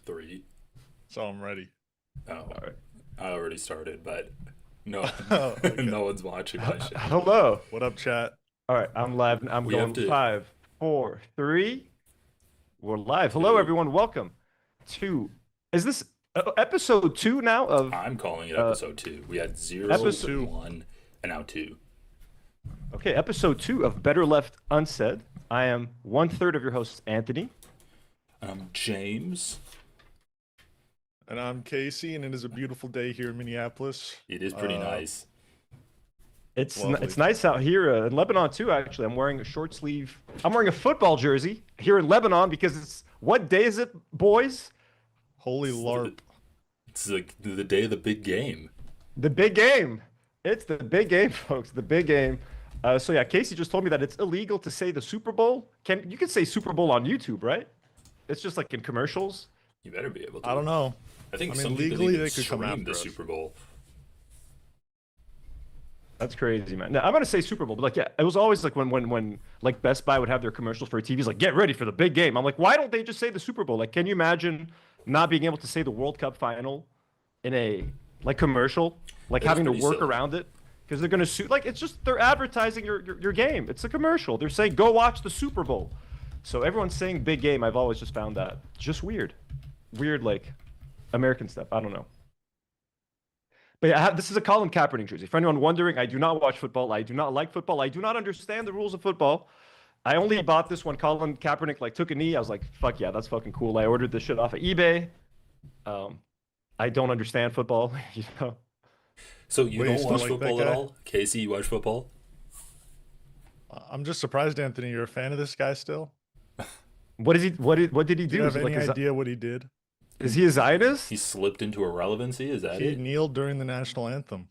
Three. So I'm ready. Oh, All right. I already started, but no, Oh, okay. no one's watching my shit. Hello. What up, chat? All right, I'm live. I'm We have going to. five, four, three. We're live. Hello, Two. everyone. Welcome to. Is this episode two now of I'm calling it uh, episode two. We had zero, episode- one, and now two. okay, episode two of Better Left Unsaid. I am one third of your host, Anthony. James. And I'm Casey, and it is a beautiful day here in Minneapolis. It is pretty nice. Lovely. It's nice out here in Lebanon too. Actually, I'm wearing a short sleeve. I'm wearing a football jersey here in Lebanon because it's what day is it, boys? Holy LARP. It's like the day of the big game. The big game. It's the big game, folks. The big game. So yeah, Casey just told me that it's illegal to say the Super Bowl. You can say Super Bowl on YouTube, right? It's just like in commercials. You better be able to. I don't know. I think I mean, some people legally, even they could come stream after the us. Super Bowl. That's crazy, man. Now, I'm gonna say Super Bowl, but like, yeah, it was always like when like Best Buy would have their commercials for TVs, like get ready for the big game. I'm like, why don't they just say the Super Bowl? Like, can you imagine not being able to say the World Cup final in a like commercial, like It is having to pretty work silly. around it because they're gonna sue? Like, it's just they're advertising your game. It's a commercial. They're saying go watch the Super Bowl. So everyone's saying big game. I've always just found that just weird like American stuff. I don't know. But yeah, this is a Colin Kaepernick jersey. For anyone wondering, I do not watch football. I do not like football. I do not understand the rules of football. I only bought this when Colin Kaepernick like took a knee. I was like, fuck yeah, that's fucking cool. I ordered this shit off of eBay. I don't understand football, you know. So you Wait, don't you still watch like football that at guy? all? Casey, you watch football? I'm just surprised, Anthony, you're a fan of this guy still? What is he? What did he Do do? you Is have he, any like, idea what he did? is he a Zionist? He slipped into irrelevancy. Is that He it? kneeled during the national anthem.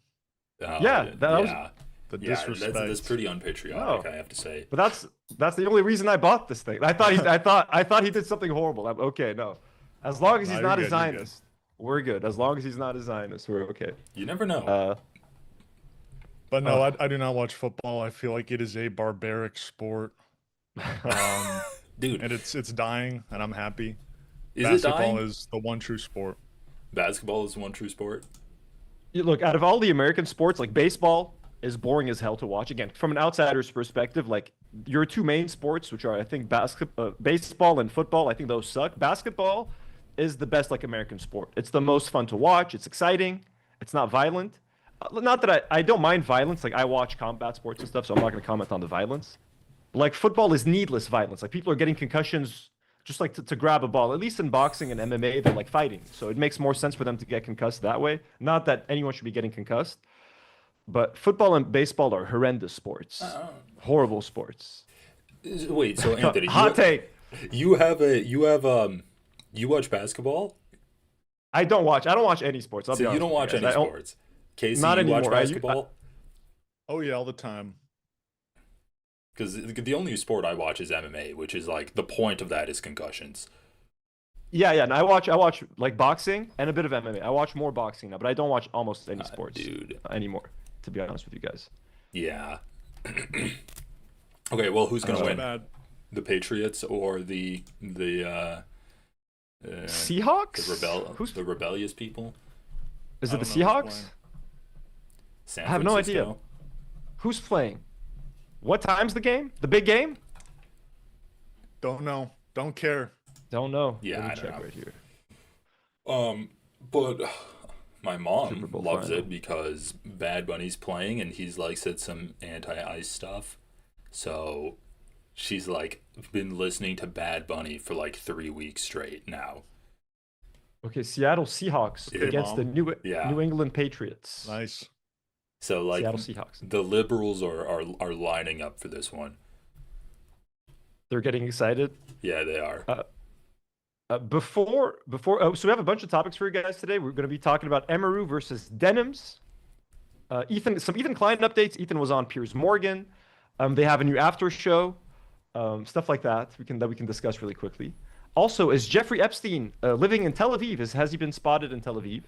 Oh, Yeah, that was- yeah. The Yeah, disrespect. that's pretty unpatriotic, No. I have to say. But that's the only reason I bought this thing. I thought he did something horrible. I'm okay. No, as long as No, he's you're not good, a you're Zionist, we're good. As long as he's not a Zionist, we're okay. You never know. But no, Oh. I do not watch football. I feel like it is a barbaric sport. Dude, And it's dying, and I'm happy. is it Basketball dying? is the one true sport. Basketball is one true sport. Look, out of all the American sports, like baseball is boring as hell to watch. Again, from an outsider's perspective, like your two main sports, which are I think baseball and football, I think those suck. Basketball is the best like American sport. It's the most fun to watch. It's exciting. It's not violent. Not that I don't mind violence. Like I watch combat sports and stuff, so I'm not going to comment on the violence. Like football is needless violence. Like people are getting concussions just like to grab a ball. At least in boxing and MMA, they're like fighting. So it makes more sense for them to get concussed that way. Not that anyone should be getting concussed. But football and baseball are horrendous sports. Horrible sports. Wait, so Anthony, Hot take. you watch basketball? I don't watch any sports. I'll be So you honest don't with watch guys. any I don't- sports. Casey, Not you watch anymore. basketball? Oh yeah, all the time. Because the only sport I watch is MMA, which is like the point of that is concussions. Yeah. And I watch like boxing and a bit of MMA. I watch more boxing now, but I don't watch almost any sports Dude. anymore. To be honest with you guys. Yeah. Okay, well, who's gonna So win? bad. The Patriots or the Seahawks? the rebellious people? Is I it the don't know who's Seahawks? playing. San I have no Francisco? idea. Who's playing? What time's the game? The big game? Don't know. Don't care. Don't know. Yeah, Let me I don't check know. right here. But my Super mom Bowl loves final. it because Bad Bunny's playing and he's like said some anti-ice stuff. So she's like been listening to Bad Bunny for like 3 weeks straight now. Okay, Seattle Seahawks Yeah, against the Mom. New England Patriots. Nice. So like Seattle Seahawks. the liberals are lining up for this one. They're getting excited. Yeah, they are. So we have a bunch of topics for you guys today. We're going to be talking about Emiru versus Denims. Some Ethan Klein updates. Ethan was on Piers Morgan. They have a new after show. Stuff like that we can discuss really quickly. Also, is Jeffrey Epstein living in Tel Aviv? Has he been spotted in Tel Aviv?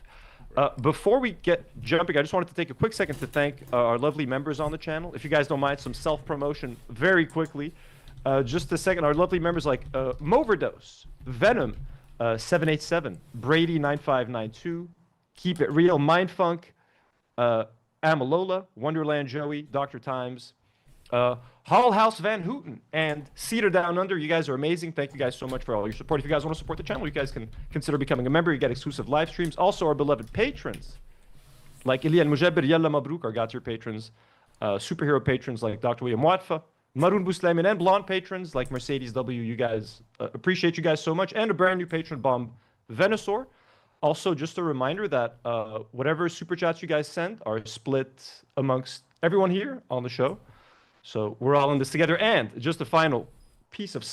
Before we get jumping, I just wanted to take a quick second to thank our lovely members on the channel. If you guys don't mind, some self-promotion very quickly. Just a second, our lovely members like Moverdose, Venom, 787, Brady 9592, Keep It Real, Mindfunk, uh, Amalola, Wonderland Joey, Dr. Times, Hall House Van Houten, and Cedar Down Under. You guys are amazing. Thank you guys so much for all your support. If you guys want to support the channel, you guys can consider becoming a member. You get exclusive live streams. Also, our beloved patrons, like Ilian Mujabir, Yalla Mabruk, our God-tier patrons, superhero patrons like Dr. William Watfa, Maroon Bousleiman, and blonde patrons like Mercedes W. You guys, appreciate you guys so much. And a brand new patron, Bomb Venusaur. Also, just a reminder that whatever super chats you guys send are split amongst everyone here on the show. So we're all in this together. And just a final piece of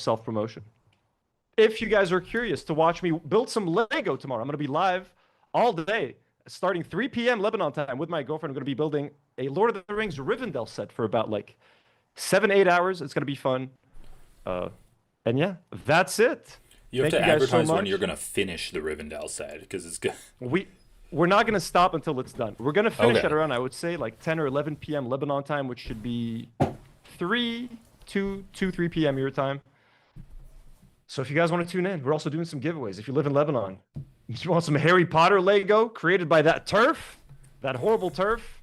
self-promotion. If you guys are curious to watch me build some Lego tomorrow, I'm going to be live all day, starting 3 p.m. Lebanon time with my girlfriend. I'm going to be building a Lord of the Rings Rivendell set for about like 7-8 hours. It's going to be fun. And yeah, that's it. You have Thank to you guys so advertise when much. you're gonna finish the Rivendell set because it's good. We're not going to stop until it's done. We're going to finish Okay. at around, I would say, like 10 or 11 p.m. Lebanon time, which should be 3 p.m. your time. So if you guys want to tune in, we're also doing some giveaways. If you live in Lebanon, if you want some Harry Potter Lego created by that turf, that horrible turf,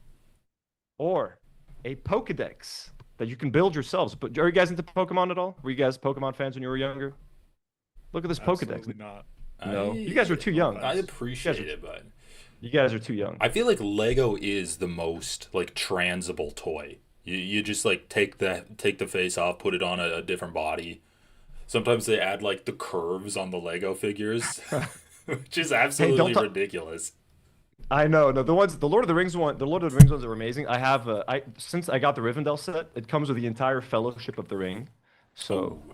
or a Pokedex that you can build yourselves. But are you guys into Pokemon at all? Were you guys Pokemon fans when you were younger? Look at this Pokedex. Absolutely not. No, you guys are too young. I appreciate it, but You guys are too young. I feel like Lego is the most like transable toy. You just like take the face off, put it on a different body. Sometimes they add like the curves on the Lego figures, which is absolutely ridiculous. I know. No, the Lord of the Rings ones are amazing. I have since I got the Rivendell set, it comes with the entire Fellowship of the Ring. So Ooh.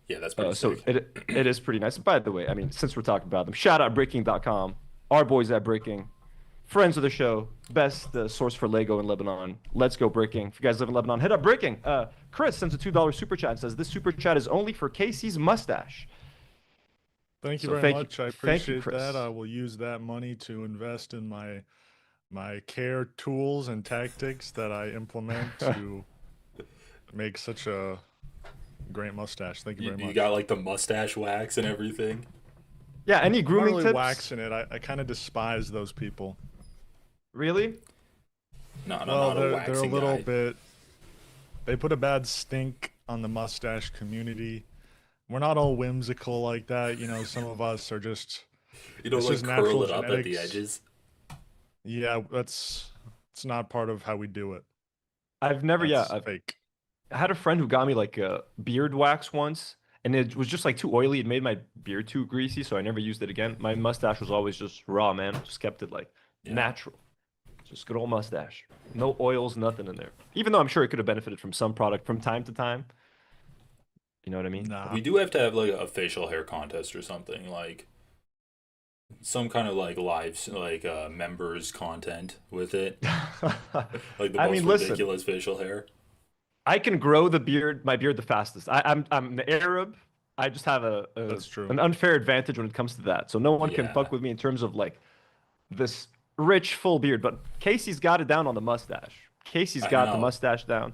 Yeah, that's pretty so sick. it is pretty nice. By the way, I mean, since we're talking about them, shout out Breaking.com, our boys at Breaking, friends of the show, best source for Lego in Lebanon. Let's go Breaking. If you guys live in Lebanon, hit up Breaking. Chris sends a $2 super chat and says this super chat is only for Casey's mustache. Thank you So very thank you- much. I thank you, appreciate Chris. that. I will use that money to invest in my care tools and tactics that I implement to make such a great mustache. Thank you very much. You got like the mustache wax and everything. Yeah, any I'm not grooming really tips? waxing it. I kind of despise those people. Really? No, no, Well, not a they're a waxing little guy. bit. They put a bad stink on the mustache community. We're not all whimsical like that. You know, some of us are just. You don't it's like just curl natural it up at the genetics. edges. Yeah, it's not part of how we do it. I've never. That's I've fake. I had a friend who got me like a beard wax once, and it was just like too oily. It made my beard too greasy, so I never used it again. My mustache was always just raw, man. Just kept it like Yeah. natural. Just good old mustache. No oils, nothing in there. Even though I'm sure it could have benefited from some product from time to time. You know what I mean? Nah. We do have to have like a facial hair contest or something, like some kind of like live like members content with it, like the I most mean, listen. ridiculous facial hair. I can grow my beard the fastest. I'm an Arab. I just have That's true. an unfair advantage when it comes to that. So no one can Yeah. fuck with me in terms of like this rich full beard. But Casey's got it down on the mustache. Casey's I got the know. mustache down.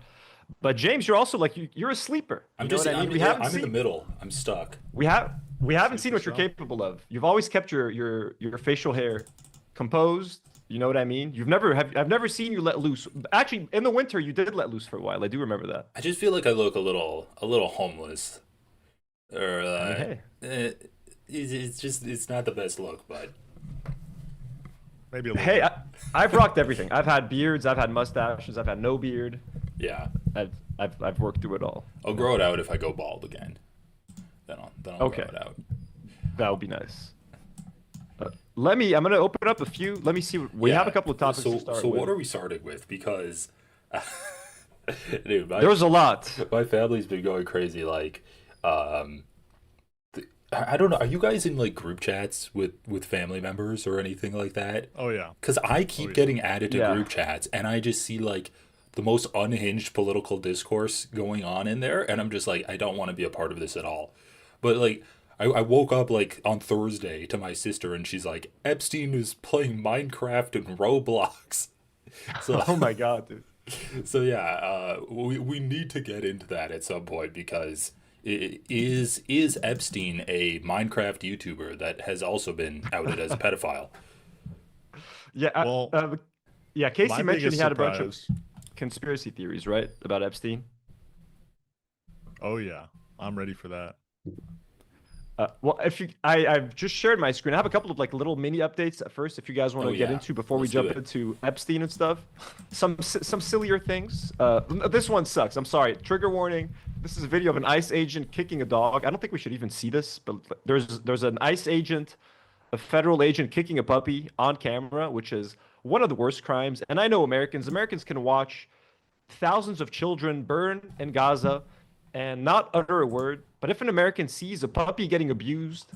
But James, you're also like you're a sleeper. You I'm know just what I mean? I'm, We yeah, haven't I'm in the seen middle. I'm stuck. we haven't seen what you're yourself. capable of. You've always kept your facial hair composed. You know what I mean? I've never seen you let loose. Actually, in the winter you did let loose for a while. I do remember that. I just feel like I look a little homeless, or hey. it's not the best look, but Maybe a little. Hey, bit. I've rocked everything. I've had beards, I've had mustaches, I've had no beard. yeah, I've worked through it all. I'll grow it out if I go bald again. Then I'll Okay. grow it out. That would be nice. I'm gonna open up a few. Let me see. We have a couple of topics So to start so with. what are we starting with? Because, dude, There was a lot. my family's been going crazy. Like, I don't know. Are you guys in like group chats with family members or anything like that? Oh yeah. Because I keep yeah. getting added to Yeah. group chats, and I just see like the most unhinged political discourse going on in there, and I'm just like, I don't want to be a part of this at all. But like, I woke up like on Thursday to my sister, and she's like, Epstein is playing Minecraft and Roblox. So Oh my god, dude. so yeah, we need to get into that at some point because Is Epstein a Minecraft YouTuber that has also been outed as a pedophile? Yeah, Well, yeah. Casey my mentioned he biggest had a bunch of surprise. conspiracy theories, right, about Epstein. Oh yeah, I'm ready for that. Well, if you, I've just shared my screen. I have a couple of like little mini updates at first, if you guys want Oh to get yeah, into before we let's do jump it. into Epstein and stuff. Some sillier things. This one sucks. I'm sorry. Trigger warning. This is a video of an ICE agent kicking a dog. I don't think we should even see this, but there's an ICE agent, a federal agent kicking a puppy on camera, which is one of the worst crimes. And I know Americans can watch thousands of children burn in Gaza and not utter a word. But if an American sees a puppy getting abused,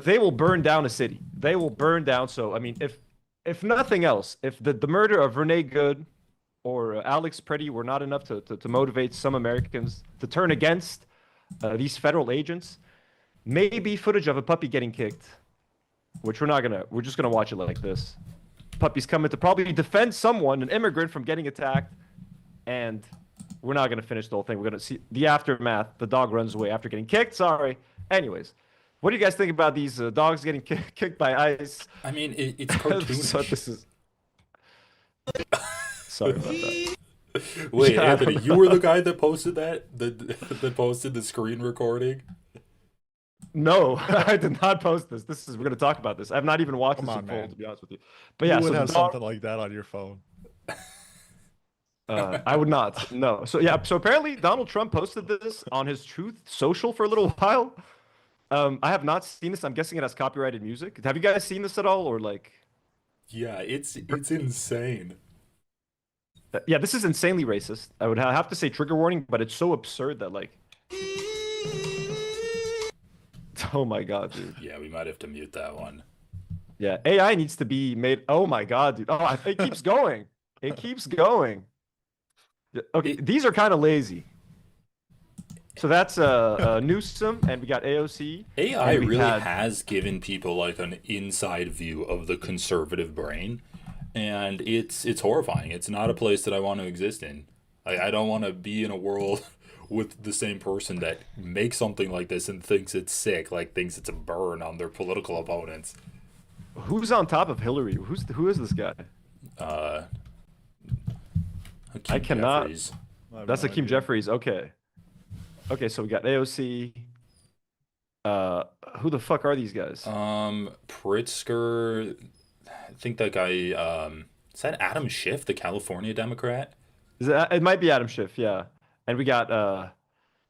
they will burn down a city. They will burn down. So, I mean, if nothing else, if the murder of Renee Good or Alex Pretty were not enough to motivate some Americans to turn against these federal agents, maybe footage of a puppy getting kicked, which we're just gonna watch it like this. Puppy's coming to probably defend someone, an immigrant, from getting attacked, and we're not going to finish the whole thing. We're going to see the aftermath. The dog runs away after getting kicked. Sorry. Anyways, what do you guys think about these dogs getting kicked by ICE? I mean, it's So cartoonish. this is. Sorry about that. Wait, Yeah, I Anthony, don't you were know. the guy that posted that posted the screen recording. No, I did not post this. We're going to talk about this. I've not even watched Come this in on, full, man. to be honest with you. But You yeah, would so the have dog. something like that on your phone. I would not. No. So yeah. So apparently Donald Trump posted this on his Truth Social for a little while. I have not seen this. I'm guessing it has copyrighted music. Have you guys seen this at all, or like? Yeah, it's insane. Yeah, this is insanely racist. I would have to say trigger warning, but it's so absurd that like, oh my god, dude. Yeah, we might have to mute that one. Yeah, AI needs to be made. Oh my god, dude. Oh, it keeps going. It keeps going. Okay, It these are kind of lazy. So that's Newsom, and we got AOC, AI and we really had. has given people like an inside view of the conservative brain, and it's horrifying. It's not a place that I want to exist in. I don't want to be in a world with the same person that makes something like this and thinks it's sick, like thinks it's a burn on their political opponents. Who's on top of Hillary? Who is this guy? Uh, I Hakeem cannot. Jeffries. I have That's no Hakeem idea. Jeffries. Okay. Okay, so we got AOC. Who the fuck are these guys? Pritzker. I think that guy. Is that Adam Schiff, the California Democrat? It might be Adam Schiff, yeah. And we got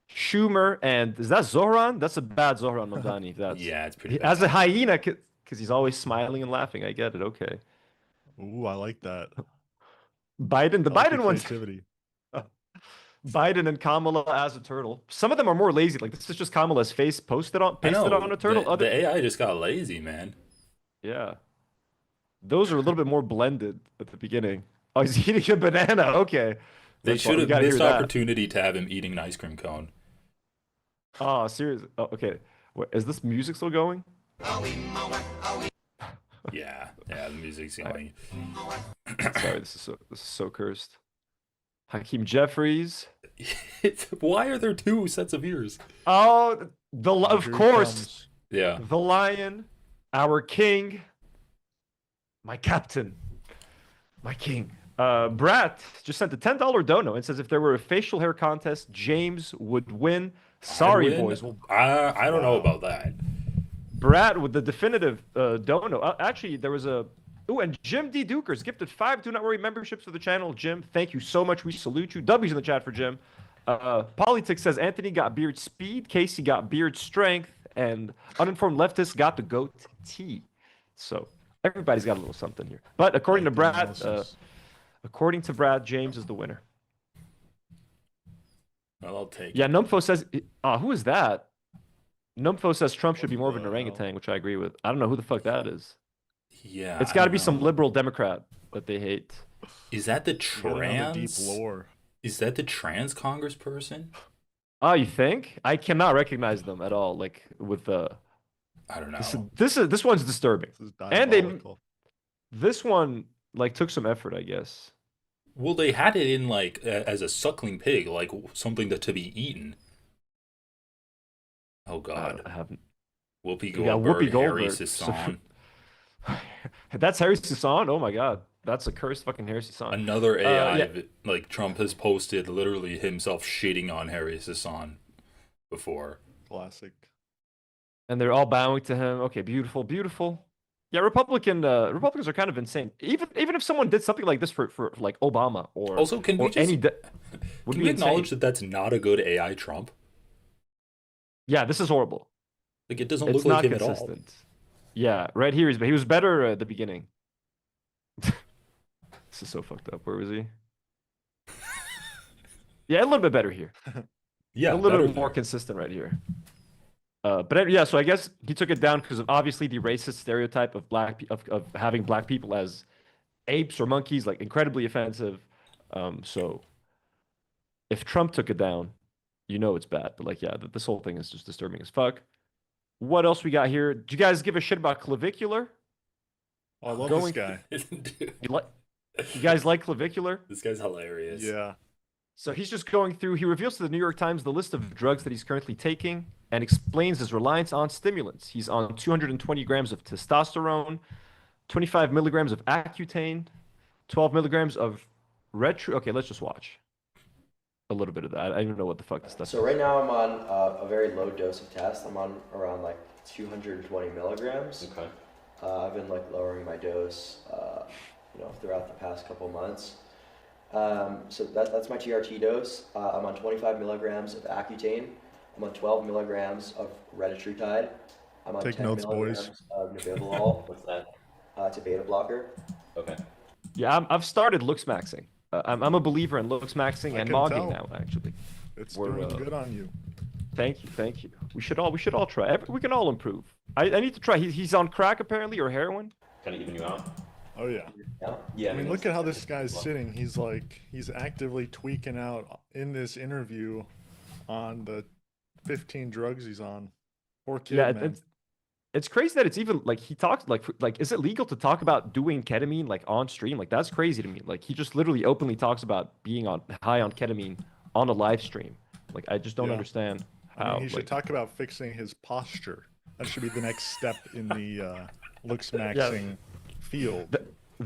Schumer, and is that Zohran? That's a bad Zohran Mamdani. That's Yeah, it's pretty as a bad. hyena, because he's always smiling and laughing. I get it. Okay. Ooh, I like that. The I like the Biden ones. creativity. Biden and Kamala as a turtle. Some of them are more lazy. Like this is just Kamala's face I pasted know on a turtle. the AI just got lazy, man. Yeah. Those are a little bit more blended at the beginning. Oh, he's eating a banana. Okay. They Let's, well, should we have gotta hear missed that. opportunity to have him eating an ice cream cone. Oh, serious. Oh, okay. What, is this music still going? Yeah, yeah, the music's I, going. sorry, this is so cursed. Hakeem Jeffries. Why are there two sets of ears? Oh, Oh, of here he course, comes. Yeah. the lion, our king, my captain, my king. Brat just sent a $10 dono and says if there were a facial hair contest, James would win. I'd Sorry, win. boys. Well, I don't know Wow. about that. Brat with the definitive dono. Actually, there was a. Oh, and Jim D. Dukers gifted 5 Do Not Worry memberships to the channel. Jim, thank you so much. We salute you. W's in the chat for Jim. Politics says Anthony got beard speed, Casey got beard strength, and Uninformed Leftist got the goat T. So everybody's got a little something here. But I according to like the Brad, analysis. James is the winner. Well, I'll take Yeah, it. Numfo says, who is that? Numfo says Trump should be more of an What the hell? orangutan, which I agree with. I don't know who the fuck that is. Yeah, It's I got to don't be some know. liberal Democrat that they hate. Is that the Getting on the deep trans? lore. Is that the trans congressperson? Oh, you think? I cannot recognize them at all. Like with I don't this, know. this one's disturbing. This is And diabolical. this one like took some effort, I guess. Well, they had it in like as a suckling pig, like something that to be eaten. Oh God. I haven't. Whoopi We got Whoopi Goldberg, Harry Goldberg. So Sisson. that's Harry Sisson. Oh my God, that's a cursed fucking Harry Sisson. Another AI, Yeah, like Trump has posted literally himself shitting on Harry Sisson before. Classic. and they're all bowing to him. Okay, beautiful, beautiful. Yeah, Republicans are kind of insane. Even if someone did something like this for like Obama Also, or any would can be we acknowledge insane. that that's not a good AI Trump? Yeah, this is horrible. Like it doesn't look It's like not him at all. consistent. Yeah, right here he was better at the beginning. This is so fucked up. Where was he? Yeah, a little bit better here. A Yeah, little better bit more there. consistent right here. Yeah, so I guess he took it down because of obviously the racist stereotype of of having black people as apes or monkeys, like incredibly offensive. So if Trump took it down, you know it's bad. But like, yeah, this whole thing is just disturbing as fuck. What else we got here? Do you guys give a shit about clavicular? Oh, I love this Going, guy. Dude, you like, you guys like clavicular? this guy's hilarious. Yeah. So he's just going through, he reveals to the New York Times the list of drugs that he's currently taking and explains his reliance on stimulants. He's on 220 grams of testosterone, 25 milligrams of Accutane, 12 milligrams of retro. Okay, let's just watch a little bit of that. I don't know what the fuck this stuff So is. right now I'm on a very low dose of test. I'm on around like 220 milligrams. Okay. I've been like lowering my dose, throughout the past couple months. So that's my TRT dose. I'm on 25 milligrams of Accutane. I'm on 12 milligrams of retatrutide. I'm on Take 10 notes, milligrams boys. of nebivolol. What's that? It's a beta blocker. Okay. Yeah, I've started looks maxing. I'm a believer in looks maxing I and can mogging tell. now, actually. It's We're, doing good on you. Thank you, thank you. We should all try. We can all improve. I need to try. He's on crack apparently or heroin. Kind of even you out. Oh yeah. Yeah. Yeah. I mean, look at how this guy's sitting. He's actively tweaking out in this interview on the 15 drugs he's on. Poor kid, Yeah, man. it's crazy that it's even like he talks like is it legal to talk about doing ketamine like on stream? Like that's crazy to me. Like he just literally openly talks about being on high on ketamine on a live stream. Like I just don't Yeah. understand I how. mean, he should like, talk about fixing his posture. That should be the next step in the looks maxing field.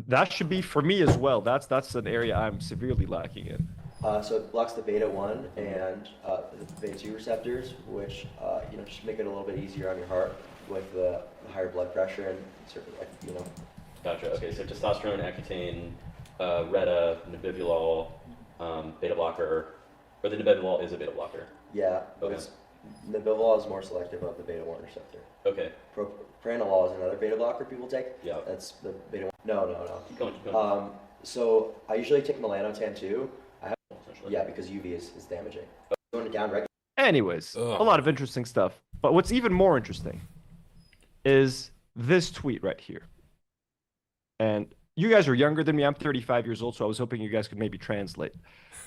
that should be for me as well. That's an area I'm severely lacking in. So it blocks the beta 1 and the beta 2 receptors, which just make it a little bit easier on your heart with the higher blood pressure and certain. Gotcha. Okay. So testosterone, Accutane, Reta, nebivolol, beta blocker, or the nebivolol is a beta blocker. Yeah, but Okay. it's nebivolol is more selective of the beta 1 receptor. Okay. Propranolol is another beta blocker people take. Yeah. That's the beta 1. No. Keep going. Keep going. So I usually take melanotan too. Essentially. Yeah, because UV is damaging. But going down regular. Anyways, Ugh. a lot of interesting stuff. But what's even more interesting is this tweet right here. And you guys are younger than me. I'm 35 years old, so I was hoping you guys could maybe translate.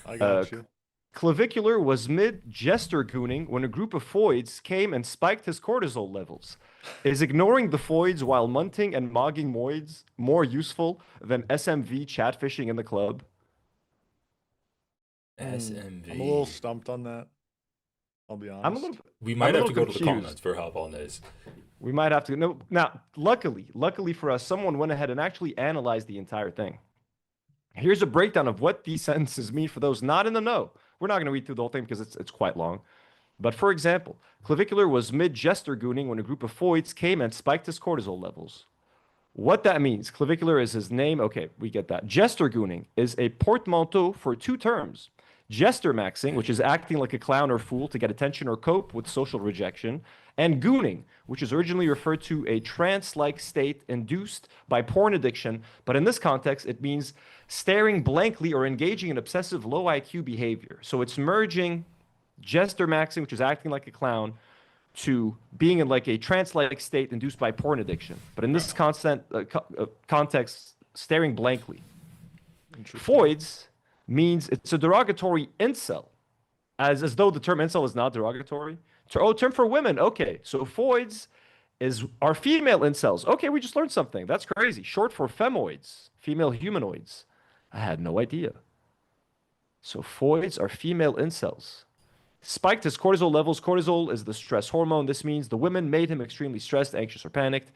I got you. Clavicular was mid-jester gooning when a group of foids came and spiked his cortisol levels. Is ignoring the foids while munting and mogging moids more useful than SMV chatfishing in the club? SMV. I'm a little stumped on that. I'll be honest. I'm a little. We I'm might a have to little go to the confused. comments for help on this. We might have to. No, now, luckily for us, someone went ahead and actually analyzed the entire thing. Here's a breakdown of what these sentences mean for those not in the know. We're not going to read through the whole thing because it's quite long. But for example, clavicular was mid-jester gooning when a group of foids came and spiked his cortisol levels. What that means, clavicular is his name. Okay, we get that. Jester gooning is a portmanteau for two terms. Jester maxing, which is acting like a clown or fool to get attention or cope with social rejection, and gooning, which is originally referred to a trance-like state induced by porn addiction, but in this context, it means staring blankly or engaging in obsessive low IQ behavior. So it's merging jester maxing, which is acting like a clown, to being in like a trance-like state induced by porn addiction. But in this context, staring blankly. Foids means it's a derogatory incel, as though the term incel is not derogatory. Term for women. Okay, so foids are female incels. Okay, we just learned something. That's crazy. Short for femoids, female humanoids. I had no idea. So foids are female incels. spiked his cortisol levels. Cortisol is the stress hormone. This means the women made him extremely stressed, anxious, or panicked.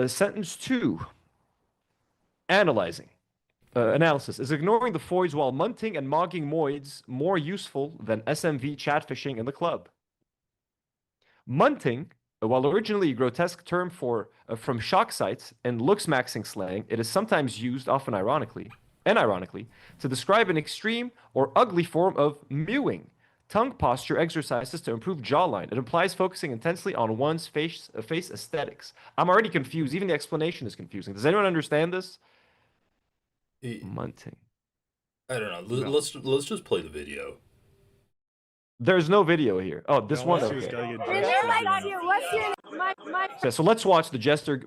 Sentence 2. Analyzing. Analysis. Is ignoring the foids while munting and mogging moids more useful than SMV chat fishing in the club? Munting, while originally a grotesque term from shock sites and looks maxing slang, it is sometimes used, often ironically, to describe an extreme or ugly form of mewing, tongue posture exercises to improve jawline. It implies focusing intensely on one's face aesthetics. I'm already confused. Even the explanation is confusing. Does anyone understand this? Munting. I don't know. No. Let's just play the video. There's no video here. Oh, this No, one. unless he was Okay. gotta get Really dressed like again. you. What's your Yeah, so let's watch the jester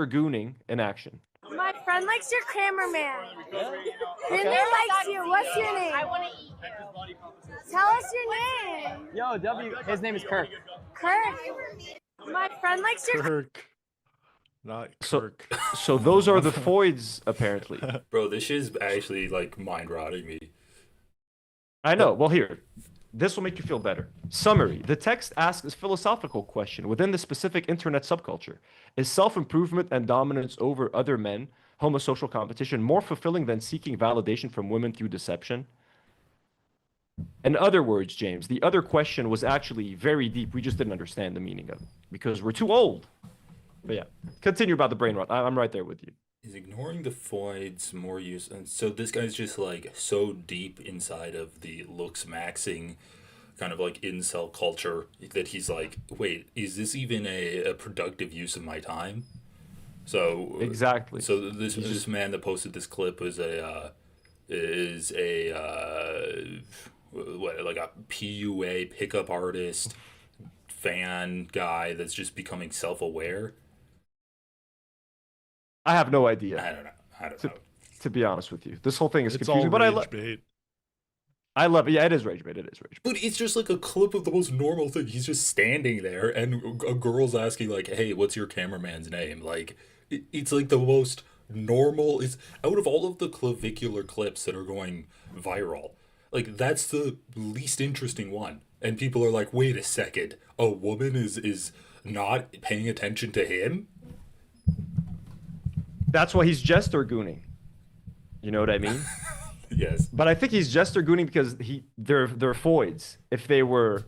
gooning in action. my friend likes your cameraman. Really likes you. What's your name? I want to eat you. Tell us your name. Yo, W. His name is Kirk. Kirk. My friend likes your Kirk. Not So- Kirk. So those are the foids, apparently. Bro, this shit is actually like mind rotting me. I know. Well, here, this will make you feel better. Summary. The text asks a philosophical question within the specific internet subculture. Is self-improvement and dominance over other men, homosocial competition, more fulfilling than seeking validation from women through deception? In other words, James, the other question was actually very deep. We just didn't understand the meaning of it because we're too old. But yeah, continue about the brain rot. I'm right there with you. Is ignoring the foids more use? And so this guy's just like so deep inside of the looks maxing kind of like incel culture that he's like, wait, is this even a productive use of my time? So Exactly. So this man that posted this clip was what, like a PUA pickup artist fan guy that's just becoming self-aware. I have no idea, I don't know. to be honest with you. This whole thing is It's all confusing, but rage bait. I love it. Yeah, it is rage bait. It is rage bait. But it's just like a clip of the most normal thing. He's just standing there, and a girl's asking like, "Hey, what's your cameraman's name?" Like, it's like the most normal. Is out of all of the clavicular clips that are going viral, like that's the least interesting one. And people are like, "Wait a second, a woman is not paying attention to him?" That's why he's jester gooning. You know what I mean? Yes. But I think he's jester gooning because they're foids. If they were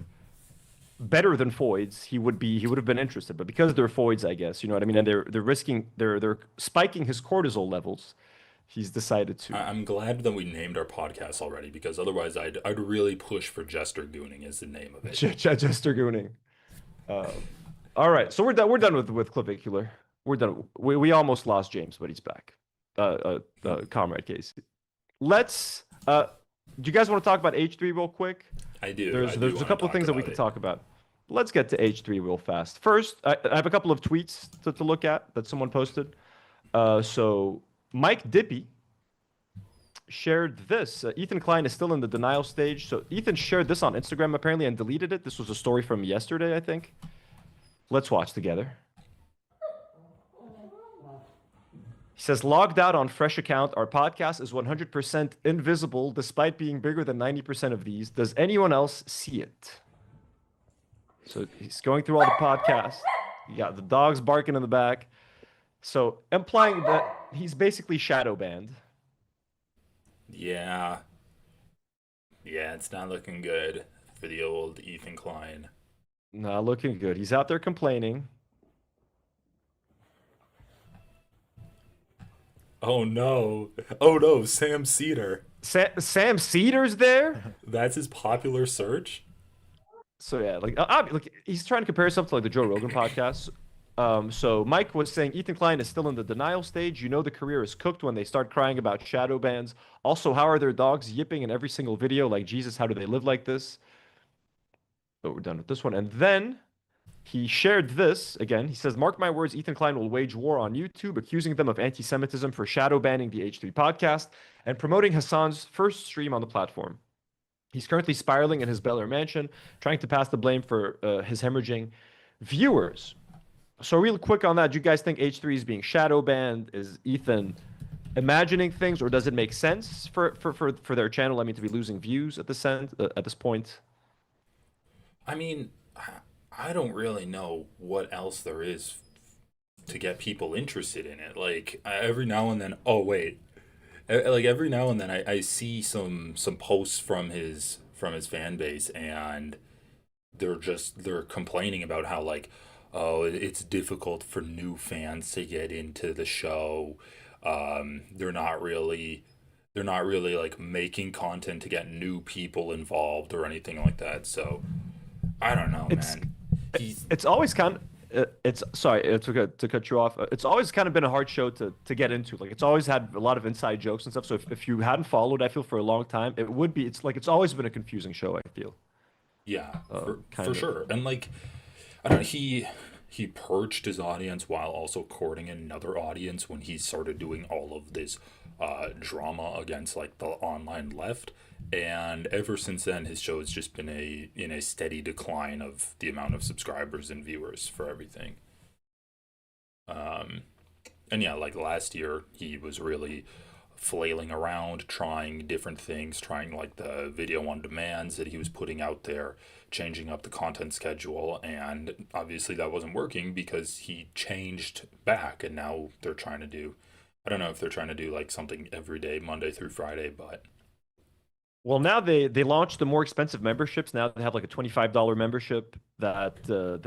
better than foids, he would have been interested. But because they're foids, I guess, you know what I mean, and they're spiking his cortisol levels, he's decided to. I'm glad that we named our podcast already because otherwise I'd really push for Jester Gooning as the name of it. Jester gooning. All right, so we're done with clavicular. We're done. We almost lost James, but he's back. Comrade Casey. Let's. Do you guys want to talk about H3 real quick? I do. There's a couple of things that we can could talk about. Let's get to H3 real fast. First, I have a couple of tweets to look at that someone posted. So Mike Dippy shared this. Ethan Klein is still in the denial stage. So Ethan shared this on Instagram apparently and deleted it. This was a story from yesterday, I think. Let's watch together. He says, logged out on fresh account. Our podcast is 100% invisible despite being bigger than 90% of these. Does anyone else see it? So he's going through all the podcasts. You got the dogs barking in the back. So implying that he's basically shadow banned. Yeah. Yeah, it's not looking good for the old Ethan Klein. Not looking good. He's out there complaining. Oh no. Oh no, Sam Cedar. Sam Cedar's there? That's his popular search? So yeah, like he's trying to compare himself to like the Joe Rogan podcast. So Mike was saying Ethan Klein is still in the denial stage. You know the career is cooked when they start crying about shadow bans. Also, how are their dogs yipping in every single video? Like, Jesus, how do they live like this? But we're done with this one. And then he shared this again. He says, mark my words, Ethan Klein will wage war on YouTube, accusing them of anti-Semitism for shadow banning the H3 podcast and promoting Hassan's first stream on the platform. He's currently spiraling in his Bel Air mansion, trying to pass the blame for his hemorrhaging viewers. So real quick on that, do you guys think H3 is being shadow banned? Is Ethan imagining things, or does it make sense for their channel? I mean, to be losing views at this point. I mean, I don't really know what else there is to get people interested in it. Like every now and then, oh wait, like every now and then I see some posts from his fan base, and they're complaining about how like, oh, it's difficult for new fans to get into the show. They're not really like making content to get new people involved or anything like that. So I don't know, It's man. He's it's always kind of it's sorry to cut you off. It's always kind of been a hard show to get into. Like it's always had a lot of inside jokes and stuff. So if you hadn't followed, I feel for a long time, it would be. It's like it's always been a confusing show. I feel Yeah, for kind of. sure. And like I don't know, he purged his audience while also courting another audience when he started doing all of this drama against like the online left. And ever since then, his show has just been in a steady decline of the amount of subscribers and viewers for everything. Um, and yeah, like last year, he was really flailing around, trying different things, trying like the video on demands that he was putting out there, changing up the content schedule, and obviously that wasn't working because he changed back, and now they're trying to do. I don't know if they're trying to do like something every day, Monday through Friday, but Well, now they launched the more expensive memberships. Now they have like a $25 membership that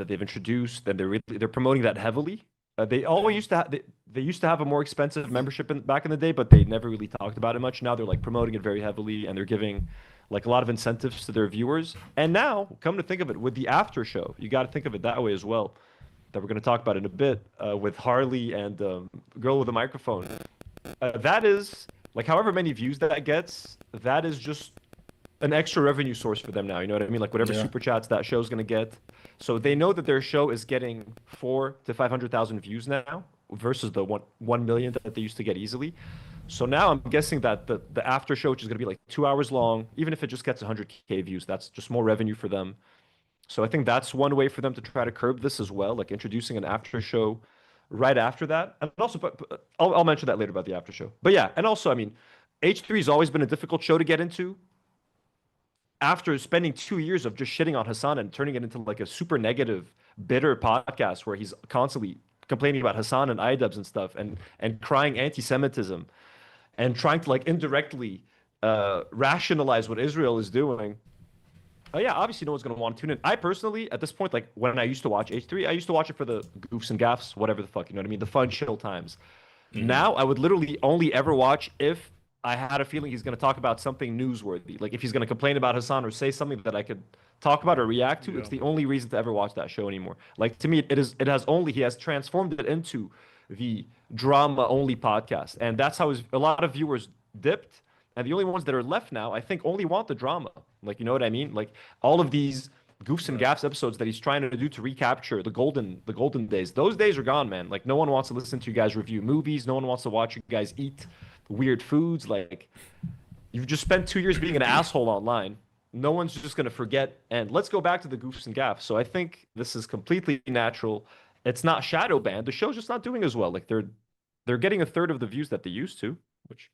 they've introduced, and they're promoting that heavily. They always used to they used to have a more expensive membership back in the day, but they never really talked about it much. Now they're like promoting it very heavily, and they're giving like a lot of incentives to their viewers. And now, come to think of it, with the after show, you got to think of it that way as well. That we're going to talk about in a bit with Harley and Girl with a Microphone. That is like however many views that gets, that is just an extra revenue source for them now. You know what I mean? Like whatever yeah, super chats that show's gonna get. So they know that their show is getting 400,000 to 500,000 views now versus the 1 million that they used to get easily. So now I'm guessing that the after show, which is gonna be like 2 hours long, even if it just gets 100K views, that's just more revenue for them. So I think that's one way for them to try to curb this as well, like introducing an after show right after that. And also, but I'll mention that later about the after show. But yeah, and also, I mean, H3 has always been a difficult show to get into. After spending 2 years of just shitting on Hassan and turning it into like a super negative, bitter podcast where he's constantly complaining about Hassan and iDubbbz and stuff and crying anti-Semitism and trying to like indirectly rationalize what Israel is doing. Oh yeah, obviously no one's gonna want to tune in. I personally, at this point, like when I used to watch H3, I used to watch it for the goofs and gaffs, whatever the fuck, you know what I mean? The fun, chill times. hmm, Now I would literally only ever watch if I had a feeling he's gonna talk about something newsworthy. Like if he's gonna complain about Hassan or say something that I could talk about or react to. Yeah. It's the only reason to ever watch that show anymore. Like to me, it has only he has transformed it into the drama only podcast, and that's how a lot of viewers dipped. And the only ones that are left now, I think, only want the drama. Like, you know what I mean? Like all of these goofs and Right. gaffs episodes that he's trying to do to recapture the golden days. Those days are gone, man. Like no one wants to listen to you guys review movies. No one wants to watch you guys eat weird foods. Like you've just spent 2 years being an asshole online. No one's just gonna forget. And let's go back to the goofs and gaffs. So I think this is completely natural. It's not shadow banned. The show's just not doing as well. Like they're getting a third of the views that they used to, which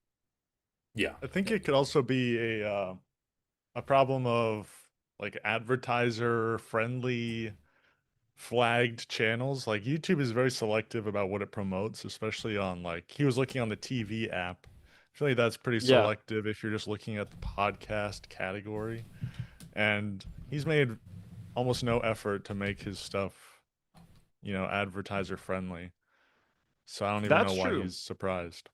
yeah, I think it could also be a problem of like advertiser friendly flagged channels. Like YouTube is very selective about what it promotes, especially on like he was looking on the TV app. I feel like that's pretty yeah. selective if you're just looking at the podcast category. And he's made almost no effort to make his stuff, advertiser friendly. So I don't even know That's why true. he's surprised.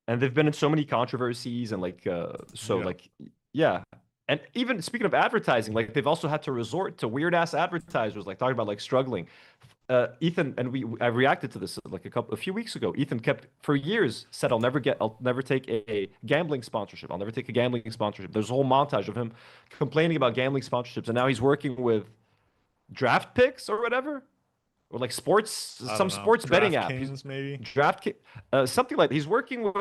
And they've been in so many controversies and like so Yeah. like yeah. And even speaking of advertising, like they've also had to resort to weird ass advertisers, like talking about like struggling. Ethan and I reacted to this like a few weeks ago. Ethan kept for years said I'll never take a gambling sponsorship. I'll never take a gambling sponsorship. There's a whole montage of him complaining about gambling sponsorships, and now he's working with draft picks or whatever, or like sports, I some don't know. sports betting app. He's DraftKings maybe draft something like he's working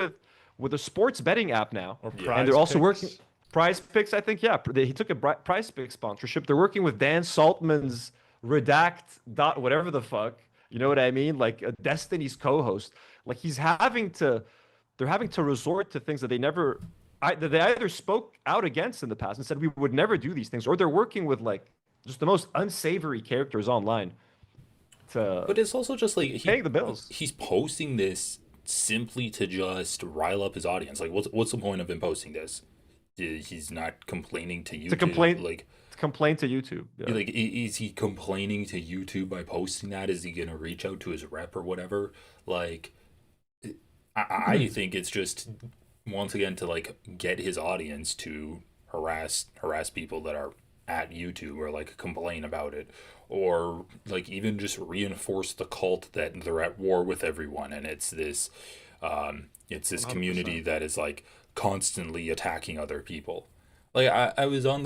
with a sports betting app now, or yeah, and they're Prize also working Picks. Prize Picks. I think yeah, he took a Prize Picks sponsorship. They're working with Dan Saltman's Redact dot whatever the fuck. You know what I mean? Like a Destiny's co-host. Like he's having to they're having to resort to things that that they either spoke out against in the past and said we would never do these things, or they're working with like just the most unsavory characters online to But it's also just like paying the bills. he's posting this simply to just rile up his audience. Like, what's the point of him posting this? He's not complaining to YouTube. To complain, Like, complain to YouTube. Yeah. like is he complaining to YouTube by posting that? Is he gonna reach out to his rep or whatever? Like, I think it's just once again to like get his audience to harass people that are at YouTube or like complain about it, or like even just reinforce the cult that they're at war with everyone, and it's this community 100%. that is like constantly attacking other people. Like I was in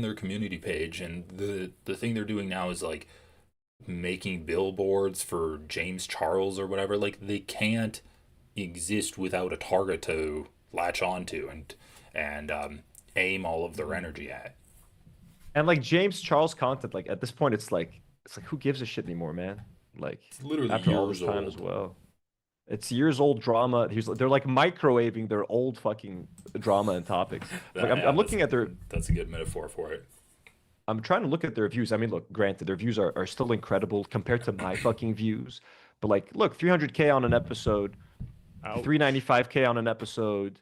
their community page, and the thing they're doing now is like making billboards for James Charles or whatever. Like, they can't exist without a target to latch onto and aim all of their energy at. And like James Charles content, like at this point, it's like who gives a shit anymore, man? Like It's literally after all this years time old. as well. It's years old drama. They're like microwaving their old fucking drama and topics. Like I'm looking at their. That's a good metaphor for it. I'm trying to look at their views. I mean, look, granted, their views are still incredible compared to my fucking views. But like, look, 300K on an episode, Ouch. 395K on an episode,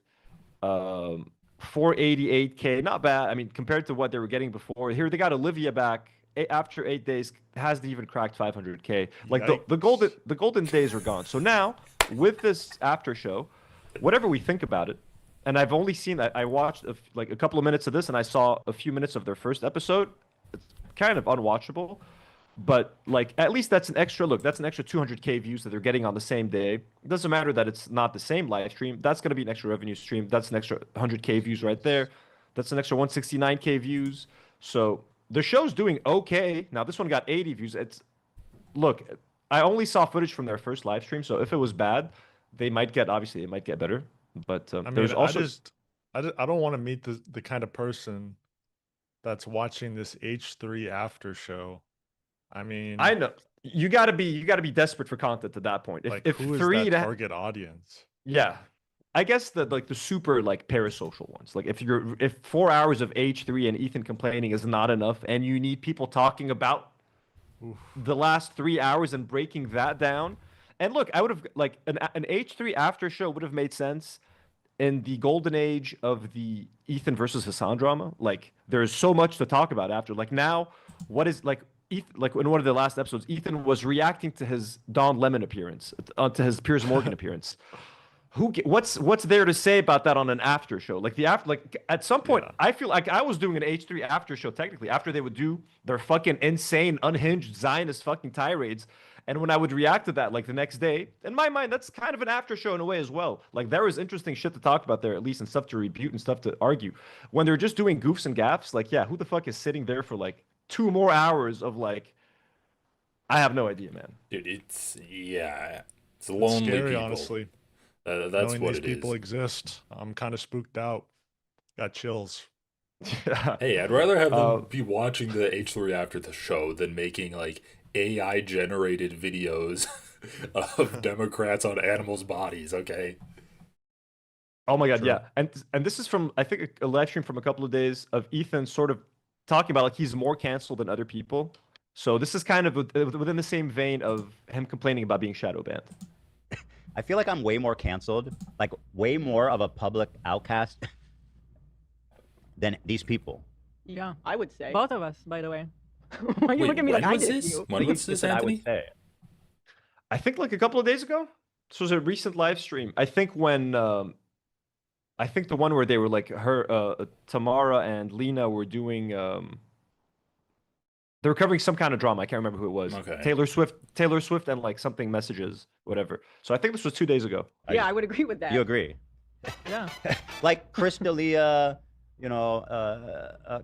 488K, not bad. I mean, compared to what they were getting before. Here they got Olivia back after 8 days, hasn't even cracked 500K. Like the golden days are gone. So now with this after show, whatever we think about it, and I've only seen I watched like a couple of minutes of this, and I saw a few minutes of their first episode. It's kind of unwatchable, but like at least that's an extra look. That's an extra 200K views that they're getting on the same day. It doesn't matter that it's not the same live stream. That's going to be an extra revenue stream. That's an extra 100K views right there. That's an extra 169K views. So the show's doing okay. Now this one got 80 views. Look, I only saw footage from their first live stream, so if it was bad, it might get better. But I mean, there's also I don't want to meet the kind of person that's watching this H3 after show. I mean, I know you gotta be desperate for content at that point. like, If who is three, that target audience? yeah, I guess the super like parasocial ones. Like if 4 hours of H3 and Ethan complaining is not enough, and you need people talking about Oof. the last 3 hours and breaking that down. And look, I would have like an H3 after show would have made sense in the golden age of the Ethan versus Hassan drama. Like there's so much to talk about after. Like now, what is like like in one of the last episodes, Ethan was reacting to his Don Lemon appearance, to his Piers Morgan appearance. What's there to say about that on an after show? Like at some point, Yeah. I feel like I was doing an H3 after show technically after they would do their fucking insane, unhinged Zionist fucking tirades. And when I would react to that, like the next day, in my mind, that's kind of an after show in a way as well. Like there was interesting shit to talk about there, at least, and stuff to rebut and stuff to argue. When they're just doing goofs and gaffs, like, yeah, who the fuck is sitting there for like 2 more hours of like, I have no idea, man. Dude, it's lonely It's scary, people. honestly. That's Knowing what these it is. people exist, I'm kind of spooked out. Got chills. Hey, I'd rather have them be watching the H3 after the show than making like AI generated videos of Democrats on animals' bodies, okay? Oh my god, True. yeah. And this is from I think a live stream from a couple of days of Ethan sort of talking about like he's more canceled than other people. So this is kind of within the same vein of him complaining about being shadow banned. I feel like I'm way more canceled, like way more of a public outcast than these people. Yeah, I would say. both of us, by the way. Why you Wait, look at me like when I was did this? you? When You was this, said I would Anthony? say. I think like a couple of days ago. This was a recent live stream. I think when I think the one where they were like Tamara and Lena were doing they were covering some kind of drama. I can't remember who it was. Okay. Taylor Swift and like something messages, whatever. So I think this was 2 days ago. Yeah, I would agree with that. You agree? Yeah. Like Chris D'Elia,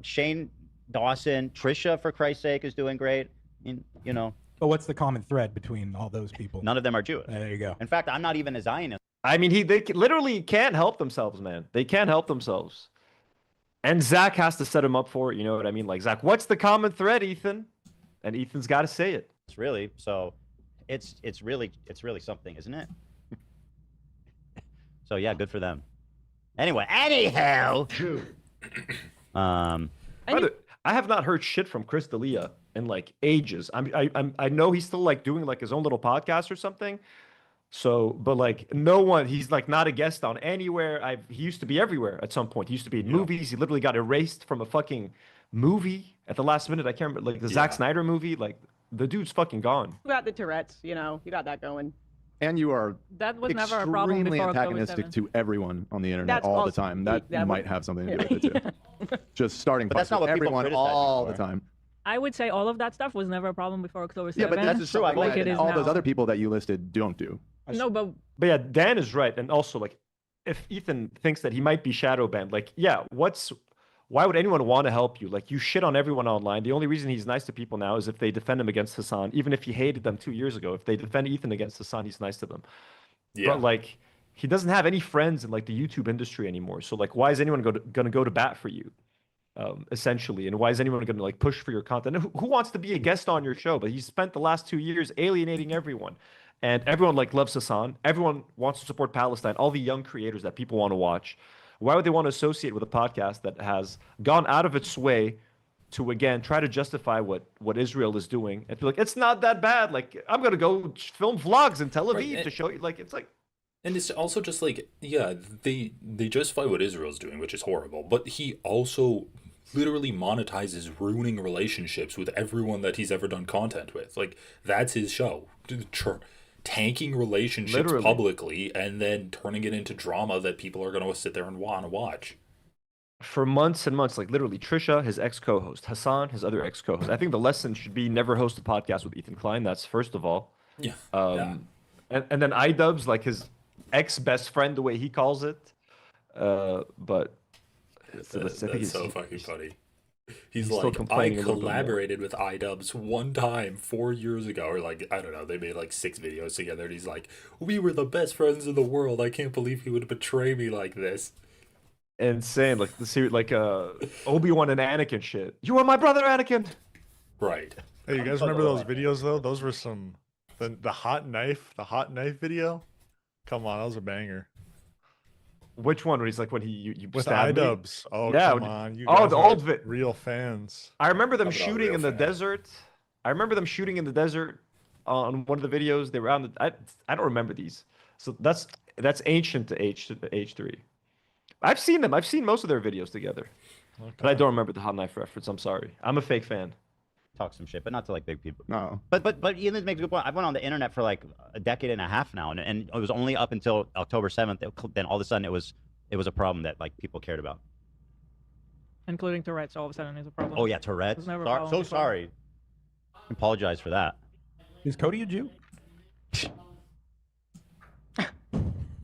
Shane Dawson, Trisha, for Christ's sake, is doing great. You know, But what's the common thread between all those people? none of them are Jewish. There you go. In fact, I'm not even a Zionist. I mean, they literally can't help themselves, man. They can't help themselves. And Zach has to set him up for it. You know what I mean? Like, Zach, what's the common thread, Ethan? And Ethan's got to say it. It's really so. It's really something, isn't it? So yeah, good for them. Anyway, anyhow. I have not heard shit from Chris D'Elia in like ages. I know he's still like doing like his own little podcast or something. So, but like no one, he's like not a guest on anywhere. He used to be everywhere at some point. He used to be in movies. He literally got erased from a fucking movie at the last minute. I can't remember, like the Zack Snyder movie. Like the dude's fucking gone. You got the Tourette's, you got that going. And you are That was never a problem extremely before October antagonistic 7th. to everyone on the internet That's all the also- time. That that might would- have something to do with it too. Just starting But fights that's not with what people everyone criticize all me the for. time. I would say all of that stuff was never a problem before October 7th. Yeah, but that's true, I like get it it. is all now. those other people that you listed don't do. No, but But yeah, Dan is right. And also, like, if Ethan thinks that he might be shadow banned, like, yeah, why would anyone want to help you? Like, you shit on everyone online. The only reason he's nice to people now is if they defend him against Hassan, even if he hated them 2 years ago. If they defend Ethan against Hassan, he's nice to them. Yeah. But like, he doesn't have any friends in like the YouTube industry anymore. So like, why is anyone gonna go to bat for you? Essentially, and why is anyone going to like push for your content? Who wants to be a guest on your show? But he spent the last 2 years alienating everyone, and everyone like loves Hassan. Everyone wants to support Palestine. All the young creators that people want to watch. Why would they want to associate with a podcast that has gone out of its way to again try to justify what Israel is doing and be like, it's not that bad. Like, I'm gonna go film vlogs in Tel Aviv Right, to show you. Like, it's like. And it's also just like, yeah, they justify what Israel's doing, which is horrible, but he also literally monetizes ruining relationships with everyone that he's ever done content with. Like, that's his show. Tanking relationships Literally. publicly and then turning it into drama that people are going to sit there and want to watch. For months and months, like literally Trisha, his ex-co-host, Hassan, his other ex-co-host. I think the lesson should be never host a podcast with Ethan Klein. That's first of all. Yeah. And then iDubbbz, like his ex-best friend, the way he calls it. But That's I think he's so fucking funny. He's still like, I complaining a little bit more. collaborated with iDubbbz one time 4 years ago, or like, I don't know, they made like 6 videos together, and he's like, we were the best friends in the world. I can't believe he would betray me like this. insane. Like the series, like Obi-Wan and Anakin shit. You are my brother, Anakin. Right. Hey, you guys remember those videos though? Those were some the hot knife video. Come on, that was a banger. Which one? When he's like when you With stabbed me? iDubbbz. Oh, Yeah, come when- on. You oh, guys the are old real fans. I remember them I'm not a shooting real in the fan. desert. I remember them shooting in the desert on one of the videos. They were on the. I don't remember these. So that's ancient to H3. I've seen them. I've seen most of their videos together, but I don't remember the hot knife reference. I'm sorry. I'm a fake fan. Talk some shit, but not to like big people. No. But Ian makes a good point. I've been on the internet for like a decade and a half now, and it was only up until October 7th. Then all of a sudden it was a problem that like people cared about. including Tourette's, all of a sudden is a problem. Oh yeah, Tourette's. never a So problem before. sorry. Apologize for that. Is Cody a Jew?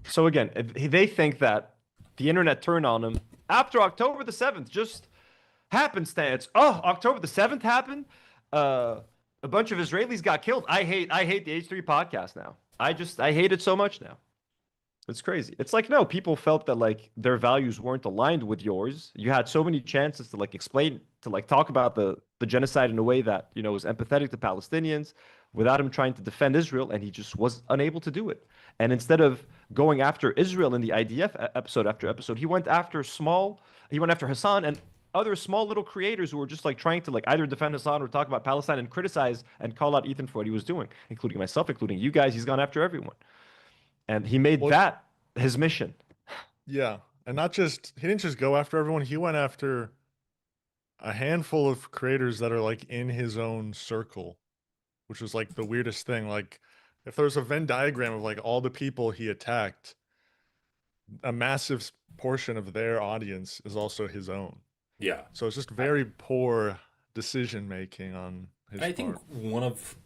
So again, if they think that the internet turned on them after October the 7th, just happenstance. Oh, October the 7th happened. A bunch of Israelis got killed. I hate the H3 podcast now. I hate it so much now. It's crazy. It's like, no, people felt that like their values weren't aligned with yours. You had so many chances to like explain, to like talk about the genocide in a way that, was empathetic to Palestinians without him trying to defend Israel, and he just was unable to do it. And instead of going after Israel in the IDF episode after episode, he went after Hassan and other small little creators who were just like trying to like either defend Hassan or talk about Palestine and criticize and call out Ethan for what he was doing, including myself, including you guys. He's gone after everyone. And he made that his mission. Yeah, and he didn't just go after everyone. He went after a handful of creators that are like in his own circle, which was like the weirdest thing. Like, if there's a Venn diagram of like all the people he attacked, a massive portion of their audience is also his own. Yeah. So it's just very poor decision making on his I think part. one of,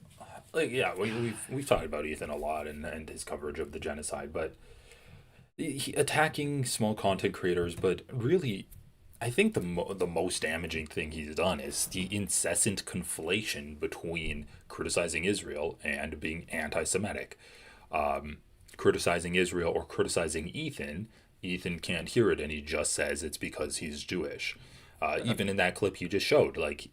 like, yeah, we've talked about Ethan a lot and his coverage of the genocide, but attacking small content creators, but really, I think the most damaging thing he's done is the incessant conflation between criticizing Israel and being anti-Semitic. Criticizing Israel or criticizing Ethan can't hear it, and he just says it's because he's Jewish. Even in that clip you just showed, like,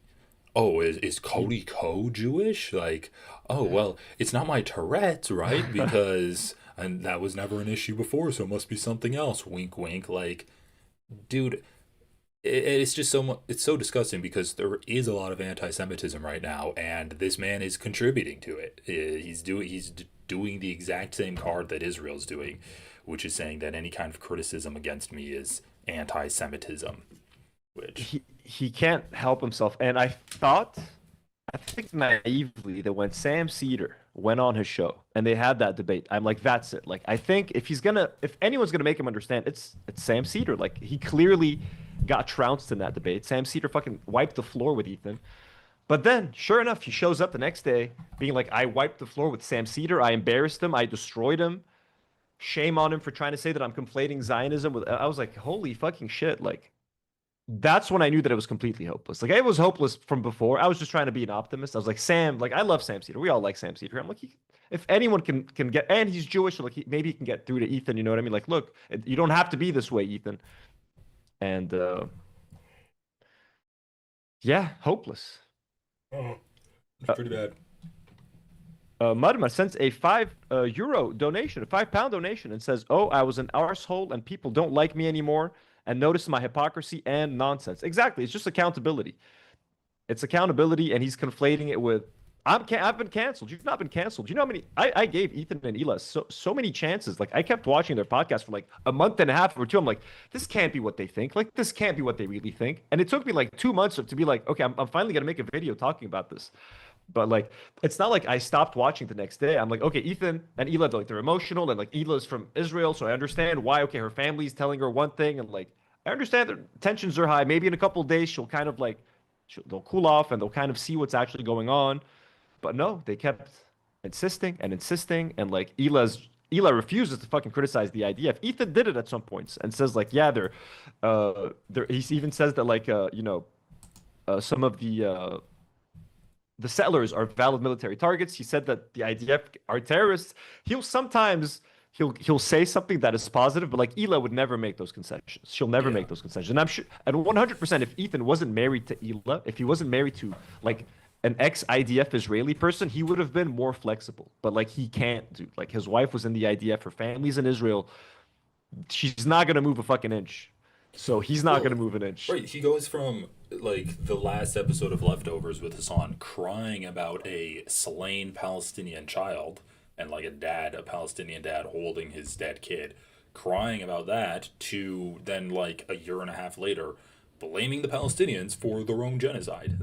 oh, is Cody Ko Jewish? Like, oh, well, it's not my Tourette's, right? Because and that was never an issue before, so it must be something else. Wink, wink. Like, dude, it's just it's so disgusting because there is a lot of anti-Semitism right now, and this man is contributing to it. He's doing the exact same card that Israel's doing, which is saying that any kind of criticism against me is anti-Semitism. Which he can't help himself. And I think naively that when Sam Cedar went on his show and they had that debate, I'm like, that's it. Like, I think if anyone's gonna make him understand, it's Sam Cedar. Like, he clearly got trounced in that debate. Sam Cedar fucking wiped the floor with Ethan. But then, sure enough, he shows up the next day being like, I wiped the floor with Sam Cedar. I embarrassed him. I destroyed him. Shame on him for trying to say that I'm conflating Zionism with. I was like, holy fucking shit. Like, that's when I knew that it was completely hopeless. Like, it was hopeless from before. I was just trying to be an optimist. I was like, Sam, like, I love Sam Cedar. We all like Sam Cedar. I'm like, if anyone can get, and he's Jewish, so like, maybe he can get through to Ethan. You know what I mean? Like, look, you don't have to be this way, Ethan. And yeah, hopeless. it's pretty bad. Mudma sends a €5 donation, a £5 donation, and says, "Oh, I was an arsehole and people don't like me anymore, and notice my hypocrisy and nonsense." Exactly, it's just accountability. It's accountability, and he's conflating it with, I've been canceled. You've not been canceled. You know how many? I gave Ethan and Ela so many chances. Like, I kept watching their podcast for like a month and a half or two. I'm like, this can't be what they think. Like, this can't be what they really think. And it took me like 2 months to be like, okay, I'm finally gonna make a video talking about this. But like, it's not like I stopped watching the next day. I'm like, okay, Ethan and Ela, they're emotional, and like Ela's from Israel, so I understand why. Okay, her family's telling her one thing, and like, I understand that tensions are high. Maybe in a couple of days she'll kind of like, they'll cool off and they'll kind of see what's actually going on. But no, they kept insisting and insisting, and like Ela refuses to fucking criticize the IDF. Ethan did it at some points and says like, yeah, they're he even says that like some of the settlers are valid military targets. He said that the IDF are terrorists. He'll say something that is positive, but like Ela would never make those concessions. She'll never make those concessions. And I'm sure, and 100%, if Ethan wasn't married to Ela, if he wasn't married to like an ex-IDF Israeli person, he would have been more flexible. But like, he can't do. Like, his wife was in the IDF, her family's in Israel. She's not gonna move a fucking inch. So he's not gonna move an inch. Right, he goes from like the last episode of Leftovers with Hassan crying about a slain Palestinian child and like a Palestinian dad holding his dead kid, crying about that, to then like a year and a half later blaming the Palestinians for their own genocide.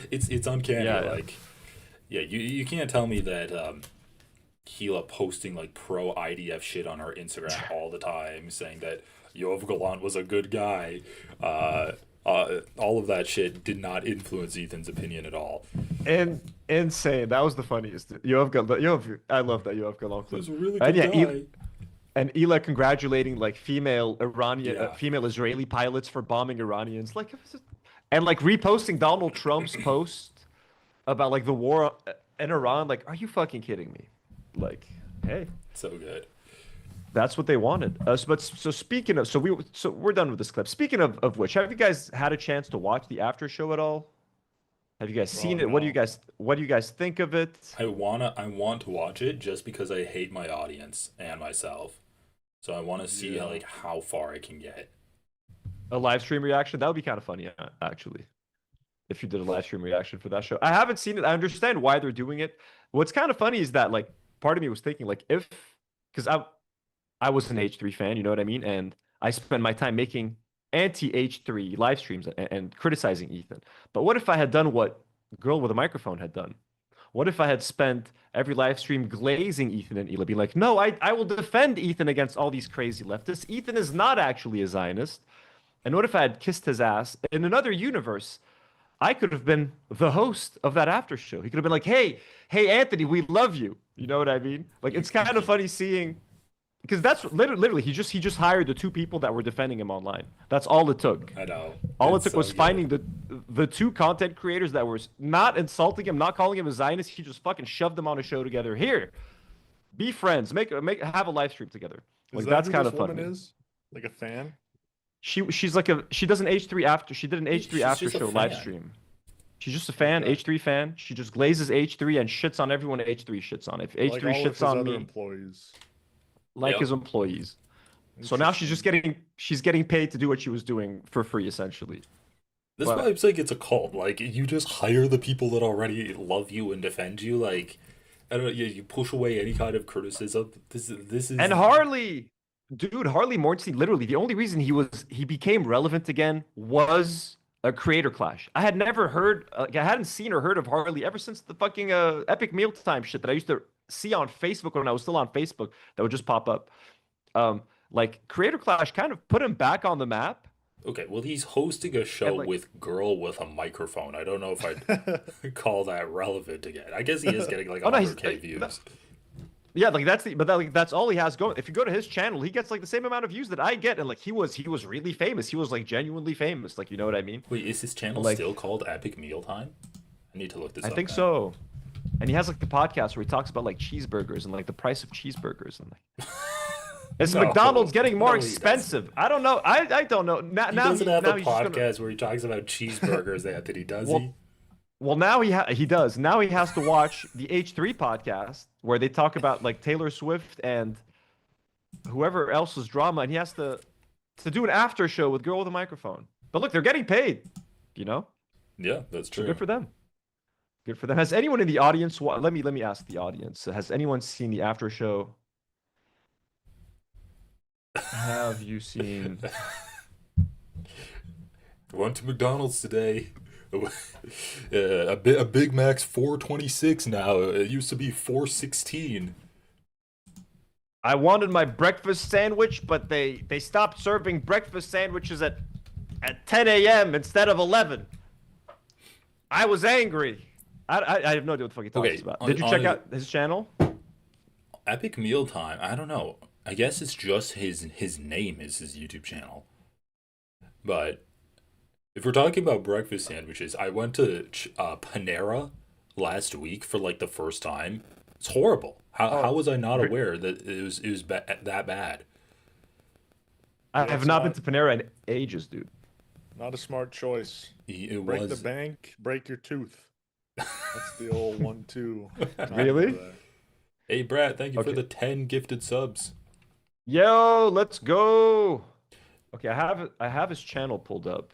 it's uncanny. Yeah. Like, yeah, you can't tell me that Hila posting like pro IDF shit on her Instagram all the time, saying that Yoav Gallant was a good guy. All of that shit did not influence Ethan's opinion at all. And insane. That was the funniest. I love that Yoav Gallant clip. He was a really good guy. And Ela congratulating like female Israeli pilots for bombing Iranians, like, and like reposting Donald Trump's post about like the war in Iran. Like, are you fucking kidding me? Like, hey, so good. That's what they wanted. So speaking of, we're done with this clip. Speaking of which, have you guys had a chance to watch the after show at all? Have you guys seen it? No. What do you guys think of it? I want to watch it just because I hate my audience and myself. So I want to see like how far I can get. A live stream reaction? That would be kind of funny, actually. If you did a live stream reaction for that show. I haven't seen it. I understand why they're doing it. What's kind of funny is that like part of me was thinking like, because I was an H3 fan, you know what I mean? And I spent my time making anti-H3 live streams and criticizing Ethan. But what if I had done what Girl with a Microphone had done? What if I had spent every live stream glazing Ethan and Ela, being like, no, I will defend Ethan against all these crazy leftists. Ethan is not actually a Zionist. And what if I had kissed his ass? In another universe, I could have been the host of that after show. He could have been like, hey, Anthony, we love you. You know what I mean? Like, it's kind of funny seeing, because that's literally he just hired the two people that were defending him online. That's all it took. I know. All it took was finding the two content creators that were not insulting him, not calling him a Zionist. He just fucking shoved them on a show together. Here, be friends. Have a live stream together. Like, that's kind of funny. Woman is like a fan. She does an H3 after. She did an H3 after show live stream. She's just a fan, H3 fan. She just glazes H3 and shits on everyone H3 shits on. If H3 like all of shits his on other me, employees. like Yep. his employees. So now she's getting paid to do what she was doing for free, essentially. That's But- why I'm saying it's a cult. Like, you just hire the people that already love you and defend you. Like, I don't know, you push away any kind of criticism. This is. And Harley, dude, Harley Mortenstein, literally the only reason he became relevant again was a creator clash. I had never heard, I hadn't seen or heard of Harley ever since the fucking Epic Mealtime shit that I used to see on Facebook when I was still on Facebook that would just pop up. Like creator clash kind of put him back on the map. Okay, well, he's hosting a show like- with girl with a microphone. I don't know if I'd call that relevant again. I guess he is getting like Oh, no, he's- 100K views. Yeah, like that's all he has going. If you go to his channel, he gets like the same amount of views that I get, and like he was really famous. He was like genuinely famous. Like, you know what I mean? Wait, is his channel Like- still called Epic Mealtime? I need to look this I up. think now. so. And he has like the podcast where he talks about like cheeseburgers and like the price of cheeseburgers and like. Is No, McDonald's getting more no, he doesn't. expensive? I don't know. I don't know. Now, He now doesn't have now a he's just podcast gonna- where he talks about cheeseburgers, Anthony, does Well, he? Well, now he does. Now he has to watch the H3 podcast where they talk about like Taylor Swift and whoever else's drama, and he has to do an after show with Girl with a Microphone. But look, they're getting paid, you know? Yeah, that's So true. good for them. Good for them. Has anyone in the audience let me ask the audience. Has anyone seen the after show? Have you seen Went to McDonald's today. A Big Mac's $4.26 now. It used to be $4.16. I wanted my breakfast sandwich, but they stopped serving breakfast sandwiches at 10 a.m. instead of 11. I was angry. I have no idea what the fuck he talks Okay, about. on- Did you on check his- out his channel? Epic Mealtime. I don't know. I guess it's just his name is his YouTube channel. But if we're talking about breakfast sandwiches, I went to Panera last week for like the first time. It's horrible. How was I not aware that it was that bad? I Yeah, have it's not not- been to Panera in ages, dude. Not a smart choice. It Break was the bank, break your tooth. That's the old 1-2. Really? there. Hey Brad, thank you for Okay. the 10 gifted subs. Yo, let's go. Okay, I have his channel pulled up.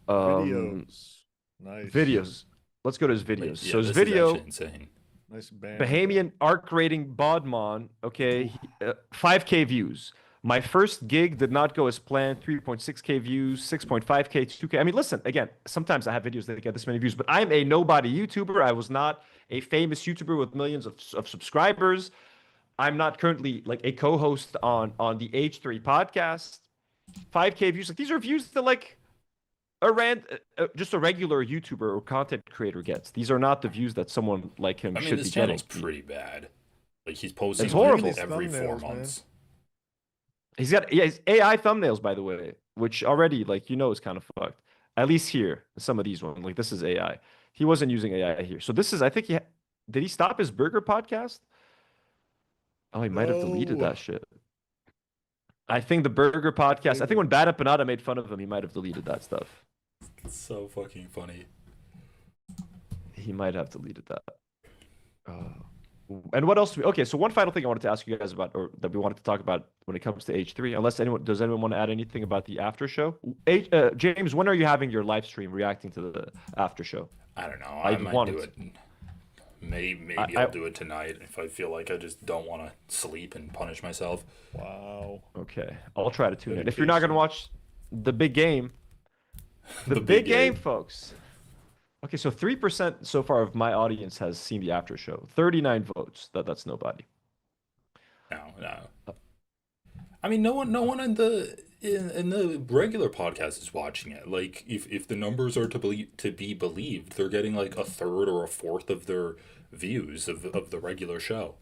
Videos. Nice. Videos. Let's go to his videos. Wait, yeah, So his this is video, actually insane. Nice band. Bahamian arc rating Bodmon. Okay, 5K views. My first gig did not go as planned. 3.6K views, 6.5K, 2K. I mean, listen, again, sometimes I have videos that get this many views, but I'm a nobody YouTuber. I was not a famous YouTuber with millions of subscribers. I'm not currently like a co-host on the H3 podcast. 5K views. Like, these are views that like just a regular YouTuber or content creator gets. These are not the views that someone like him I mean, should this be getting. channel's pretty bad. Like, he's posting It's like, horrible. every 4 Thumbnails, man. months. He's got his AI thumbnails, by the way, which already like is kind of fucked. At least here, some of these ones, like this is AI. He wasn't using AI here. So this is, I think did he stop his burger podcast? Oh, he might have deleted No. that shit. I think the burger podcast. I think when Bad Empanada made fun of him, he might have deleted that stuff. It's so fucking funny. He might have deleted that. And what else? Okay, so one final thing I wanted to ask you guys about, or that we wanted to talk about when it comes to H3. Does anyone want to add anything about the after show? James, when are you having your live stream reacting to the after show? I don't know. I I might wanted do it. Maybe I- I'll do it tonight if I feel like I just don't want to sleep and punish myself. Wow. Okay, I'll try to tune in. If you're not gonna watch the big game, the big game, folks. Okay, so 3% so far of my audience has seen the after show. 39 votes. That's nobody. No. I mean, no one in the regular podcast is watching it. Like, if the numbers are to be believed, they're getting like a third or a fourth of their views of the regular show,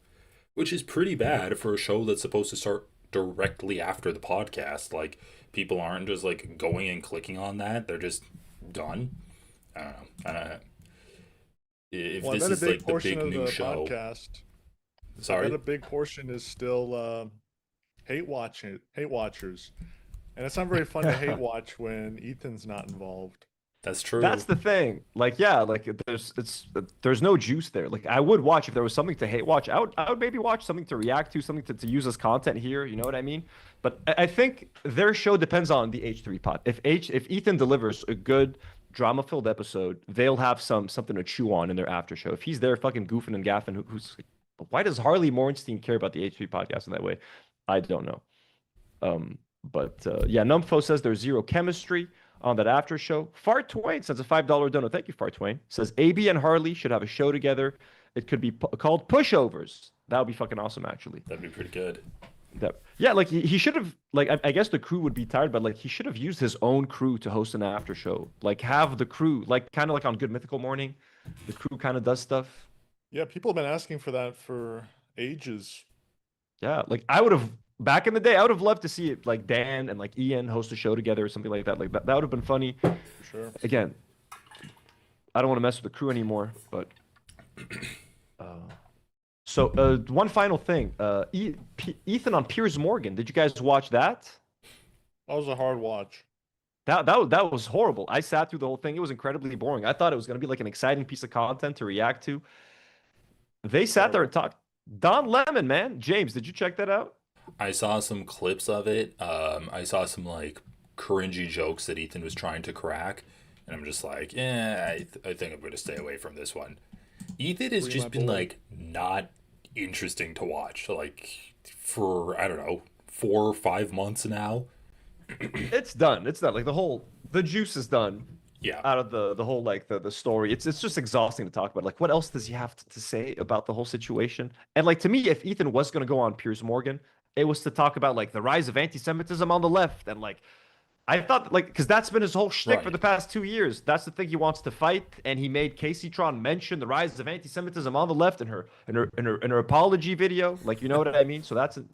which is pretty bad for a show that's supposed to start directly after the podcast. Like, people aren't just like going and clicking on that; they're just done. I don't know. If Well, I this bet a is big like the portion big of new the show, podcast. I sorry. bet a big portion is still hate watchers, and it's not very fun to hate watch when Ethan's not involved. That's true. That's the thing. Like, yeah, like there's no juice there. Like, I would watch if there was something to hate watch. I would maybe watch something to react to, something to use as content here. You know what I mean? But I think their show depends on the H3 pod. If Ethan delivers a good drama-filled episode, they'll have something to chew on in their after show. If he's there fucking goofing and gaffing, why does Harley Morenstein care about the H3 podcast in that way? I don't know. Yeah, Numfo says there's zero chemistry on that after show. Fart Twain sends a $5 donor. Thank you, Fart Twain. Says AB and Harley should have a show together. It could be called Pushovers. That would be fucking awesome, actually. That'd be pretty good. Yeah, like he should have, like, I guess the crew would be tired, but like he should have used his own crew to host an after show. Like, have the crew, like, kind of like on Good Mythical Morning, the crew kind of does stuff. Yeah, people have been asking for that for ages. Yeah, like I would have back in the day, I would have loved to see it like Dan and like Ian host a show together or something like that. Like that would have been funny. For sure. Again, I don't want to mess with the crew anymore, but one final thing. Ethan on Piers Morgan. Did you guys watch that? That was a hard watch. That was horrible. I sat through the whole thing. It was incredibly boring. I thought it was going to be like an exciting piece of content to react to. They sat there and talked. Don Lemon, man. James, did you check that out? I saw some clips of it. I saw some like cringy jokes that Ethan was trying to crack, and I'm just like, I think I'm gonna stay away from this one. Ethan has just been like not interesting to watch, like for I don't know 4 or 5 months now. It's done. Like the juice is done. Yeah. Out of the whole like the story, it's just exhausting to talk about. Like, what else does he have to say about the whole situation? And like to me, if Ethan was gonna go on Piers Morgan, it was to talk about like the rise of anti-Semitism on the left, and like I thought like because that's been his whole shtick for the past 2 years. That's the thing he wants to fight, and he made Casey Tron mention the rise of anti-Semitism on the left in her apology video. Like, you know what I mean? So that's it.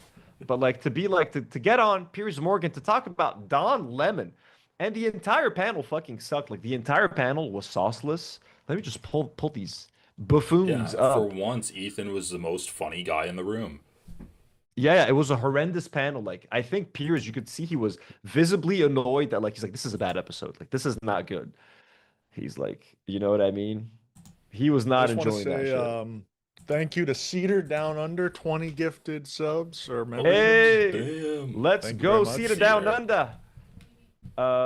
But like to be like to get on Piers Morgan to talk about Don Lemon. And the entire panel fucking sucked. Like the entire panel was sauceless. Let me just pull these buffoons up. For once, Ethan was the most funny guy in the room. Yeah, it was a horrendous panel. Like I think Piers, you could see he was visibly annoyed that like he's like, this is a bad episode. Like this is not good. He's like, you know what I mean? He was not enjoying that shit. Thank you to Cedar Down Under, 20 gifted subs or members. Hey, Damn. let's Thank you go very much, Cedar Down Cedar. Under.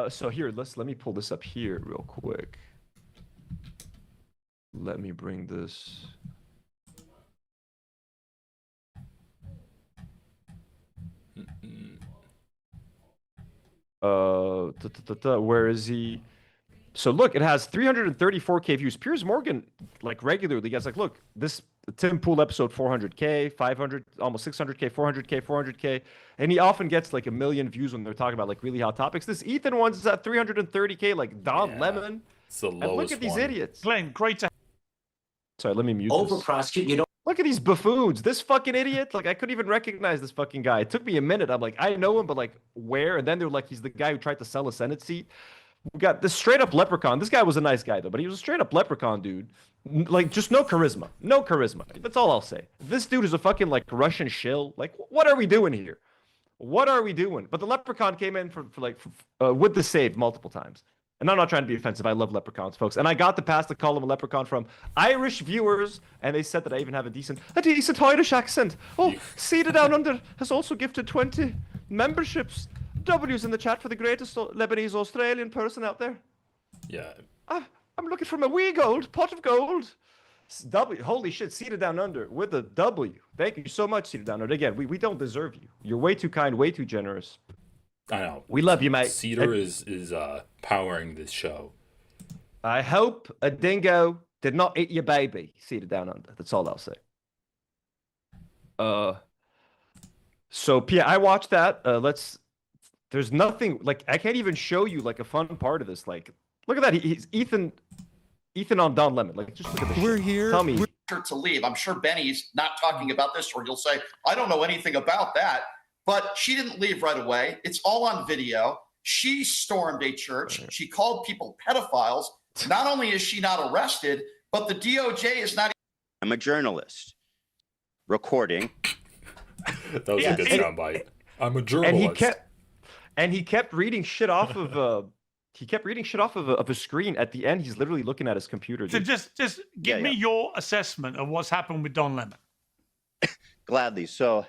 So here, let me pull this up here real quick. Let me bring this. Where is he? So look, it has 334K views. Piers Morgan, like regularly, gets like, look, this Tim Pool episode 400K, 500, almost 600K, 400K, 400K, and he often gets like 1 million views when they're talking about like really hot topics. This Ethan one's at 330K, like Don Lemon. It's the And lowest look at these one. idiots. Glenn, great to Sorry, let me mute this. prosecute. You don't. Look at these buffoons. This fucking idiot. Like, I couldn't even recognize this fucking guy. It took me a minute. I'm like, I know him, but like, where? And then they're like, he's the guy who tried to sell a Senate seat. We got this straight up leprechaun. This guy was a nice guy, though, but he was a straight up leprechaun, dude. Like, just no charisma. No charisma. That's all I'll say. This dude is a fucking, like, Russian shill. Like, what are we doing here? What are we doing? But the leprechaun came in with the save multiple times. And I'm not trying to be offensive. I love leprechauns, folks. And I got the pass to call him a leprechaun from Irish viewers, and they said that I even have a decent Irish accent. Oh, Cedar Down Under has also gifted 20 memberships. W's in the chat for the greatest Lebanese Australian person out there. Yeah. I'm looking for my wee gold, pot of gold. W, holy shit, Cedar Down Under with a W. Thank you so much, Cedar Down Under. Again, we don't deserve you. You're way too kind, way too generous. I know. We love you, mate. Cedar is powering this show. I hope a dingo did not eat your baby, Cedar Down Under. That's all I'll say. So Pia, I watched that. There's nothing like I can't even show you like a fun part of this. Like, look at that. He's Ethan on Don Lemon. Like, just look at this. We're shit. here. Tell me. To leave. I'm sure Benny's not talking about this, or he'll say, I don't know anything about that. But she didn't leave right away. It's all on video. She stormed a church. She called people pedophiles. Not only is she not arrested, but the DOJ is not. I'm a journalist recording. That was a good soundbite. I'm a journalist. And he kept reading shit off of he kept reading shit off of a screen. At the end, he's literally looking at his computer. So Dude. just give me your assessment of what's happened with Don Lemon. Gladly. So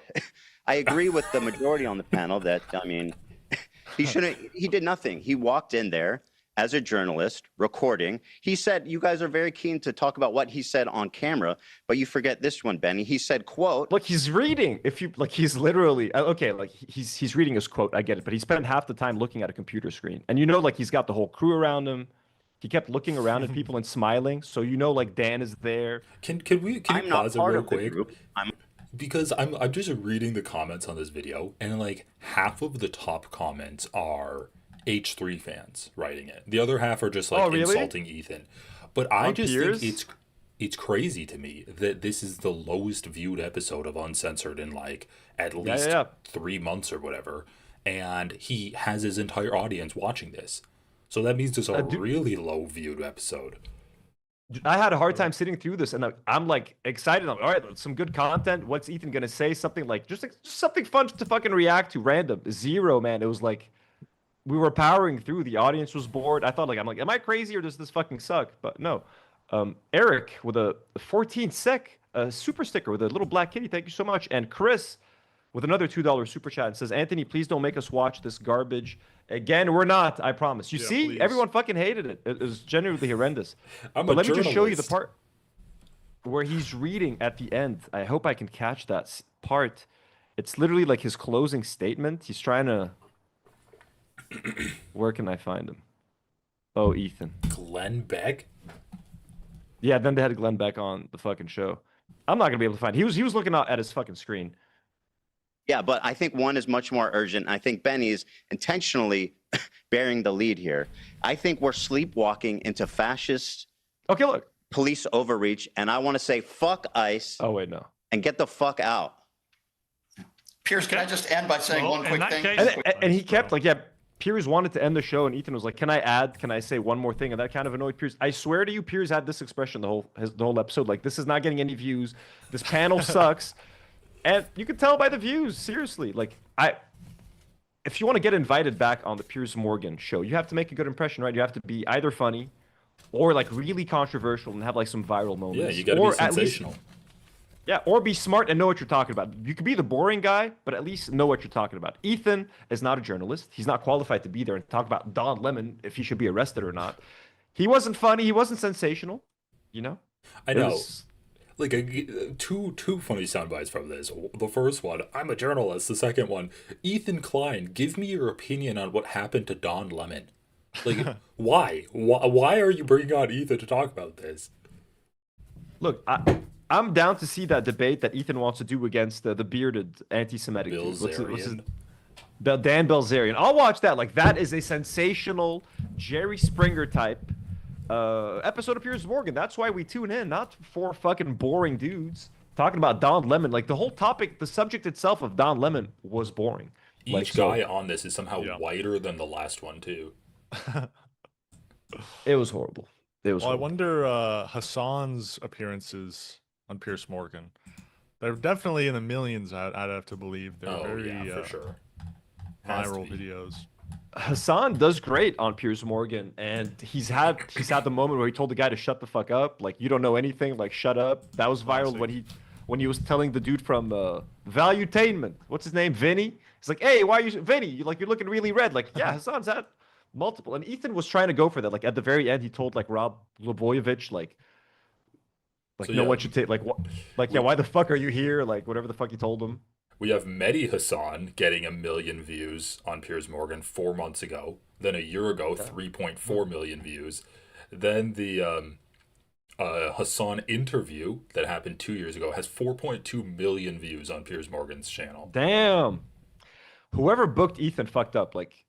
I agree with the majority on the panel that, I mean, he did nothing. He walked in there as a journalist recording. He said, you guys are very keen to talk about what he said on camera, but you forget this one, Benny. He said, quote, look, he's reading. If you like, he's literally okay. Like he's reading his quote. I get it, but he spent half the time looking at a computer screen, and like he's got the whole crew around him. He kept looking around at people and smiling, so like Dan is there. Can you pause it real quick? Because I'm just reading the comments on this video, and like half of the top comments are H3 fans writing it. The other half are just like insulting Ethan. But I just think it's crazy to me that this is the lowest viewed episode of Uncensored in like at least 3 months or whatever, and he has his entire audience watching this. So that means it's a really low viewed episode. I had a hard time sitting through this, and I'm like excited. I'm all right, some good content. What's Ethan gonna say? Something like just something fun to fucking react to. Random zero, man. It was like we were powering through. The audience was bored. I thought like am I crazy or does this fucking suck? But no. Eric with a 14 sec super sticker with a little black kitty. Thank you so much. And Chris with another $2 super chat and says, Anthony, please don't make us watch this garbage again. We're not, I promise. You see, please. Everyone fucking hated it. It was genuinely horrendous. But let me just show you the part where he's reading at the end. I hope I can catch that part. It's literally like his closing statement. He's trying to... Where can I find him? Oh, Ethan. Glenn Beck? Yeah, then they had Glenn Beck on the fucking show. I'm not gonna be able to find. He was looking out at his fucking screen. Yeah, but I think one is much more urgent. I think Benny's intentionally bearing the lead here. I think we're sleepwalking into fascist police overreach, and I want to say fuck ICE. Oh wait, no. And get the fuck out. Piers, can I just end by saying one quick thing? And he kept like, Piers wanted to end the show, and Ethan was like, "Can I say one more thing?" And that kind of annoyed Piers. I swear to you, Piers had this expression the whole episode. Like, this is not getting any views. This panel sucks. And you can tell by the views, seriously. Like, if you want to get invited back on the Piers Morgan show, you have to make a good impression, right? You have to be either funny or like really controversial and have like some viral moments. Yeah, you got to be sensational. Or be smart and know what you're talking about. You could be the boring guy, but at least know what you're talking about. Ethan is not a journalist. He's not qualified to be there and talk about Don Lemon, if he should be arrested or not. He wasn't funny. He wasn't sensational. You know? I know. Like two funny sound bites from this. The first one, I'm a journalist. The second one, Ethan Klein, give me your opinion on what happened to Don Lemon. Like, why? Why are you bringing on Ethan to talk about this? Look, I'm down to see that debate that Ethan wants to do against the bearded anti-Semitic dude. What's his, Dan Bilzerian. I'll watch that. Like, that is a sensational Jerry Springer type episode of Piers Morgan. That's why we tune in, not for fucking boring dudes talking about Don Lemon. Like, the whole topic, the subject itself of Don Lemon was boring. Each guy on this is somehow whiter than the last one, too. It was horrible. It was horrible. I wonder Hassan's appearances on Piers Morgan. They're definitely in the millions, I'd have to believe. They're very for sure. Viral videos. Hassan does great on Piers Morgan, and he's had the moment where he told the guy to shut the fuck up, like, you don't know anything, like, shut up. That was viral when he was telling the dude from Valuetainment, what's his name, Vinny. He's like, hey, why are you Vinny? You're looking really red. Like, yeah, Hassan's had multiple, and Ethan was trying to go for that. Like, at the very end, he told like Rob Leboyevich, like so, no, what you take, like, what, like, why the fuck are you here? Like, whatever the fuck he told him. We have Mehdi Hassan getting 1 million views on Piers Morgan 4 months ago. Then a year ago, 3.4 million views. Then the Hassan interview that happened 2 years ago has 4.2 million views on Piers Morgan's channel. Damn. Whoever booked Ethan fucked up. Like,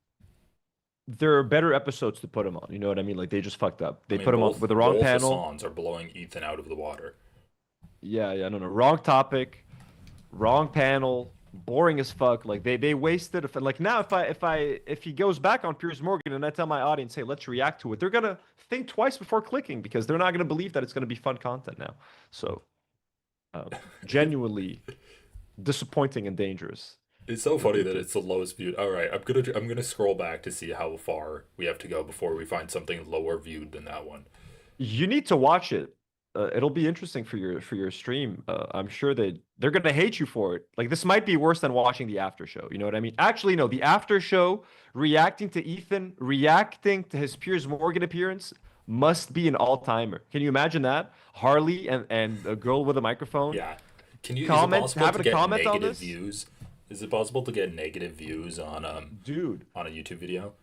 there are better episodes to put him on. You know what I mean? Like, they just fucked up. They put him on with the wrong panel. Both Hassans are blowing Ethan out of the water. Yeah, no. Wrong topic, wrong panel, boring as fuck. Like, they wasted. Like, now if he goes back on Piers Morgan and I tell my audience, hey, let's react to it, they're gonna think twice before clicking because they're not gonna believe that it's gonna be fun content now. So, genuinely disappointing and dangerous. It's so funny that it's the lowest viewed. All right, I'm gonna scroll back to see how far we have to go before we find something lower viewed than that one. You need to watch it. It'll be interesting for your stream. I'm sure they're gonna hate you for it. Like this might be worse than watching the after show. You know what I mean? Actually, no. The after show, reacting to Ethan, reacting to his Piers Morgan appearance, must be an all timer. Can you imagine that? Harley and a girl with a microphone. Yeah. Is it Comment, possible having to a get comment on negative this? views? Is it possible to get negative views on Dude, on a YouTube video?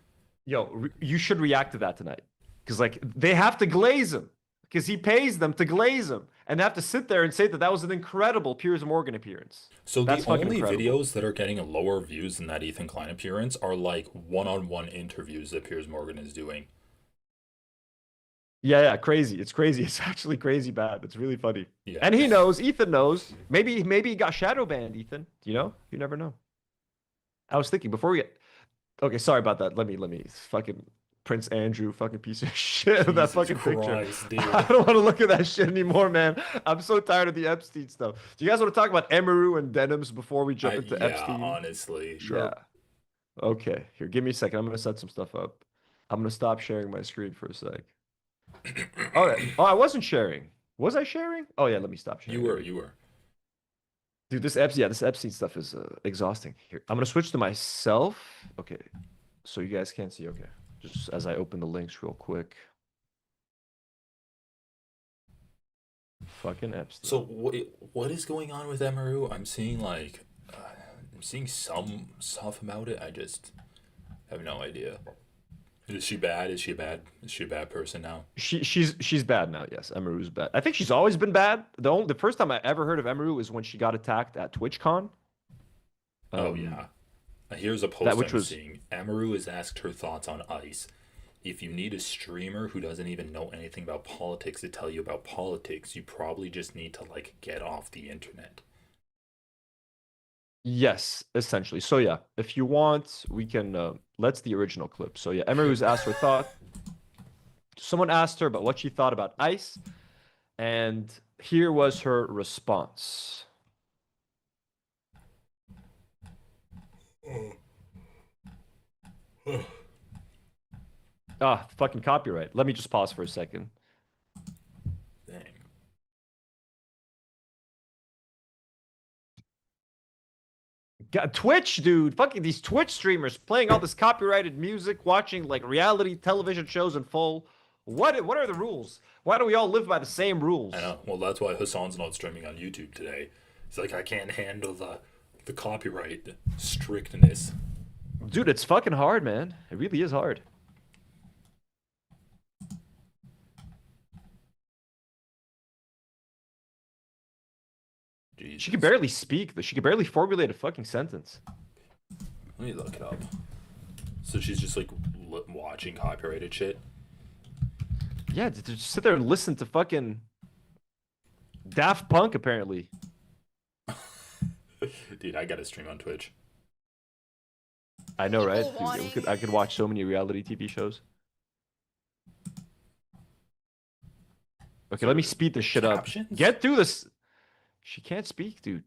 yo, you should react to that tonight. Because like they have to glaze him. Because he pays them to glaze him. And they have to sit there and say that was an incredible Piers Morgan appearance. So That's the fucking only incredible. videos that are getting lower views than that Ethan Klein appearance are like one-on-one interviews that Piers Morgan is doing. Yeah, crazy. It's crazy. It's actually crazy bad. It's really funny. Yeah. And he knows. Ethan knows. Maybe he got shadow banned, Ethan. You know? You never know. I was thinking before we get... Okay, sorry about that. Let me fucking Prince Andrew fucking piece of shit with that fucking Christ, picture. dude. I don't want to look at that shit anymore, man. I'm so tired of the Epstein stuff. Do you guys want to talk about Emiru and denims before we jump into Yeah, Epstein? honestly. Yeah. Okay. Here, give me a second. I'm gonna set some stuff up. I'm gonna stop sharing my screen for a sec. All right. Oh, I wasn't sharing. Was I sharing? Oh yeah, let me stop sharing. You were. Dude, this Epstein stuff is exhausting. Here, I'm gonna switch to myself. Okay, so you guys can't see. Okay, just as I open the links real quick. Fucking Epstein. So what is going on with Emiru? I'm seeing like I'm seeing some stuff about it. I just have no idea. Is she bad? Is she a bad person now? She's bad now. Yes, Emiru's bad. I think she's always been bad. The first time I ever heard of Emiru was when she got attacked at TwitchCon. Oh yeah. Here's a post I'm seeing. Emiru has asked her thoughts on ICE. If you need a streamer who doesn't even know anything about politics to tell you about politics, you probably just need to like get off the internet. Yes, essentially. So yeah, if you want, we can. Let's the original clip. So yeah, Emiru's asked her thought. Someone asked her about what she thought about ICE, and here was her response. Fucking copyright. Let me just pause for a second. Dang. God, Twitch, dude. Fucking these Twitch streamers playing all this copyrighted music, watching like reality television shows in full. What are the rules? Why do we all live by the same rules? I know. Well, that's why Hassan's not streaming on YouTube today. It's like I can't handle the copyright strictness. Dude, it's fucking hard, man. It really is hard. Jesus. She can barely speak. She can barely formulate a fucking sentence. Let me look it up. So she's just like watching copyrighted shit. Yeah, to just sit there and listen to fucking Daft Punk, apparently. Dude, I gotta stream on Twitch. I know, right? Dude, I could watch so many reality TV shows. Okay, let me speed this shit up. Get through this. She can't speak, dude.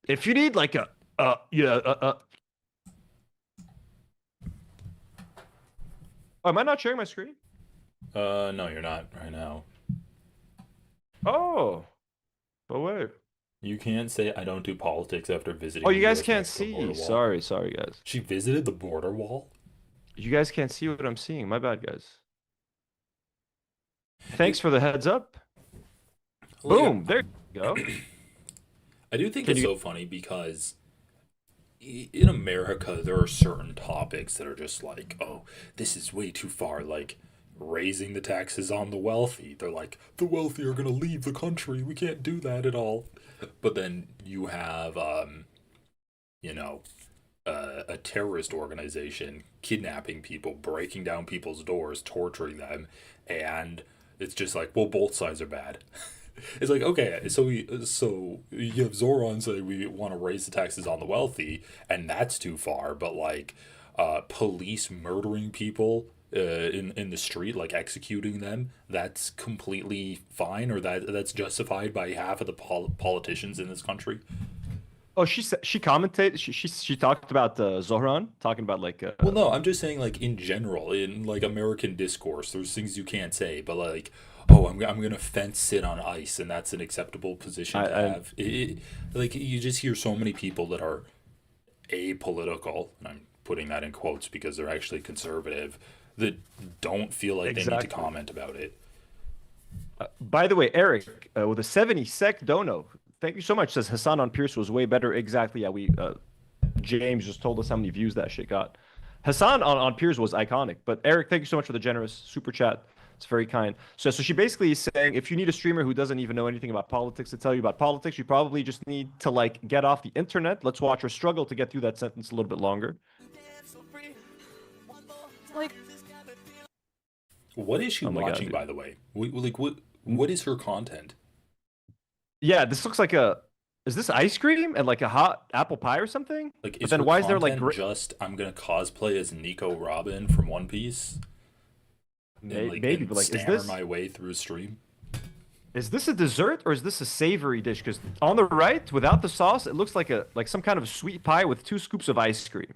If you need like Oh, am I not sharing my screen? No, you're not right now. Oh. But wait. You can't say I don't do politics after visiting. Oh, you the guys US can't Mexico border see. wall. Sorry, guys. She visited the border wall? You guys can't see what I'm seeing. My bad, guys. Thanks for the heads up. Boom. There you go. I do think it's so funny because in America, there are certain topics that are just like, oh, this is way too far. Like raising the taxes on the wealthy. They're like, the wealthy are going to leave the country. We can't do that at all. But then you have, a terrorist organization kidnapping people, breaking down people's doors, torturing them. And it's just like, well, both sides are bad. It's like, okay, so you have Zoran saying we want to raise the taxes on the wealthy, and that's too far. But like, police murdering people in the street, like executing them, that's completely fine, or that's justified by half of the politicians in this country. Oh, she commentated. She talked about Zohran, talking about like. Well, no, I'm just saying, like, in general, in like American discourse, there's things you can't say, but like, oh, I'm gonna fence sit on ice, and that's an acceptable position to I have. Like, you just hear so many people that are apolitical, and I'm putting that in quotes because they're actually conservative, that don't feel like they need to Exactly. comment about it. By the way, Eric, with a 70 sec dono, thank you so much. Says Hassan on Pierce was way better. Exactly. Yeah, James just told us how many views that shit got. Hassan on Pierce was iconic. But Eric, thank you so much for the generous super chat. It's very kind. So she basically is saying if you need a streamer who doesn't even know anything about politics to tell you about politics, you probably just need to like get off the internet. Let's watch her struggle to get through that sentence a little bit longer. Like, What is she Oh my God, watching, dude. by the way? Like, what is her content? Yeah, this looks like is this ice cream and like a hot apple pie or something? Like, But is then her why is there like content just I'm gonna cosplay as Nico Robin from One Piece? And, like, maybe, and but like, stammer my way through a stream? is this a dessert or is this a savory dish? Because on the right, without the sauce, it looks like some kind of sweet pie with 2 scoops of ice cream.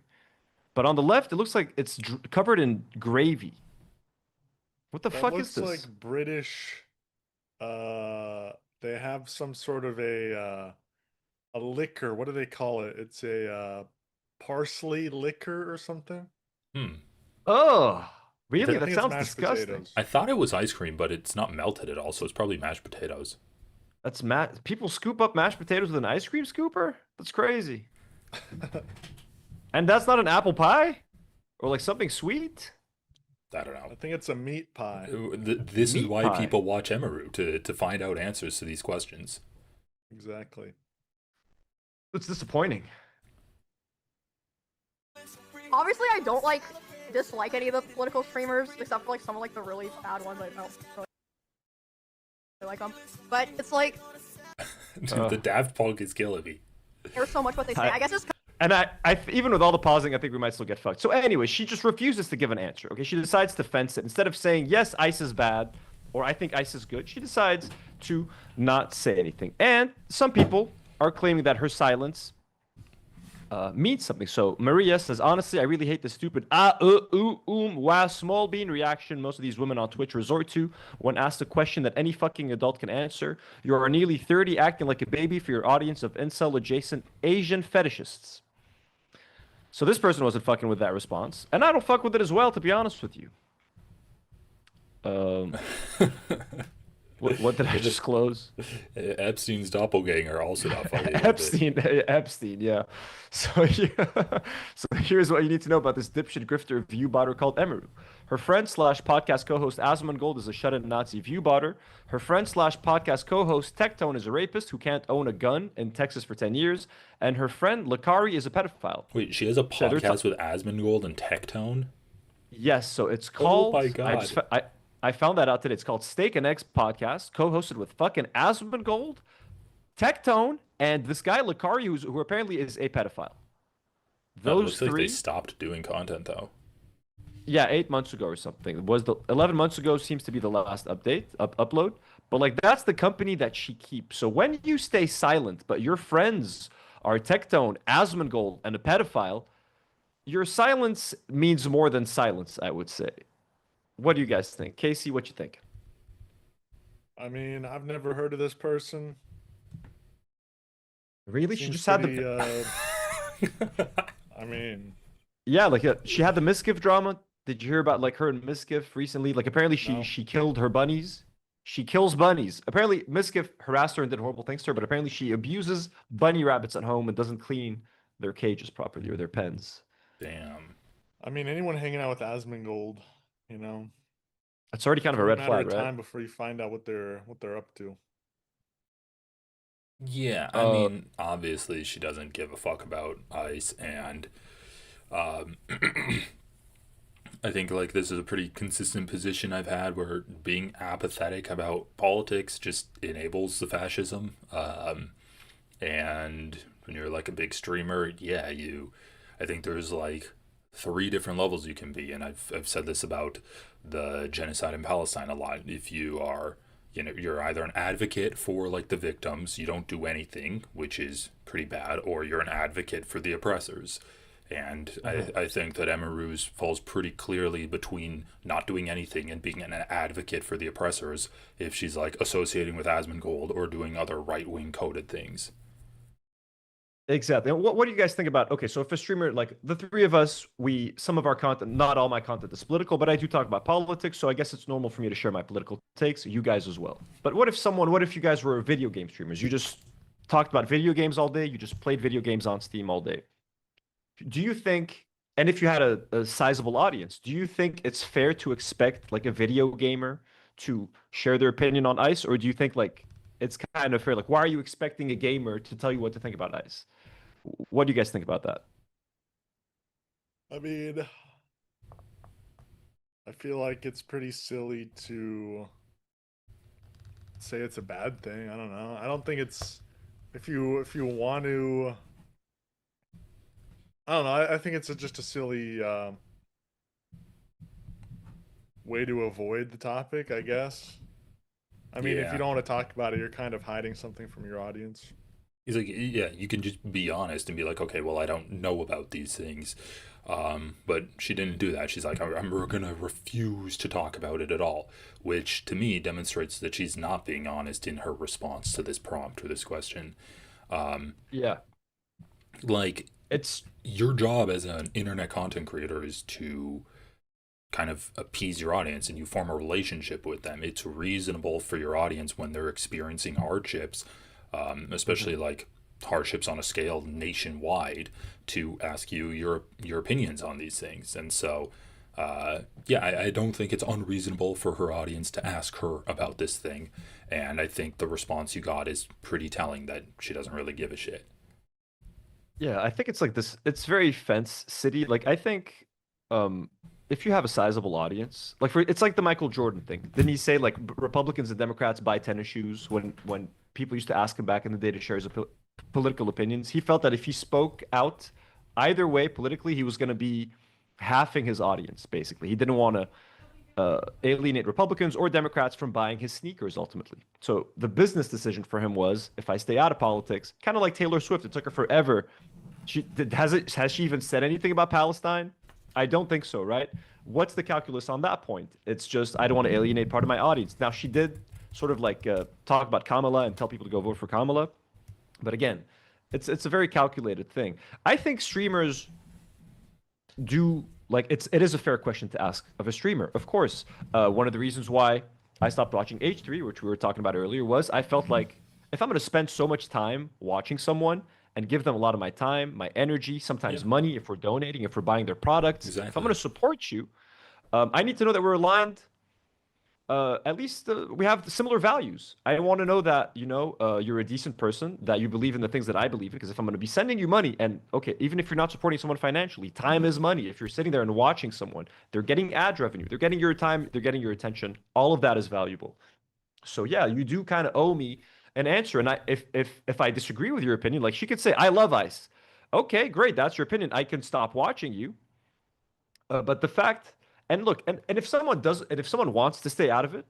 But on the left, it looks like it's covered in gravy. What the That fuck looks is this? like British. They have some sort of a liquor. What do they call it? It's a parsley liquor or something. Oh, really? I That think it's sounds mashed disgusting. potatoes. I thought it was ice cream, but it's not melted at all, so it's probably mashed potatoes. That's people scoop up mashed potatoes with an ice cream scooper? That's crazy. And that's not an apple pie? Or like something sweet? I don't know. I think it's a meat pie. This is Meat why pie. people watch Emiru to find out answers to these questions. Exactly. It's disappointing. obviously, I don't dislike any of the political streamers except for like some of like the really bad ones. I don't really like them. But it's like The Daft Punk is killing me. there's so much what they say. I guess it's And even with all the pausing, I think we might still get fucked. So anyway, she just refuses to give an answer. Okay, she decides to fence it instead of saying yes, ice is bad, or I think ice is good. She decides to not say anything. And some people are claiming that her silence means something. So Maria says, honestly, I really hate the stupid wow small bean reaction most of these women on Twitch resort to when asked a question that any fucking adult can answer. You are nearly 30 acting like a baby for your audience of incel adjacent Asian fetishists. So this person wasn't fucking with that response, and I don't fuck with it as well, to be honest with you. What did I just close? Epstein's doppelganger also not funny. Epstein, yeah. So yeah. So here's what you need to know about this dipshit grifter viewbotter called Emiru. Her friend / podcast co-host Asmongold is a shut-in Nazi viewbotter. Her friend / podcast co-host Tectone is a rapist who can't own a gun in Texas for 10 years. And her friend Lakari is a pedophile. Wait, she has a podcast with Asmongold and Tectone? Yes, so it's called... Oh my god. I found that out today. It's called Steak and Eggs Podcast, co-hosted with fucking Asmongold, Tectone, and this guy Lakari, who apparently is a pedophile. Those looks three... like they stopped doing content, though. Yeah, 8 months ago or something. It was 11 months ago seems to be the last upload. But like that's the company that she keeps. So when you stay silent, but your friends are Tectone, Asmongold, and a pedophile, your silence means more than silence, I would say. What do you guys think? Casey, what you think? I mean, I've never heard of this person. Really? She Seems just had pretty, the... I mean... Yeah, like she had the Misgift drama. Did you hear about like her and Misgift recently? Like apparently she killed her bunnies. She kills bunnies. Apparently Misgift harassed her and did horrible things to her, but apparently she abuses bunny rabbits at home and doesn't clean their cages properly or their pens. Damn. I mean, anyone hanging out with Asmongold, you know, it's already kind of a red flag, right? Time before you find out what they're up to. Yeah, I mean, obviously she doesn't give a fuck about ICE, and I think like this is a pretty consistent position I've had where being apathetic about politics just enables the fascism. And when you're like a big streamer, yeah, I think there's like 3 different levels you can be, and I've said this about the genocide in Palestine a lot. If you are, you know, you're either an advocate for like the victims, you don't do anything, which is pretty bad, or you're an advocate for the oppressors. And I think that Emiru's falls pretty clearly between not doing anything and being an advocate for the oppressors if she's like associating with Asmongold or doing other right-wing coded things. Exactly. And what do you guys think about? Okay, so if a streamer, like the three of us, some of our content, not all my content is political, but I do talk about politics, so I guess it's normal for me to share my political takes. You guys as well. But what if you guys were video game streamers? You just talked about video games all day. You just played video games on Steam all day. Do you think, and if you had a sizable audience, do you think it's fair to expect like a video gamer to share their opinion on ICE, or do you think like it's kind of fair? Like, why are you expecting a gamer to tell you what to think about ICE? What do you guys think about that? I mean, I feel like it's pretty silly to say it's a bad thing. I don't know. I don't think it's if you want to. I don't know. I think it's just a silly way to avoid the topic, I guess. I mean, if you don't want to talk about it, you're kind of hiding something from your audience. He's like, yeah, you can just be honest and be like, okay, well, I don't know about these things. But she didn't do that. She's like, I'm going to refuse to talk about it at all, which to me demonstrates that she's not being honest in her response to this prompt or this question. Yeah. Like, it's your job as an internet content creator is to kind of appease your audience and you form a relationship with them. It's reasonable for your audience when they're experiencing hardships, especially like hardships on a scale nationwide, to ask you your opinions on these things. And so I don't think it's unreasonable for her audience to ask her about this thing, and I think the response you got is pretty telling that she doesn't really give a shit. Yeah, I think it's like this. It's very fence city. Like I think, if you have a sizable audience, like it's like the Michael Jordan thing. Didn't he say like Republicans and Democrats buy tennis shoes when people used to ask him back in the day to share his political opinions? He felt that if he spoke out either way politically, he was going to be halving his audience. Basically, he didn't want to alienate Republicans or Democrats from buying his sneakers ultimately. So the business decision for him was, if I stay out of politics, kind of like Taylor Swift, it took her forever. Has she even said anything about Palestine? I don't think so, right? What's the calculus on that point? It's just, I don't want to alienate part of my audience. Now, she did sort of like talk about Kamala and tell people to go vote for Kamala. But again, it's a very calculated thing. I think streamers do, like, it is a fair question to ask of a streamer. Of course, one of the reasons why I stopped watching H3, which we were talking about earlier, was I felt like if I'm going to spend so much time watching someone and give them a lot of my time, my energy, sometimes money, if we're donating, if we're buying their products, if I'm going to support you, I need to know that we're aligned. At least we have similar values. I want to know that, you're a decent person, that you believe in the things that I believe in. Because if I'm going to be sending you money, and okay, even if you're not supporting someone financially, time is money. If you're sitting there and watching someone, they're getting ad revenue, they're getting your time, they're getting your attention. All of that is valuable. So yeah, you do kind of owe me an answer. And if I disagree with your opinion, like she could say, I love ICE. Okay, great, that's your opinion. I can stop watching you. But the fact, and look, and if someone wants to stay out of it,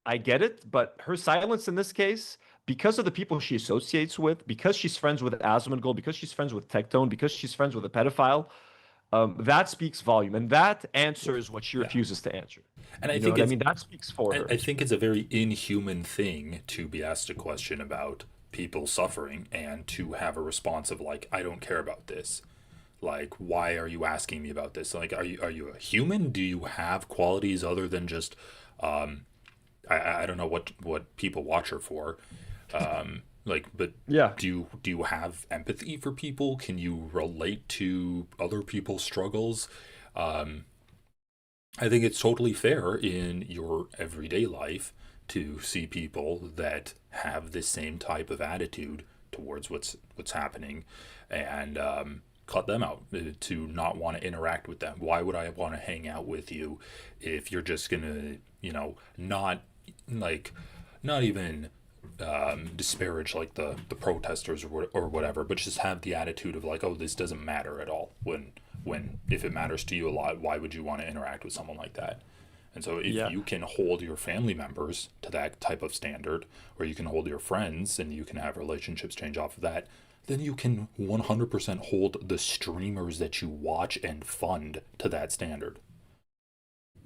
I get it. But her silence in this case, because of the people she associates with, because she's friends with Asmongold, because she's friends with Tectone, because she's friends with a pedophile, that speaks volume, and that answers what she refuses to answer. And I think that speaks for her. I think it's a very inhuman thing to be asked a question about people suffering and to have a response of like, I don't care about this. Like, why are you asking me about this? Like, are you a human? Do you have qualities other than just I don't know what people watch her for. But yeah, do you have empathy for people? Can you relate to other people's struggles? I think it's totally fair in your everyday life to see people that have this same type of attitude towards what's happening, and cut them out, to not want to interact with them. Why would I want to hang out with you if you're just gonna, not even disparage like the protesters or whatever, but just have the attitude of like, oh, this doesn't matter at all, when if it matters to you a lot, why would you want to interact with someone like that? And so if you can hold your family members to that type of standard, or you can hold your friends and you can have relationships change off of that, then you can 100% hold the streamers that you watch and fund to that standard.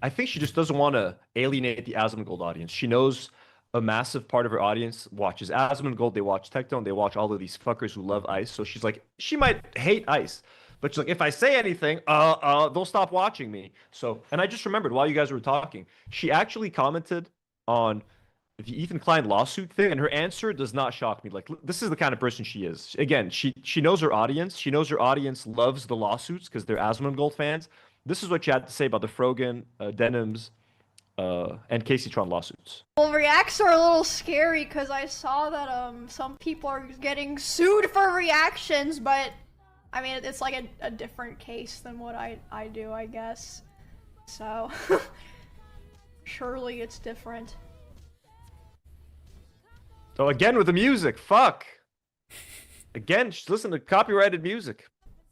I think she just doesn't want to alienate the Asmongold audience. She knows a massive part of her audience watches Asmongold, they watch Tectone, they watch all of these fuckers who love Ice. So she's like, she might hate Ice, but she's like, if I say anything, they'll stop watching me. So, and I just remembered while you guys were talking, she actually commented on the Ethan Klein lawsuit thing, and her answer does not shock me. Like, this is the kind of person she is. Again, she knows her audience. She knows her audience loves the lawsuits because they're Asmongold fans. This is what she had to say about the Frogan, Denims, and Casey Tron lawsuits. Well, reacts are a little scary because I saw that some people are getting sued for reactions, but I mean it's like a different case than what I do, I guess. So surely it's different. So again with the music, fuck. Again, just listen to copyrighted music.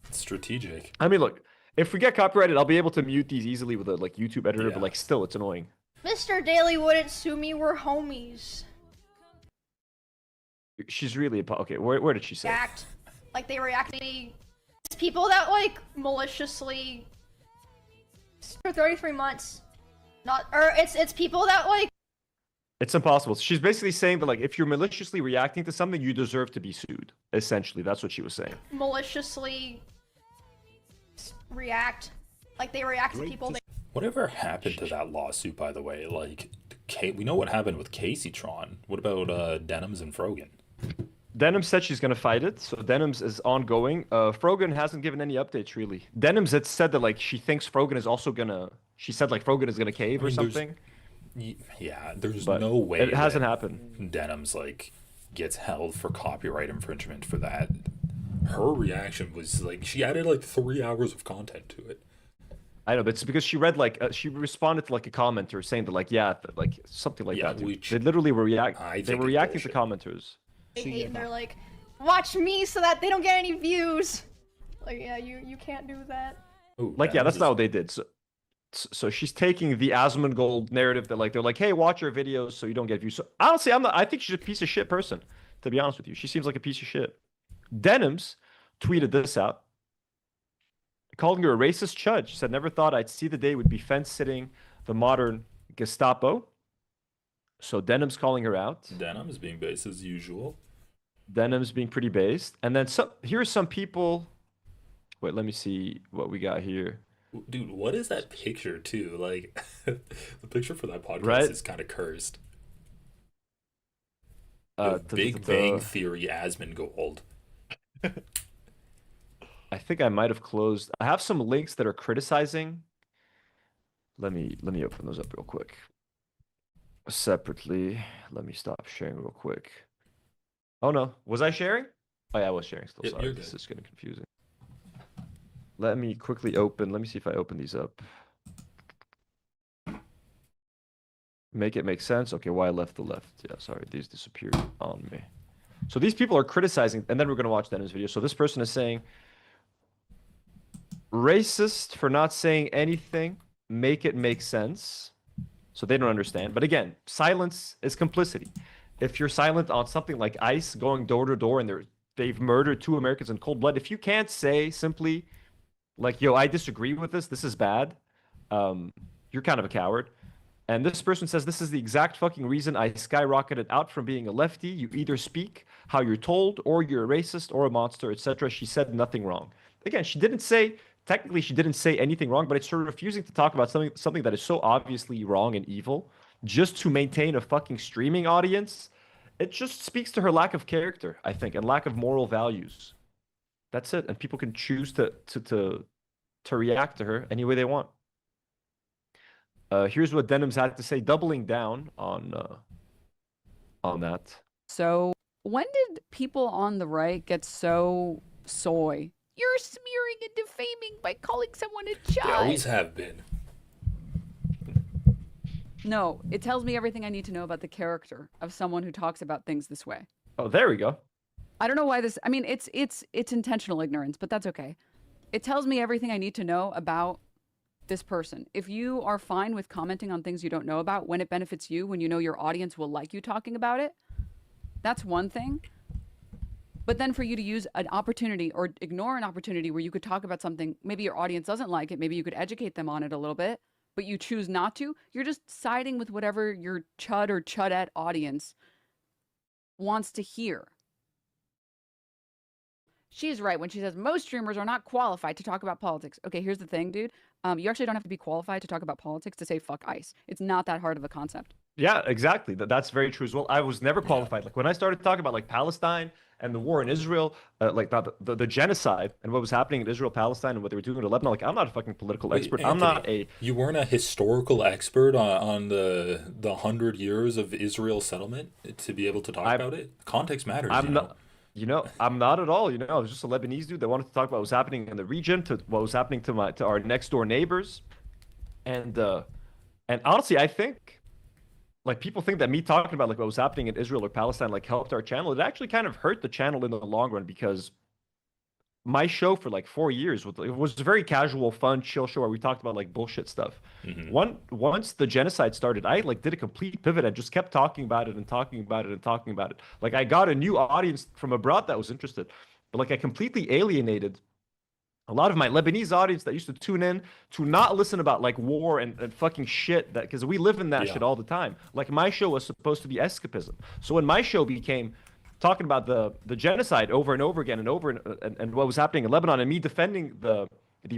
It's strategic. I mean, look, if we get copyrighted, I'll be able to mute these easily with a like YouTube editor, but like still, it's annoying. Mr. Daly wouldn't sue me. We're homies. She's really okay. Where did she say? React, like they react to me. It's people that like maliciously for 33 months. It's people that like. It's impossible. She's basically saying that like if you're maliciously reacting to something, you deserve to be sued. Essentially, that's what she was saying. Maliciously react, like they react to people. Whatever happened to that lawsuit, by the way? Like, we know what happened with Casey Tron. What about Denims and Frogan? Denims said she's gonna fight it, so Denims is ongoing. Frogan hasn't given any updates really. Denims had said that like she thinks Frogan is also gonna. She said like Frogan is gonna cave or something. Yeah, there's But no way it hasn't happened. Denims like gets held for copyright infringement for that. Her reaction was like she added like 3 hours of content to it. I know, but it's because she read like she responded to like a commenter saying that like like something like that. They literally were they were reacting to commenters. They hate and they're like, watch me so that they don't get any views. Like yeah, you can't do that. Ooh, like yeah, that's not what they did. So she's taking the Asmongold narrative that like they're like, hey, watch our videos so you don't get views. So honestly, I think she's a piece of shit person. To be honest with you, she seems like a piece of shit. Denims tweeted this out, calling her a racist judge. Said, never thought I'd see the day would be fence sitting the modern Gestapo. So Denims calling her out. Denims being based as usual. Denims being pretty based. And then here's some people. Wait, let me see what we got here. Dude, what is that picture too? Like the picture for that podcast is kind of cursed. Big Bang Theory Asmongold. I think I might have closed. I have some links that are criticizing. Let me open those up real quick. Separately. Let me stop sharing real quick. Oh no, was I sharing? Oh yeah, I was sharing still. Sorry, this is getting confusing. Let me quickly open. Let me see if I open these up. Make it make sense. Okay, why I left the left? Yeah, sorry, these disappeared on me. So these people are criticizing, and then we're gonna watch Dennis' video. So this person is saying, racist for not saying anything. Make it make sense. So they don't understand. But again, silence is complicity. If you're silent on something like ICE going door to door and they've murdered 2 Americans in cold blood, if you can't say simply like, yo, I disagree with this is bad, you're kind of a coward. And this person says, this is the exact fucking reason I skyrocketed out from being a lefty. You either speak how you're told, or you're a racist or a monster, etc. She said nothing wrong. Again, technically she didn't say anything wrong, but it's her refusing to talk about something that is so obviously wrong and evil just to maintain a fucking streaming audience. It just speaks to her lack of character, I think, and lack of moral values. That's it. And people can choose to react to her any way they want. Here's what Denims had to say, doubling down on that. So when did people on the right get so soy? You're smearing and defaming by calling someone a child. They always have been. No, it tells me everything I need to know about the character of someone who talks about things this way. Oh, there we go. I don't know why this. I mean, it's intentional ignorance, but that's okay. It tells me everything I need to know about this person. If you are fine with commenting on things you don't know about when it benefits you, when you know your audience will like you talking about it, that's one thing. But then for you to use an opportunity or ignore an opportunity where you could talk about something, maybe your audience doesn't like it, maybe you could educate them on it a little bit, but you choose not to, you're just siding with whatever your chud or chudette audience wants to hear. She's right when she says most streamers are not qualified to talk about politics. Okay, here's the thing, dude. You actually don't have to be qualified to talk about politics to say fuck ICE. It's not that hard of a concept. Yeah, exactly. That's very true as well. I was never qualified. Like when I started talking about like Palestine and the war in Israel, like the genocide and what was happening in Israel, Palestine, and what they were doing in Lebanon. Like I'm not a fucking political expert. I'm not a. You weren't a historical expert on the 100 years of Israel settlement to be able to talk about it. Context matters. I'm not. I'm not at all. I was just a Lebanese dude that wanted to talk about what was happening in the region, to what was happening to our next door neighbors, and honestly, I think. Like people think that me talking about like what was happening in Israel or Palestine like helped our channel. It actually kind of hurt the channel in the long run because my show for like 4 years was a very casual, fun, chill show where we talked about like bullshit stuff. Once the genocide started, I like did a complete pivot and just kept talking about it and talking about it and talking about it. Like I got a new audience from abroad that was interested, but like I completely alienated a lot of my Lebanese audience that used to tune in to not listen about like war and fucking shit, that because we live in that shit all the time. Like my show was supposed to be escapism. So when my show became talking about the genocide over and over again and and what was happening in Lebanon and me defending the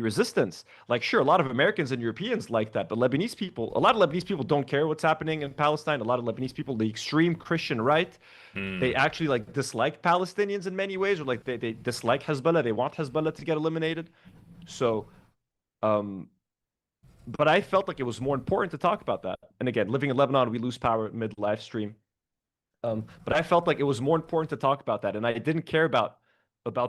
resistance, like sure, a lot of Americans and Europeans like that, but a lot of Lebanese people don't care what's happening in Palestine. A lot of Lebanese people, the extreme Christian right, they actually like dislike Palestinians in many ways, or like they dislike Hezbollah. They want Hezbollah to get eliminated. So, but I felt like it was more important to talk about that. And again, living in Lebanon, we lose power mid live stream. But I felt like it was more important to talk about that, and I didn't care about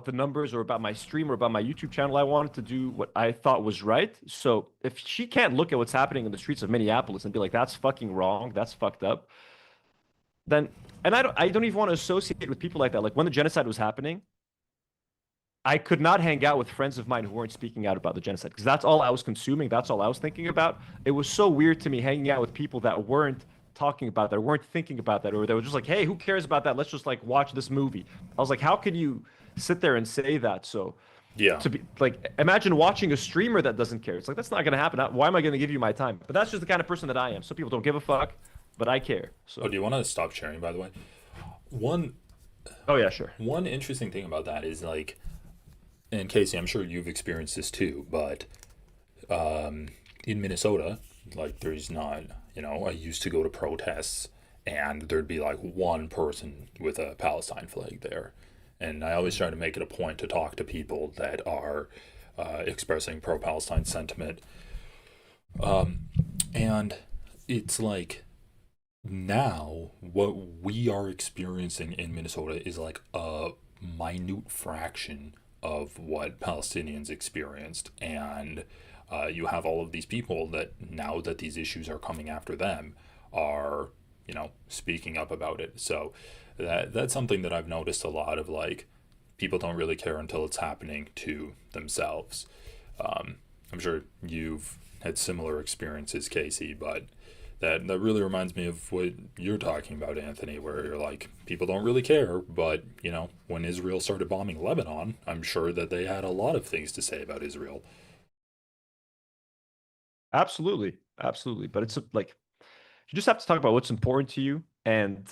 the numbers or about my stream or about my YouTube channel. I wanted to do what I thought was right. So if she can't look at what's happening in the streets of Minneapolis and be like, that's fucking wrong, that's fucked up, then, and I don't even want to associate with people like that. Like when the genocide was happening, I could not hang out with friends of mine who weren't speaking out about the genocide because that's all I was consuming. That's all I was thinking about. It was so weird to me hanging out with people that weren't talking about that, or weren't thinking about that, or they were just like, hey, who cares about that? Let's just like watch this movie. I was like, how could you sit there and say that? So to be like, imagine watching a streamer that doesn't care. It's like, that's not going to happen. Why am I going to give you my time? But that's just the kind of person that I am. Some people don't give a fuck, but I care. So do you want to stop sharing, by the way? Oh yeah, sure. One interesting thing about that is like, and Casey, I'm sure you've experienced this too, but in Minnesota, like there's not, I used to go to protests and there'd be like one person with a Palestine flag there. And I always try to make it a point to talk to people that are expressing pro-Palestine sentiment. And it's like now what we are experiencing in Minnesota is like a minute fraction of what Palestinians experienced. And you have all of these people that now that these issues are coming after them are, speaking up about it. So that's something that I've noticed a lot of, like, people don't really care until it's happening to themselves. I'm sure you've had similar experiences, Casey, but that really reminds me of what you're talking about, Anthony, where you're like, people don't really care, but, when Israel started bombing Lebanon, I'm sure that they had a lot of things to say about Israel. Absolutely. But it's like, you just have to talk about what's important to you, and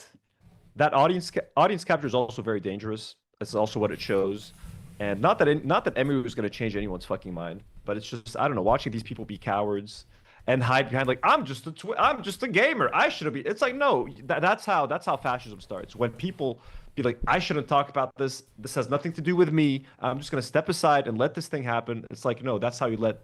that audience capture is also very dangerous. It's also what it shows, and not that Emiru is going to change anyone's fucking mind, but it's just, I don't know, watching these people be cowards and hide behind like, I'm just a gamer, I shouldn't be. It's like, no, that's how fascism starts. When people be like, I shouldn't talk about this. This has nothing to do with me. I'm just going to step aside and let this thing happen. It's like, no, that's how you let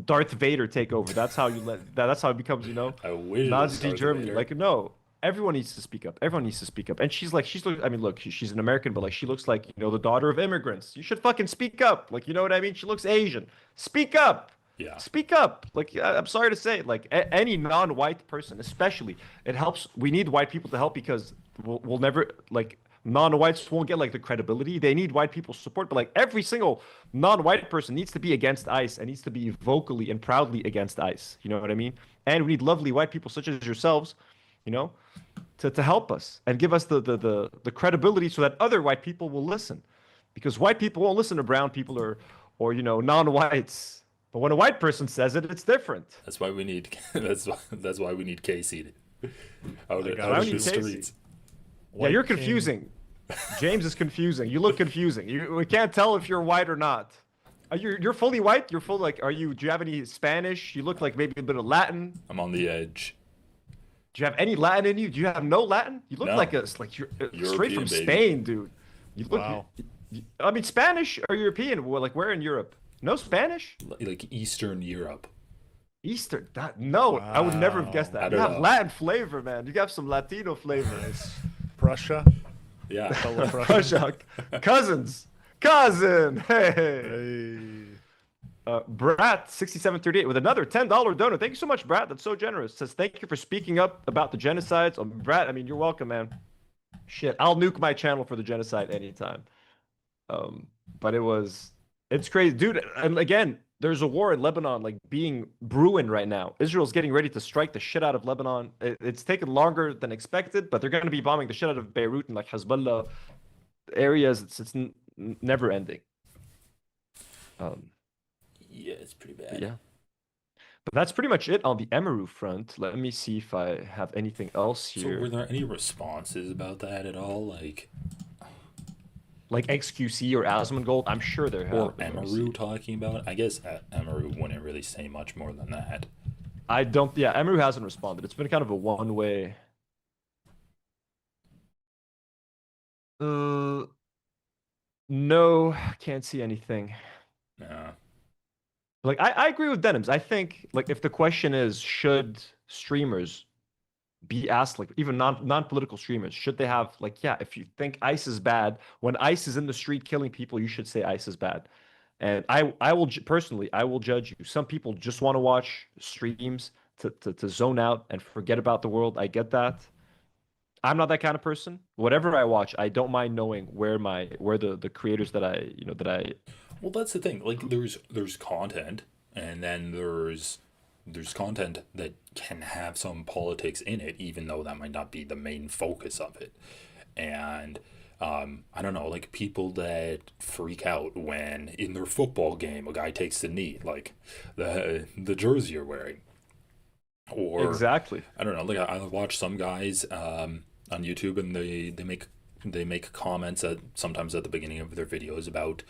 Darth Vader take over. That's how you let that's how it becomes, Nazi Germany. Like, no, everyone needs to speak up. Everyone needs to speak up. And she's an American, but like she looks like, the daughter of immigrants. You should fucking speak up. Like, you know what I mean? She looks Asian. Speak up. Yeah. Speak up. Like, I'm sorry to say it, like any non-white person, especially, it helps. We need white people to help because we'll never, like, non-whites won't get like the credibility. They need white people's support, but like every single non-white person needs to be against ICE and needs to be vocally and proudly against ICE. You know what I mean? And we need lovely white people such as yourselves, you know, to help us and give us the credibility so that other white people will listen, because white people won't listen to brown people or you know, non-whites. But when a white person says it, it's different. That's why we need that's why we need Casey out I in got the you. streets. Yeah, you're White King. confusing. James is confusing. You look confusing. We can't tell if you're white or not. You're fully white? You're full like, do you have any Spanish? You look like maybe a bit of Latin. I'm on the edge. Do you have any Latin in you? Do you have no Latin? You look No. like you're straight from European, baby. Spain, dude. You look. Wow. I mean, Spanish or European? Well, like where in Europe? No Spanish? Like Eastern Europe. Eastern? No, I would never have guessed I that. You don't have know. Latin flavor, man. You have some Latino flavor. Prussia. Yeah. Fellow Prussian. Cousins. Cousin. Hey. Hey. Brat 6738 with another $10 donor. Thank you so much, Brat. That's so generous. Says thank you for speaking up about the genocides. Brat, I mean, you're welcome, man. Shit, I'll nuke my channel for the genocide anytime. But it's crazy, dude. And again, there's a war in Lebanon like being brewing right now. Israel's getting ready to strike the shit out of Lebanon. It's taken longer than expected, but they're going to be bombing the shit out of Beirut and like Hezbollah areas. It's never ending. Yeah, it's pretty bad. Yeah. But that's pretty much it on the Emiru front. Let me see if I have anything else So here. were there any responses about that at all? Like XQC or Asmongold? I'm sure there have. Or been. Let me Emiru see. talking about it? I guess Emiru wouldn't really say much more than that. I don't. Yeah, Emiru hasn't responded. It's been kind of a one-way. No, can't see anything. Yeah. Like I agree with Denims. I think like if the question is should streamers be asked, like even non-political streamers, should they have like, yeah, if you think ICE is bad, when ICE is in the street killing people, you should say ICE is bad. And I will personally, I will judge you. Some people just want to watch streams to zone out and forget about the world. I get that. I'm not that kind of person. Whatever I watch, I don't mind knowing where the creators that I Well, that's the thing. Like, there's content, and then there's content that can have some politics in it, even though that might not be the main focus of it. And I don't know, like people that freak out when in their football game a guy takes the knee, like the jersey you're wearing. Or exactly. I don't know. Like I watch some guys on YouTube, and they make comments sometimes at the beginning of their videos about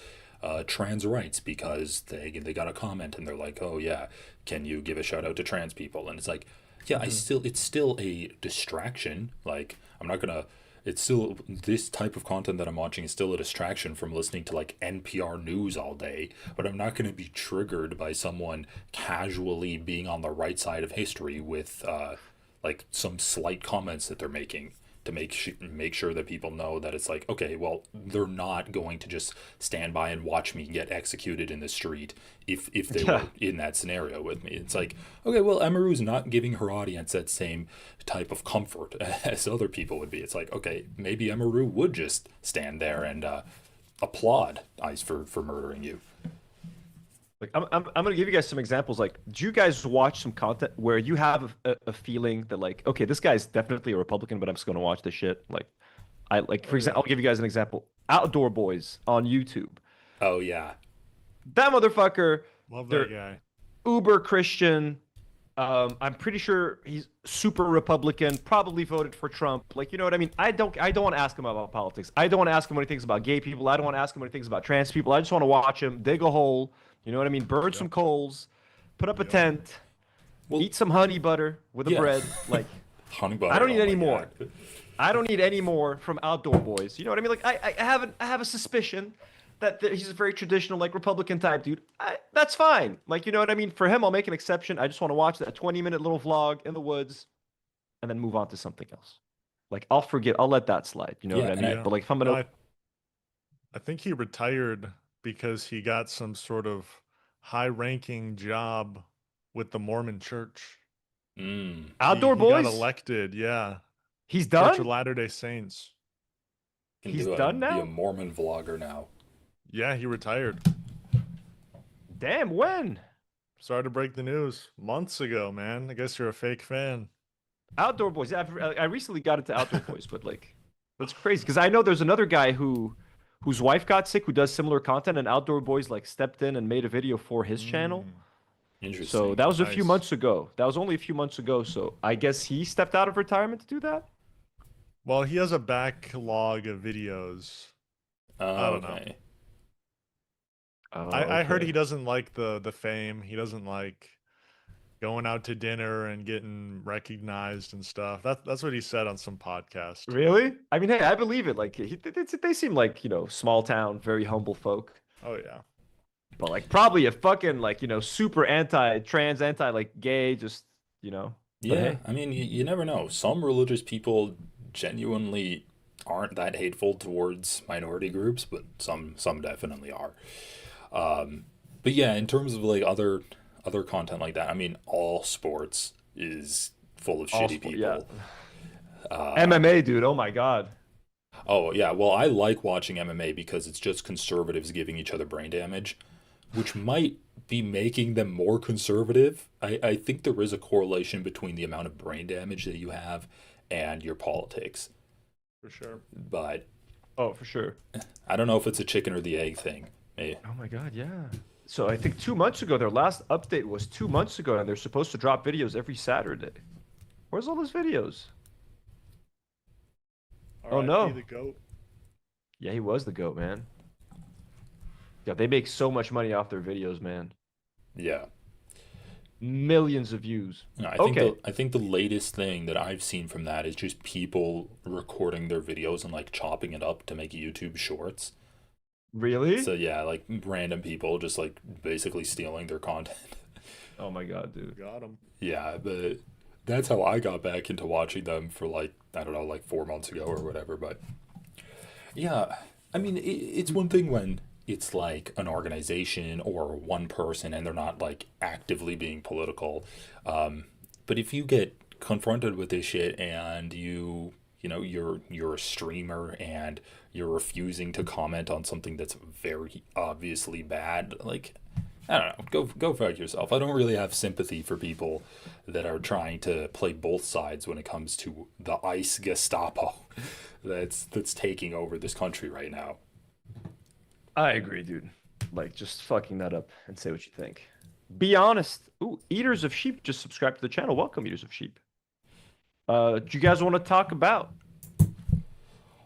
trans rights, because they got a comment and they're like, oh yeah, can you give a shout out to trans people? And it's like, yeah, it's still a distraction. Like I'm not gonna. It's still, this type of content that I'm watching is still a distraction from listening to like NPR news all day, but I'm not going to be triggered by someone casually being on the right side of history with like some slight comments that they're making to make sure that people know that it's like, okay, well, they're not going to just stand by and watch me get executed in the street if they were in that scenario with me. It's like, okay, well, Emiru's not giving her audience that same type of comfort as other people would be. It's like, okay, maybe Emiru would just stand there and applaud ICE for murdering you. Like I'm gonna give you guys some examples. Like, do you guys watch some content where you have a feeling that like, okay, this guy's definitely a Republican, but I'm just gonna watch this shit? Like, for example, I'll give you guys an example. Outdoor Boys on YouTube. Oh yeah, that motherfucker. Love that guy. Uber Christian. I'm pretty sure he's super Republican. Probably voted for Trump. Like, you know what I mean? I don't want to ask him about politics. I don't want to ask him what he thinks about gay people. I don't want to ask him what he thinks about trans people. I just want to watch him dig a hole. You know what I mean? Burn some coals, put up a tent, eat some honey butter with a bread. Like, honey butter. I don't need oh any my more. God. I don't need any more from Outdoor Boys. You know what I mean? Like, I have a suspicion that he's a very traditional, like, Republican type dude. That's fine. Like, you know what I mean? For him, I'll make an exception. I just want to watch that 20-minute little vlog in the woods and then move on to something else. Like, I'll let that slide. You know what I mean? But, like, if I'm going to... I think he retired because he got some sort of high-ranking job with the Mormon Church. Outdoor he Boys? got elected, yeah. He's Church done? of Latter-day Saints. Can He's do done be a now? Mormon vlogger now. Yeah, he retired. Damn, when? Sorry to break the news. Months ago, man. I guess you're a fake fan. Outdoor Boys. Yeah, I recently got into Outdoor Boys, but like, that's crazy because I know there's another guy whose wife got sick who does similar content, and Outdoor Boys like stepped in and made a video for his channel. Interesting. So that was a few Nice. months ago. That was only a few months ago. So I guess he stepped out of retirement to do that. Well, he has a backlog of videos. I don't know. Okay. Oh, I heard okay. he doesn't like the fame. He doesn't like going out to dinner and getting recognized and stuff. That's what he said on some podcast. Really? I mean, hey, I believe it. Like, they seem like, small town, very humble folk. Oh yeah. But like, probably a fucking like, super anti-trans, like gay, just, But Yeah, hey. I mean, you never know. Some religious people genuinely aren't that hateful towards minority groups, but some definitely are. But yeah, in terms of like other content like that, I mean, all sports is full of shitty people. Yeah. MMA, dude. Oh my god. Oh yeah, well, I like watching MMA because it's just conservatives giving each other brain damage, which might be making them more conservative. I think there is a correlation between the amount of brain damage that you have and your politics. For sure. But Oh, for sure. I don't know if it's a chicken or the egg thing. Oh my god, yeah. So I think 2 months ago, their last update was 2 months ago, and they're supposed to drop videos every Saturday. Where's all those videos? Oh, no. RIP the GOAT. Yeah, he was the GOAT, man. Yeah, they make so much money off their videos, man. Yeah. Millions of views. No, Okay. I think the latest thing that I've seen from that is just people recording their videos and like chopping it up to make YouTube shorts. Really? So yeah, like random people just like basically stealing their content. Oh my god, dude. Got him. Yeah, but that's how I got back into watching them for like, I don't know, like 4 months ago or whatever. But yeah, I mean, it's one thing when it's like an organization or one person and they're not like actively being political. But if you get confronted with this shit and you're a streamer and you're refusing to comment on something that's very obviously bad, like, I don't know, go fuck yourself. I don't really have sympathy for people that are trying to play both sides when it comes to the ICE Gestapo that's taking over this country right now. I agree, dude. Like, just fucking that up and say what you think. Be honest. Ooh, Eaters of Sheep just subscribed to the channel. Welcome, Eaters of Sheep. Do you guys want to talk about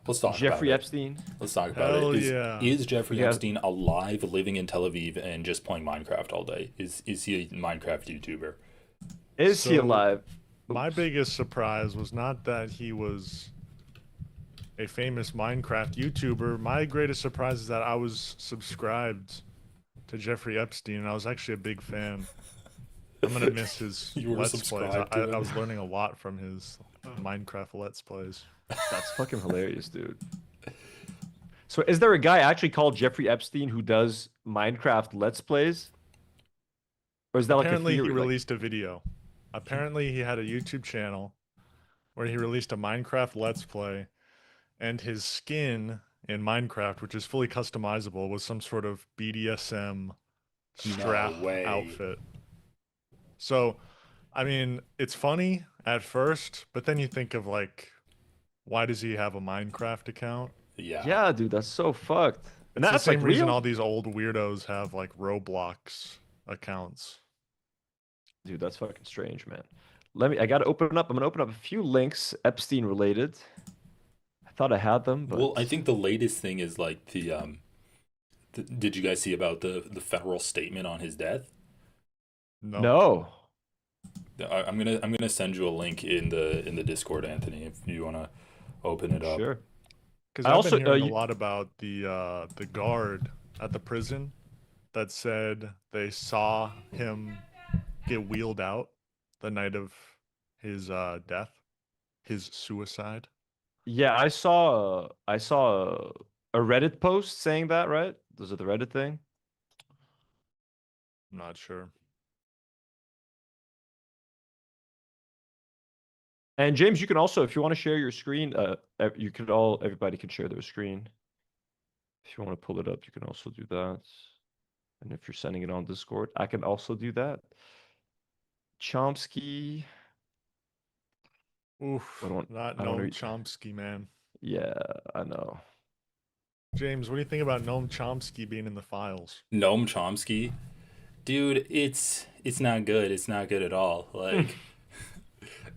Let's talk Jeffrey about it. Epstein? Let's talk about Hell it. yeah. Is Jeffrey Yeah. Epstein alive, living in Tel Aviv, and just playing Minecraft all day? Is he a Minecraft YouTuber? Is he So- alive? My biggest surprise was not that he was a famous Minecraft YouTuber. My greatest surprise is that I was subscribed to Jeffrey Epstein, and I was actually a big fan. I'm gonna miss his You were Let's Plays. subscribed to I him. was learning a lot from his Minecraft Let's Plays. That's fucking hilarious, dude. So is there a guy actually called Jeffrey Epstein who does Minecraft Let's Plays? Or is that Apparently, like a he theory? Like- released a video. Apparently, he had a YouTube channel where he released a Minecraft Let's Play, and his skin in Minecraft, which is fully customizable, was some sort of BDSM strap way. outfit. So, I mean, it's funny at first, but then you think of like, why does he have a Minecraft account? Yeah. Yeah, dude, that's so fucked. And It's that's the same like reason real? all these old weirdos have like Roblox accounts. Dude, that's fucking strange, man. I gotta open up. I'm gonna open up a few links Epstein related. I thought I had them, but Well, I think the latest thing is like did you guys see about the federal statement on his death? no. I'm gonna send you a link in the Discord, Anthony, if you wanna open it up. Sure. Because I I've also- been hearing you- a lot about the guard at the prison that said they saw him get wheeled out the night of his death, his suicide. Yeah, I saw a Reddit post saying that, right? Was it the Reddit thing? I'm not sure. And James, you can also, if you want to share your screen, you could everybody can share their screen. If you want to pull it up, you can also do that. And if you're sending it on Discord, I can also do that. Chomsky. Oof, not I don't Noam know. Chomsky, man. Yeah, I know. James, what do you think about Noam Chomsky being in the files? Noam Chomsky, dude, it's not good. It's not good at all. Like,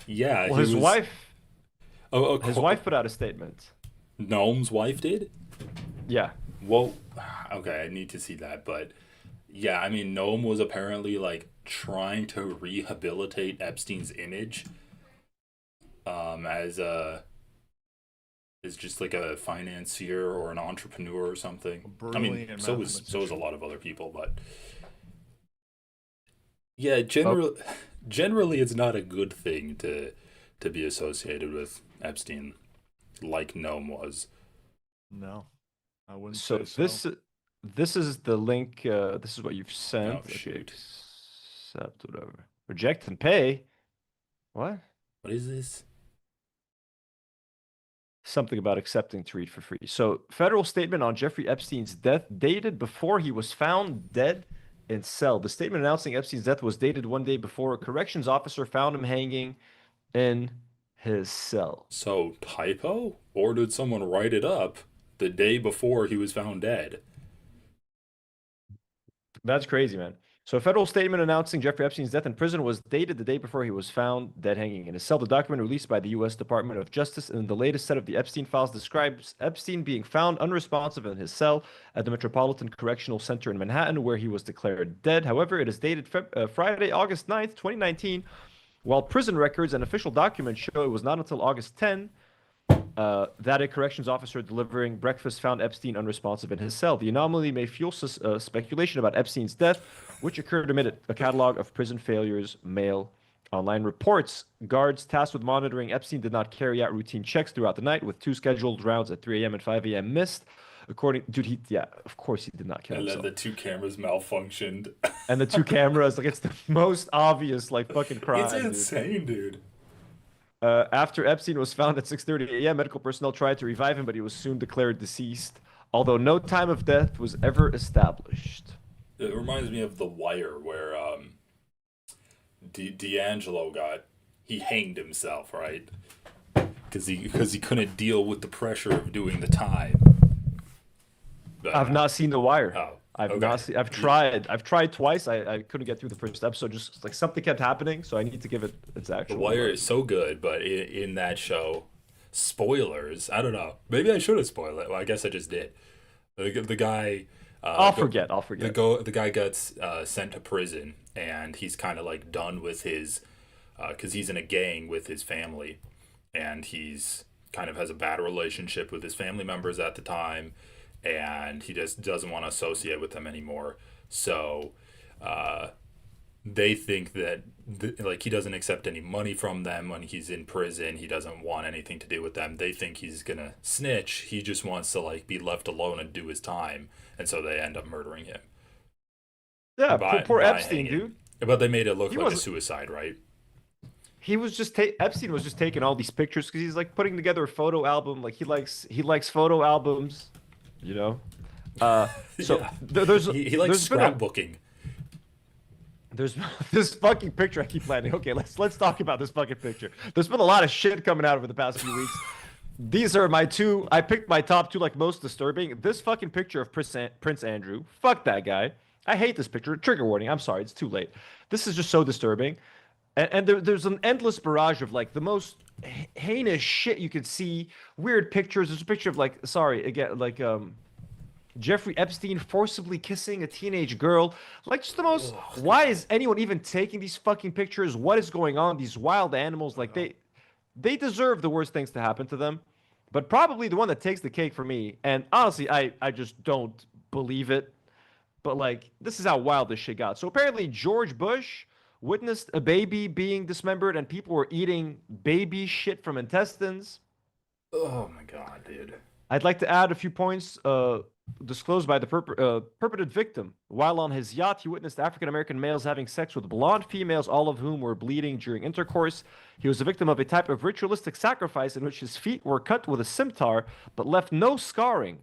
yeah, Well, he his was. wife. Oh, His wife put out a statement. Noam's wife did. Yeah. Well, okay, I need to see that, but yeah, I mean, Noam was apparently like trying to rehabilitate Epstein's image, as just like a financier or an entrepreneur or something. I mean, Brilliant so was a mathematician. lot of other people, but yeah, generally, it's not a good thing to be associated with Epstein, like Noam was. No, I wouldn't So say so. this is the link. This is what you've sent. Oh, Okay, shoot. accept whatever. Reject and pay. What? What is this? Something about accepting to read for free. So, federal statement on Jeffrey Epstein's death dated before he was found dead in cell. The statement announcing Epstein's death was dated one day before a corrections officer found him hanging in his cell. So, typo? Or did someone write it up the day before he was found dead? That's crazy, man. So, a federal statement announcing Jeffrey Epstein's death in prison was dated the day before he was found dead hanging in his cell. The document released by the U.S. Department of Justice in the latest set of the Epstein files describes Epstein being found unresponsive in his cell at the Metropolitan Correctional Center in Manhattan, where he was declared dead. However, it is dated Friday, August 9th, 2019, while prison records and official documents show it was not until August 10 that a corrections officer delivering breakfast found Epstein unresponsive in his cell. The anomaly may fuel speculation about Epstein's death, which occurred amid a catalog of prison failures mail online reports. Guards tasked with monitoring Epstein did not carry out routine checks throughout the night, with 2 scheduled rounds at 3 a.m. and 5 a.m. missed. Of course he did not kill And then himself. the 2 cameras malfunctioned. And the 2 cameras, like, it's the most obvious, like, fucking crime. It's insane, dude. After Epstein was found at 6:30 a.m., medical personnel tried to revive him, but he was soon declared deceased, although no time of death was ever established. It reminds me of The Wire, where D'Angelo he hanged himself, right? Because he couldn't deal with the pressure of doing the time. But, I've not seen The Wire. Oh, I've okay. not seen. I've tried twice. I couldn't get through the first episode. Just like something kept happening, so I need to give it its The actual. Wire is so good, but in that show, spoilers. I don't know. Maybe I should have spoiled it. Well, I guess I just did. The guy. I'll forget. The guy gets sent to prison, and he's kind of like done with his, because he's in a gang with his family, and he's kind of has a bad relationship with his family members at the time, and he just doesn't want to associate with them anymore. So, they think that like he doesn't accept any money from them when he's in prison. He doesn't want anything to do with them. They think he's gonna snitch. He just wants to like be left alone and do his time, and so they end up murdering him. Yeah, poor by Epstein, hanging. dude. But they made it look He like a wasn't- suicide, right? He was just Epstein was just taking all these pictures because he's like putting together a photo album. Like he likes photo albums, you know. So Yeah. there's he likes there's been a- scrapbooking. There's this fucking picture I keep planning. Okay, let's talk about this fucking picture. There's been a lot of shit coming out over the past few weeks. These are my 2. I picked my top 2 like most disturbing. This fucking picture of Prince Andrew. Fuck that guy. I hate this picture. Trigger warning. I'm sorry. It's too late. This is just so disturbing. And there's an endless barrage of like the most heinous shit you could see. Weird pictures. There's a picture of like, sorry, again, like Jeffrey Epstein forcibly kissing a teenage girl. Like, just the most. Why is anyone even taking these fucking pictures? What is going on? These wild animals, like they deserve the worst things to happen to them. But probably the one that takes the cake for me, and honestly, I just don't believe it. But like, this is how wild this shit got. So apparently, George Bush witnessed a baby being dismembered, and people were eating baby shit from intestines. Oh my god, dude. I'd like to add a few points. disclosed by the perpetrated victim. While on his yacht, he witnessed African American males having sex with blonde females, all of whom were bleeding during intercourse. He was a victim of a type of ritualistic sacrifice in which his feet were cut with a scimitar but left no scarring.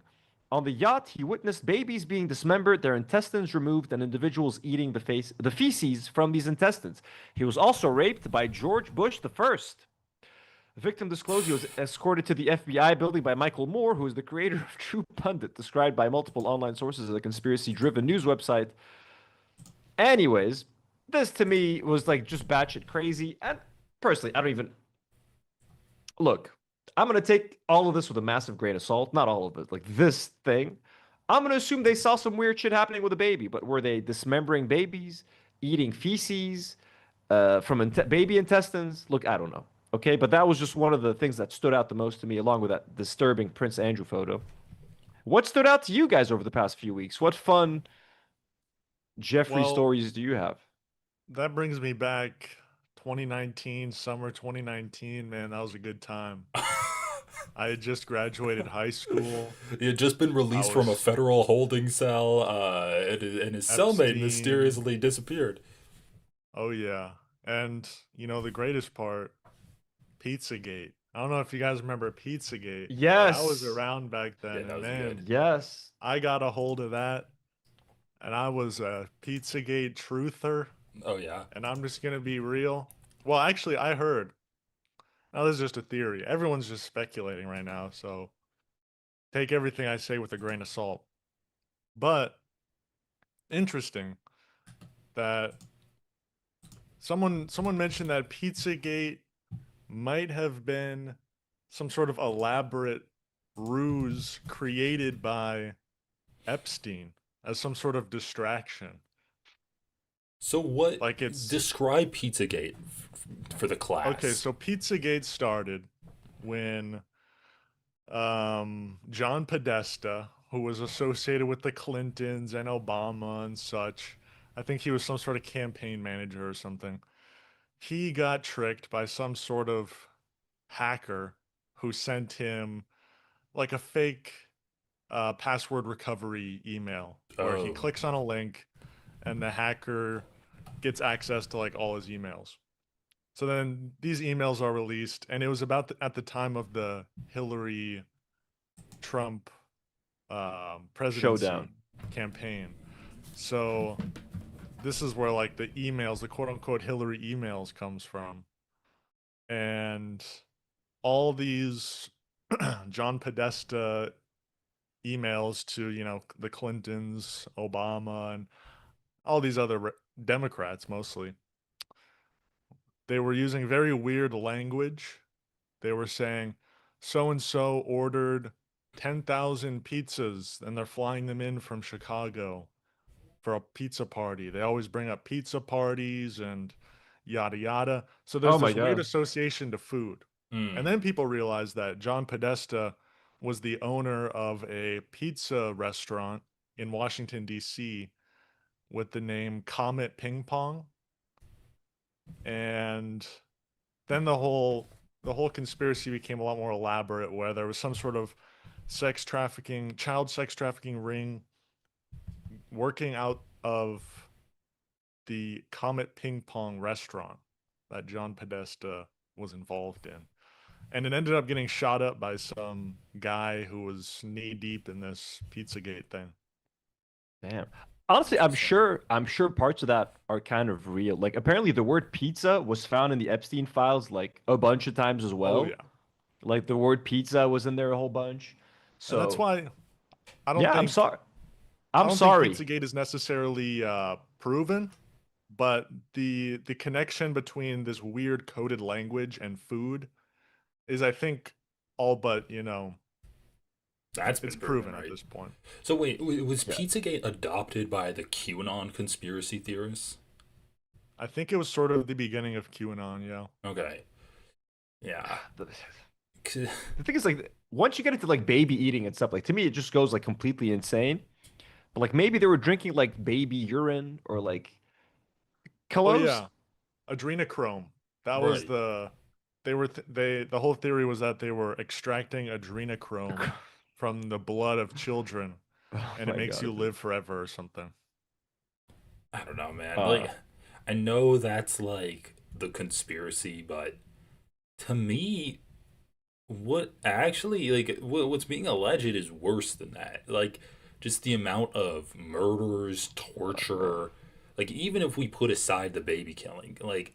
On the yacht, he witnessed babies being dismembered, their intestines removed, and individuals eating the feces from these intestines. He was also raped by George Bush the First. The victim disclosed he was escorted to the FBI building by Michael Moore, who is the creator of True Pundit, described by multiple online sources as a conspiracy-driven news website. Anyways, this to me was like just batshit crazy. And personally, I don't even... Look, I'm going to take all of this with a massive grain of salt. Not all of it, like this thing. I'm going to assume they saw some weird shit happening with a baby, but were they dismembering babies, eating feces from baby intestines? Look, I don't know. Okay, but that was just one of the things that stood out the most to me, along with that disturbing Prince Andrew photo. What stood out to you guys over the past few weeks? What fun Jeffrey stories do you have? That brings me back 2019, summer 2019. Man, that was a good time. I had just graduated high school. He had just been released from a federal holding cell, and his cellmate mysteriously disappeared. Oh, yeah. And, you know, the greatest part, Pizzagate. I don't know if you guys remember Pizzagate. Yes. I was around back then. Yeah, that was man, good. Yes. I got a hold of that, and I was a Pizzagate truther. Oh, yeah. And I'm just going to be real. Well, actually, I heard. Now, this is just a theory. Everyone's just speculating right now, so take everything I say with a grain of salt. But interesting that someone mentioned that Pizzagate might have been some sort of elaborate ruse created by Epstein as some sort of distraction. So what? Like it's describe Pizzagate for the class. Okay, so Pizzagate started when John Podesta, who was associated with the Clintons and Obama and such, I think he was some sort of campaign manager or something. He got tricked by some sort of hacker who sent him like a fake password recovery email where he clicks on a link and the hacker gets access to like all his emails. So then these emails are released, and it was about at the time of the Hillary Trump presidency showdown campaign. So this is where like the emails, the quote unquote Hillary emails comes from. And all these John Podesta emails to, you know, the Clintons, Obama, and all these other Democrats mostly. They were using very weird language. They were saying, so-and-so ordered 10,000 pizzas, and they're flying them in from Chicago for a pizza party. They always bring up pizza parties and yada yada. So there's this weird association to food. And then people realized that John Podesta was the owner of a pizza restaurant in Washington, D.C. with the name Comet Ping Pong. And then the whole conspiracy became a lot more elaborate, where there was some sort of child sex trafficking ring working out of the Comet Ping Pong restaurant that John Podesta was involved in. And it ended up getting shot up by some guy who was knee deep in this Pizzagate thing. Damn. Honestly, I'm sure parts of that are kind of real. Like apparently the word pizza was found in the Epstein files like a bunch of times as well. Oh yeah. Like the word pizza was in there a whole bunch. So and that's why I don't think I'm sorry. I don't think Pizzagate is necessarily proven, but the connection between this weird coded language and food is, I think, all but, you know, it's proven right? At this point. So wait, was Pizzagate adopted by the QAnon conspiracy theorists? I think it was sort of the beginning of QAnon, yeah. Okay. Yeah. The thing is, like, once you get into like baby eating and stuff, like to me it just goes like completely insane. But like maybe they were drinking like baby urine or like Oh yeah. Adrenochrome. That was Right. the whole theory was that they were extracting adrenochrome from the blood of children and it my makes God, you dude. live forever or something. I don't know, man. Uh, Like, I know that's like the conspiracy, but to me, what actually like what's being alleged is worse than that. Like, just the amount of murders, torture. Like, even if we put aside the baby killing, like,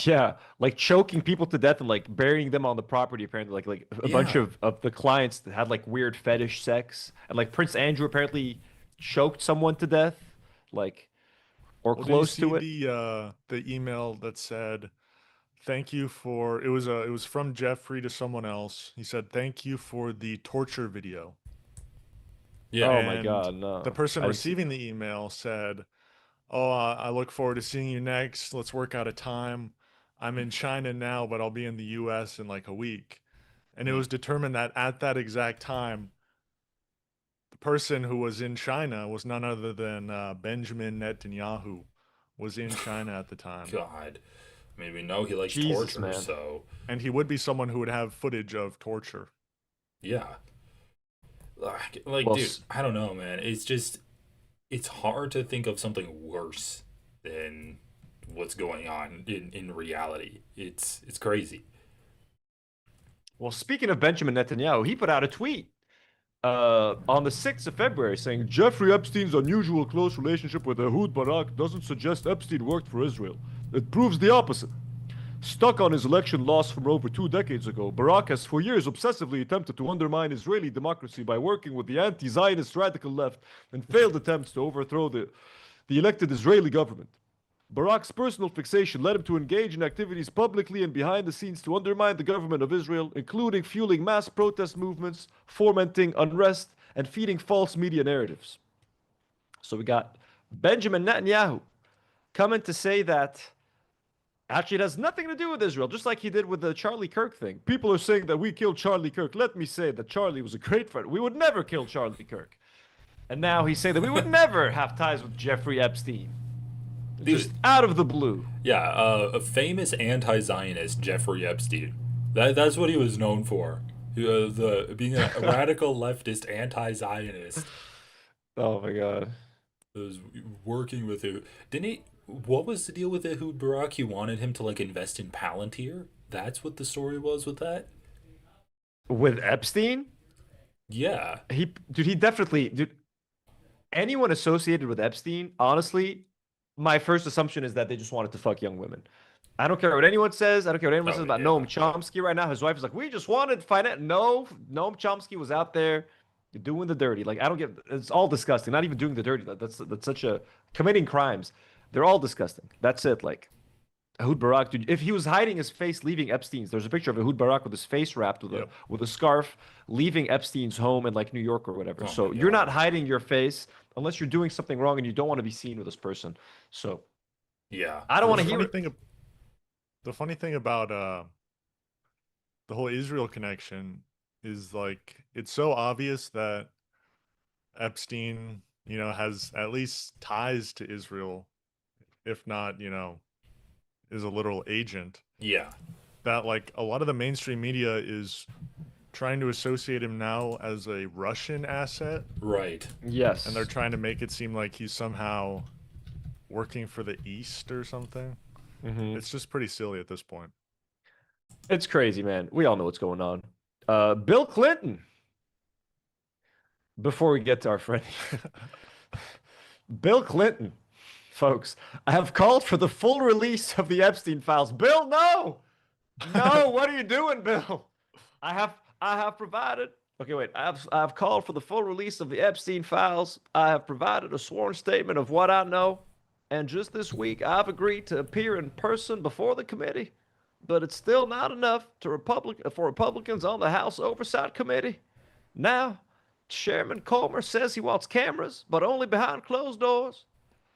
Yeah, like choking people to death and like burying them on the property. Apparently, like a bunch yeah, of the clients that had like weird fetish sex, and like Prince Andrew apparently choked someone to death, like or Well, did you close see to it. the email that said thank you for it was from Jeffrey to someone else. He said thank you for the torture video. yeah, Oh my And God, the no, person I didn't see receiving that. the email said, "Oh, I look forward to seeing you next. Let's work out a time. I'm in China now, but I'll be in the US in like a week." And it Mm. was determined that at that exact time, the person who was in China was none other than Benjamin Netanyahu was in China at the time. God. I mean, we know he likes Jesus, torture, man. so And he would be someone who would have footage of torture. yeah. Like, Well, dude, I don't know, man. It's just it's hard to think of something worse than what's going on in reality. It's crazy. well, speaking of Benjamin Netanyahu, he put out a tweet on the 6th of February saying Jeffrey Epstein's unusual close relationship with Ehud Barak doesn't suggest Epstein worked for Israel. It proves the opposite. Stuck on his election loss from over 2 decades ago, Barak has for years obsessively attempted to undermine Israeli democracy by working with the anti-Zionist radical left and failed attempts to overthrow the elected Israeli government. Barak's personal fixation led him to engage in activities publicly and behind the scenes to undermine the government of Israel, including fueling mass protest movements, fomenting unrest, and feeding false media narratives. So we got Benjamin Netanyahu coming to say that actually it has nothing to do with Israel, just like he did with the Charlie Kirk thing. People are saying that we killed Charlie Kirk. Let me say that Charlie was a great friend. We would never kill Charlie Kirk. And now he's saying that we would never have ties with Jeffrey Epstein. Just out of the blue. Yeah, a famous anti-Zionist, Jeffrey Epstein. That's what he was known for. The being a radical leftist anti-Zionist. Oh my God. Was working with it. Didn't he? What was the deal with Ehud Barak? He wanted him to like invest in Palantir. That's what the story was with that. With Epstein? Yeah. He definitely, dude. Anyone associated with Epstein, honestly, my first assumption is that they just wanted to fuck young women. I don't care what anyone says. I don't care what anyone says about Noam Chomsky right now. His wife is like, we just wanted finance. No, Noam Chomsky was out there doing the dirty. Like, I don't get. It's all disgusting. Not even doing the dirty. That's such a committing crimes. They're all disgusting. That's it. Like, Ehud Barak, dude, if he was hiding his face leaving Epstein's, there's a picture of Ehud Barak with his face wrapped with a scarf, leaving Epstein's home in like New York or whatever. So you're not hiding your face unless you're doing something wrong and you don't want to be seen with this person. So yeah, I don't want to hear it. The funny thing about the whole Israel connection is like it's so obvious that Epstein, has at least ties to Israel, if not, is a literal agent. Yeah. That like a lot of the mainstream media is trying to associate him now as a Russian asset. Right. Yes. And they're trying to make it seem like he's somehow working for the East or something. Mm-hmm. It's just pretty silly at this point. It's crazy, man. We all know what's going on. Bill Clinton. Before we get to our friend, Bill Clinton, folks, I have called for the full release of the Epstein files. Bill, no, what are you doing, Bill? I have provided. Okay, wait. I have called for the full release of the Epstein files. I have provided a sworn statement of what I know, and just this week I've agreed to appear in person before the committee. But it's still not enough for Republicans on the House Oversight Committee. Now, Chairman Comer says he wants cameras, but only behind closed doors.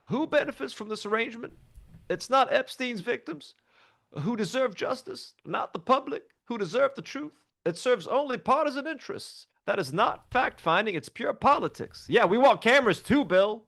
Who benefits from this arrangement? It's not Epstein's victims who deserve justice, not the public who deserve the truth. It serves only partisan interests. That is not fact-finding, it's pure politics. Yeah, we want cameras too, Bill.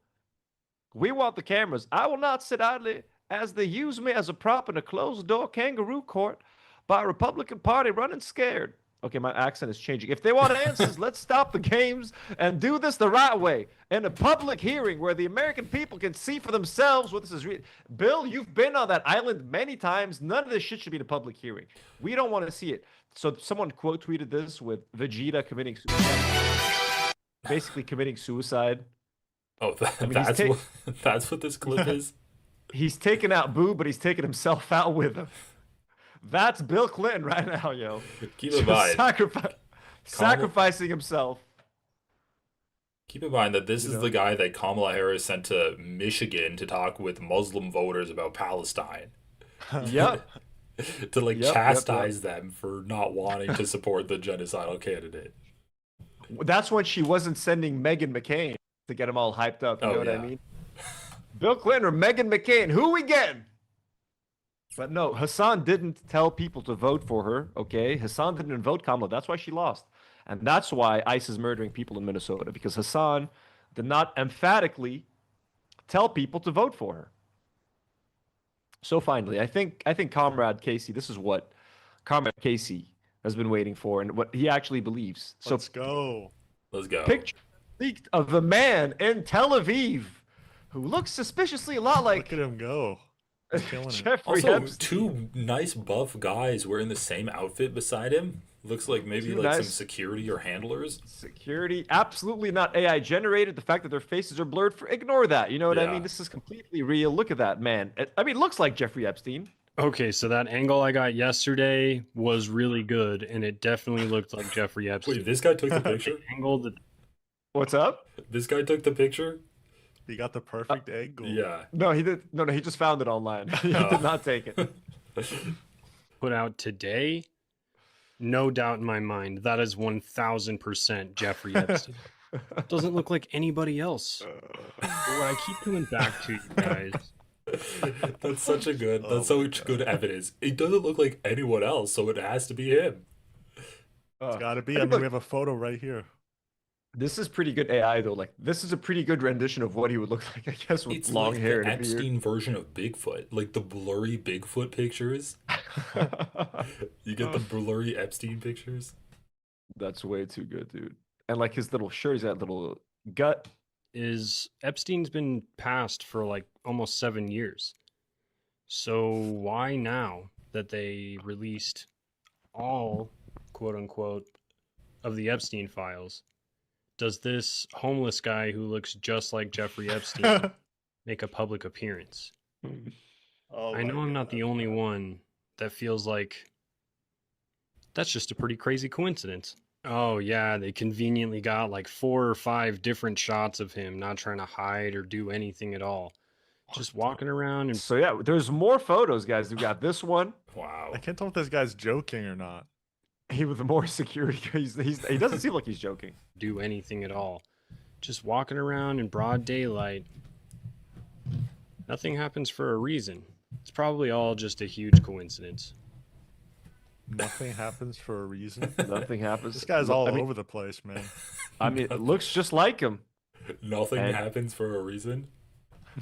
We want the cameras. I will not sit idly as they use me as a prop in a closed-door kangaroo court by a Republican Party running scared. Okay, my accent is changing. If they want answers, let's stop the games and do this the right way in a public hearing where the American people can see for themselves what this is. Bill, you've been on that island many times. None of this shit should be in a public hearing. We don't want to see it. So someone quote tweeted this with Vegeta committing suicide. Basically committing suicide. Oh, I mean, that's what this clip is? He's taken out Boo, but he's taken himself out with him. That's Bill Clinton right now, yo. Keep in mind. Sacrificing himself. Keep in mind that this is the guy that Kamala Harris sent to Michigan to talk with Muslim voters about Palestine. Yep. To chastise them for not wanting to support the genocidal candidate. That's when she wasn't sending Meghan McCain to get them all hyped up. You know what I mean? Bill Clinton or Meghan McCain, who we getting? But no, Hassan didn't tell people to vote for her, okay? Hassan didn't vote Kamala. That's why she lost. And that's why ICE is murdering people in Minnesota, because Hassan did not emphatically tell people to vote for her. So finally, I think Comrade Casey, this is what Comrade Casey has been waiting for and what he actually believes. So Let's go. Picture leaked of a man in Tel Aviv who looks suspiciously a lot like... Look at him go. Jeffrey also, Epstein. two nice buff guys wearing the same outfit beside him. Looks like maybe some security or handlers. Security, absolutely not AI generated. The fact that their faces are blurred, ignore that. You know what I mean? This is completely real. Look at that, man. I mean, it looks like Jeffrey Epstein. Okay, so that angle I got yesterday was really good, and it definitely looked like Jeffrey Epstein. Wait, this guy took the picture? What's up? This guy took the picture? He got the perfect angle. Yeah. No, he did. No, he just found it online. He did not take it. Put out today, no doubt in my mind, that is 1000% Jeffrey Epstein. Doesn't look like anybody else. But what I keep coming back to, you guys. That's such good evidence. It doesn't look like anyone else, so it has to be him. It's gotta be. I mean, we have a photo right here. This is pretty good AI though. Like this is a pretty good rendition of what he would look like, I guess, with long hair the and a beard. Epstein version of Bigfoot, like the blurry Bigfoot pictures. You get the blurry Epstein pictures. That's way too good, dude. And like his little shirt, he's got little gut. Epstein's been passed for like almost 7 years. So why now that they released all, quote unquote, of the Epstein files, does this homeless guy who looks just like Jeffrey Epstein make a public appearance? I know I'm not the only one that feels like that's just a pretty crazy coincidence. Oh yeah, they conveniently got like 4 or 5 different shots of him not trying to hide or do anything at all. Just walking around. And so yeah, there's more photos, guys. We've got this one. Wow. I can't tell if this guy's joking or not. He with more security. He doesn't seem like he's joking. Do anything at all. Just walking around in broad daylight. Nothing happens for a reason. It's probably all just a huge coincidence. Nothing happens for a reason. Nothing happens. This guy's all over the place, man. I mean, it looks just like him. Nothing happens for a reason.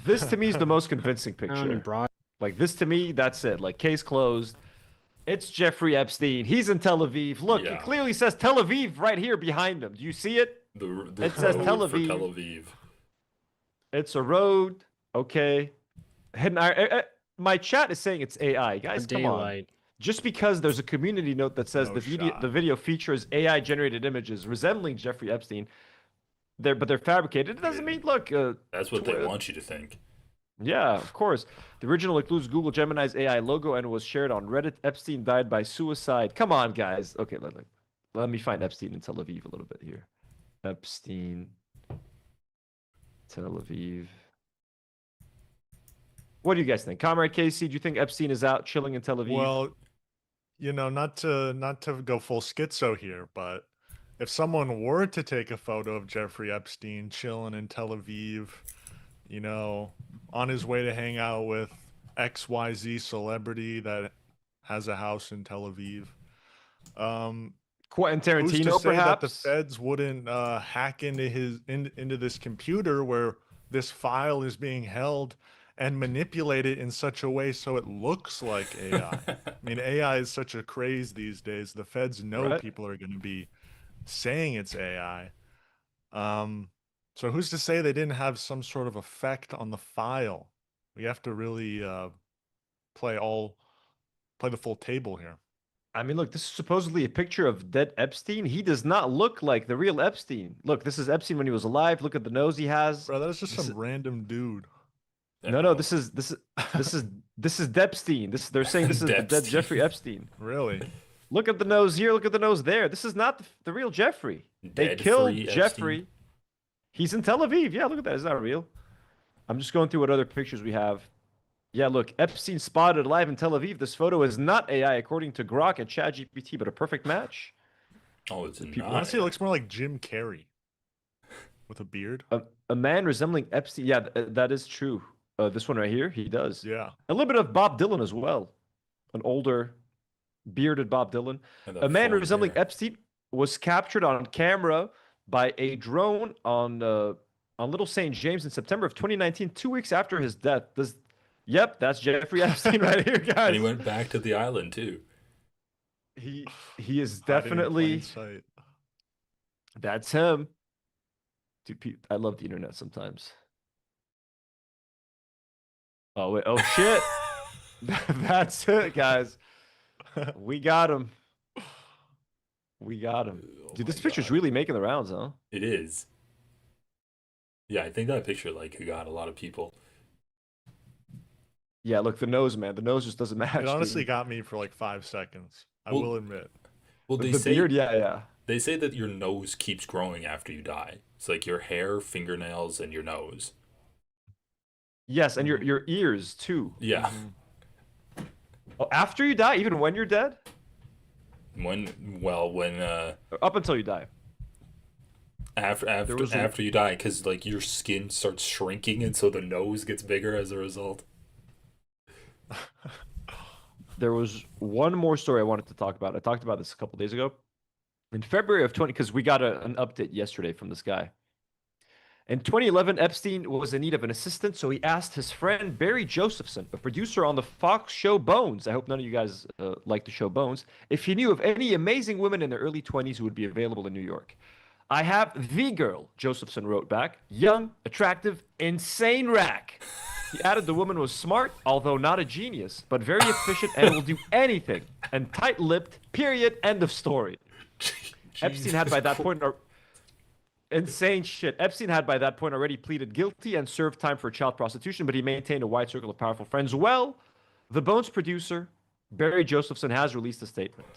This to me is the most convincing picture. Like this to me, that's it. Like case closed. It's Jeffrey Epstein. He's in Tel Aviv. Look, it clearly says Tel Aviv right here behind him. Do you see it? It says Tel road for Aviv. Tel Aviv. It's a road. Okay. My chat is saying it's AI. Guys, come on. Just because there's a community note that says the video features AI generated images resembling Jeffrey Epstein, but they're fabricated. It doesn't mean look. That's what they want you to think. Yeah, of course. The original includes Google Gemini's AI logo and was shared on Reddit. Epstein died by suicide. Come on, guys. Okay, let me find Epstein in Tel Aviv a little bit here. Epstein, Tel Aviv. What do you guys think, Comrade Casey? Do you think Epstein is out chilling in Tel Aviv? Well, you know, not to go full schizo here, but if someone were to take a photo of Jeffrey Epstein chilling in Tel Aviv, you know, on his way to hang out with XYZ celebrity that has a house in Tel Aviv. Quentin Tarantino, who's to say that the perhaps? feds wouldn't hack into into this computer where this file is being held and manipulate it in such a way so it looks like AI. I mean, AI is such a craze these days. The feds know Right. people are going to be saying it's AI. So who's to say they didn't have some sort of effect on the file? We have to really play the full table here. I mean, look, this is supposedly a picture of dead Epstein. He does not look like the real Epstein. Look, this is Epstein when he was alive. Look at the nose he has. Bro, that is just This some is- random dude. No, this is Depstein. They're saying this is the dead Depstein. Jeffrey Epstein. Really? Look at the nose here. Look at the nose there. This is not the real Jeffrey. They Dead killed free Jeffrey. Epstein. He's in Tel Aviv. Yeah, look at that. It's not real. I'm just going through what other pictures we have. Yeah, look, Epstein spotted alive in Tel Aviv. This photo is not AI, according to Grok and ChatGPT, but a perfect match. Oh, it's not. Honestly, it looks more like Jim Carrey with a beard. A man resembling Epstein. Yeah, that is true. This one right here, he does. Yeah. A little bit of Bob Dylan as well. An older, bearded Bob Dylan. And A man full resembling hair. Epstein was captured on camera by a drone on Little St. James in September of 2019, 2 weeks after his death. Yep, that's Jeffrey Epstein right here, guys. And he went back to the island too. He is Hiding in definitely plain sight. that's him. Dude, I love the internet sometimes. Oh wait, oh shit. That's it, guys. We got him. We got him. Oh Dude, my this picture's God. really making the rounds, huh? It is. Yeah, I think that picture like got a lot of people. Yeah, look, the nose, man. The nose just doesn't match. It honestly dude. got me for like 5 seconds. I Well- will admit. Well, The beard, yeah. They say that your nose keeps growing after you die. It's like your hair, fingernails, and your nose. Yes, and your ears too. Yeah. Oh, after you die, even when you're dead? When Or up until you die. after was a- after you die, because like your skin starts shrinking, and so the nose gets bigger as a result. There was one more story I wanted to talk about. I talked about this a couple days ago. In February of 20, because we got an update yesterday from this guy. In 2011, Epstein was in need of an assistant, so he asked his friend Barry Josephson, a producer on the Fox show Bones. I hope none of you guys like the show Bones, if he knew of any amazing women in their early 20s who would be available in New York. I have the girl, Josephson wrote back. Young, attractive, insane rack. He added the woman was smart, although not a genius, but very efficient and will do anything. And tight-lipped, period, end of story. Epstein had by that point... Insane shit. Epstein had by that point already pleaded guilty and served time for child prostitution, but he maintained a wide circle of powerful friends. Well, the Bones producer, Barry Josephson, has released a statement.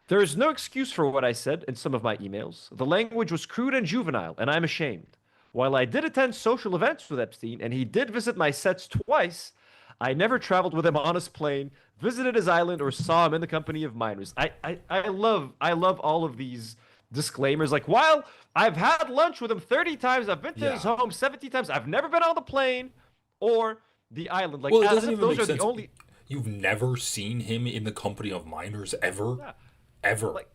There is no excuse for what I said in some of my emails. The language was crude and juvenile, and I'm ashamed. While I did attend social events with Epstein, and he did visit my sets twice, I never traveled with him on his plane, visited his island, or saw him in the company of minors. I love all of these disclaimers. Like, while I've had lunch with him 30 times, I've been to his home 70 times, I've never been on the plane or the island. Like, Well, it as doesn't if even those make are the sense. only... You've never seen him in the company of minors ever, ever. Like,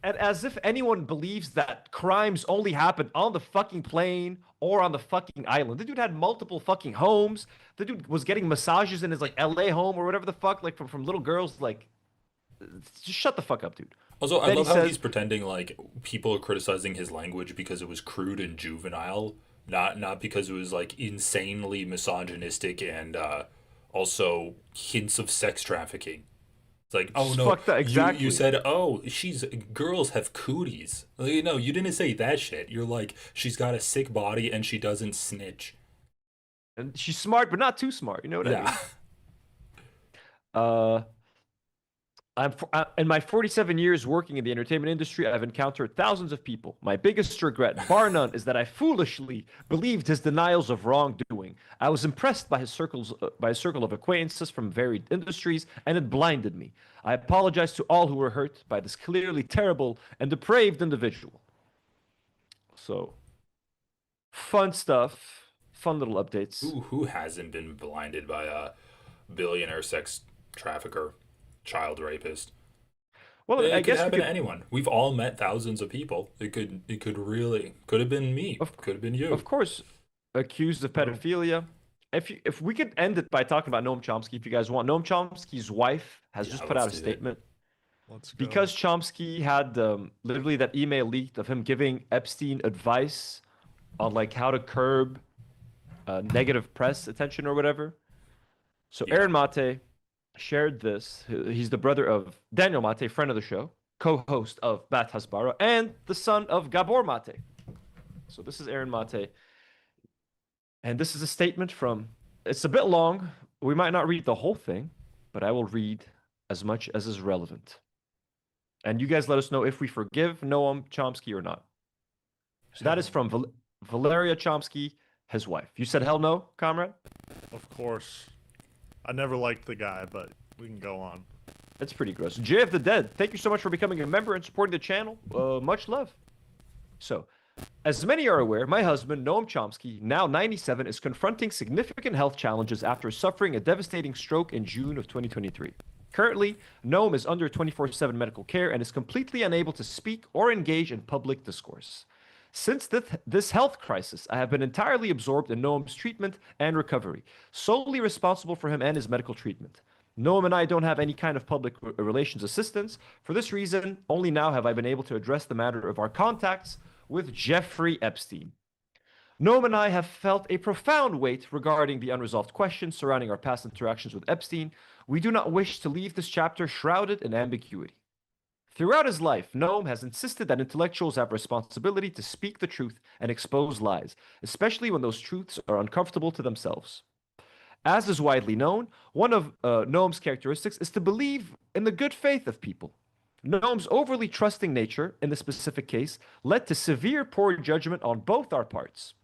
and as if anyone believes that crimes only happen on the fucking plane or on the fucking island. The dude had multiple fucking homes. The dude was getting massages in his like LA home or whatever the fuck, like from little girls. Like, just shut the fuck up, dude. Also, I Then love he how says- he's pretending like people are criticizing his language because it was crude and juvenile, not because it was like insanely misogynistic and also hints of sex trafficking. It's like, oh no, Fuck that, exactly. you said, oh, girls have cooties. Like, no, you didn't say that shit. You're like, she's got a sick body and she doesn't snitch. And she's smart, but not too smart. You know what Yeah. I mean? In my 47 years working in the entertainment industry, I've encountered thousands of people. My biggest regret, bar none, is that I foolishly believed his denials of wrongdoing. I was impressed by his circle of acquaintances from varied industries, and it blinded me. I apologize to all who were hurt by this clearly terrible and depraved individual. So, fun stuff, fun little updates. Who hasn't been blinded by a billionaire sex trafficker, child rapist? Well, it I could guess we happen could, to anyone. We've all met thousands of people. It could have been me. Could have been you. of course, accused of pedophilia, if we could end it by talking about Noam Chomsky, if you guys want. Noam Chomsky's wife has just put out a statement. Let's go. Because Chomsky had literally that email leaked of him giving Epstein advice on like how to curb negative press attention or whatever. So Aaron Mate shared this. He's the brother of Daniel Mate, friend of the show, co-host of Bat Hasbara, and the son of Gabor Mate. So this is Aaron Mate. And this is a statement from, it's a bit long. We might not read the whole thing, but I will read as much as is relevant. And you guys let us know if we forgive Noam Chomsky or not. So that is from Valeria Chomsky, his wife. You said hell no, comrade? Of course. I never liked the guy, but we can go on. That's pretty gross. Jay of the Dead, thank you so much for becoming a member and supporting the channel. Much love. So, as many are aware, my husband, Noam Chomsky, now 97, is confronting significant health challenges after suffering a devastating stroke in June of 2023. Currently, Noam is under 24/7 medical care and is completely unable to speak or engage in public discourse. Since this health crisis, I have been entirely absorbed in Noam's treatment and recovery, solely responsible for him and his medical treatment. Noam and I don't have any kind of public relations assistance. For this reason, only now have I been able to address the matter of our contacts with Jeffrey Epstein. Noam and I have felt a profound weight regarding the unresolved questions surrounding our past interactions with Epstein. We do not wish to leave this chapter shrouded in ambiguity. Throughout his life, Noam has insisted that intellectuals have responsibility to speak the truth and expose lies, especially when those truths are uncomfortable to themselves. As is widely known, one of Noam's characteristics is to believe in the good faith of people. Noam's overly trusting nature, in this specific case, led to severe poor judgment on both our parts.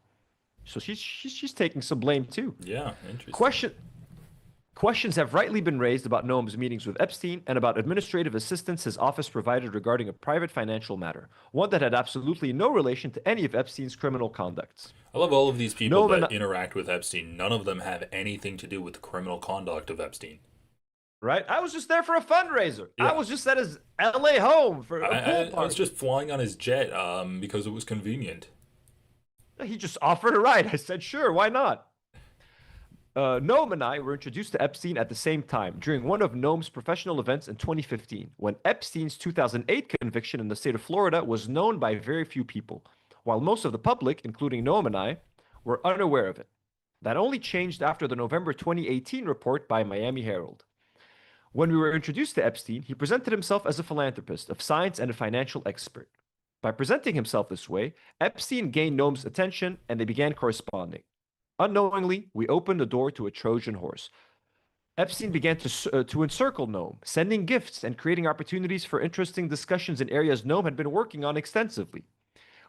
So she's taking some blame too. Yeah, interesting. Questions have rightly been raised about Noam's meetings with Epstein and about administrative assistance his office provided regarding a private financial matter, one that had absolutely no relation to any of Epstein's criminal conducts. I love all of these people that interact with Epstein. None of them have anything to do with the criminal conduct of Epstein. Right? I was just there for a fundraiser. Yeah. I was just at his LA home for a pool party. I was just flying on his jet because it was convenient. He just offered a ride. I said, sure, why not? Noam and I were introduced to Epstein at the same time during one of Noam's professional events in 2015, when Epstein's 2008 conviction in the state of Florida was known by very few people, while most of the public, including Noam and I, were unaware of it. That only changed after the November 2018 report by Miami Herald. When we were introduced to Epstein, he presented himself as a philanthropist of science and a financial expert. By presenting himself this way, Epstein gained Noam's attention and they began corresponding. Unknowingly, we opened the door to a Trojan horse. Epstein began to encircle Noam, sending gifts and creating opportunities for interesting discussions in areas Noam had been working on extensively.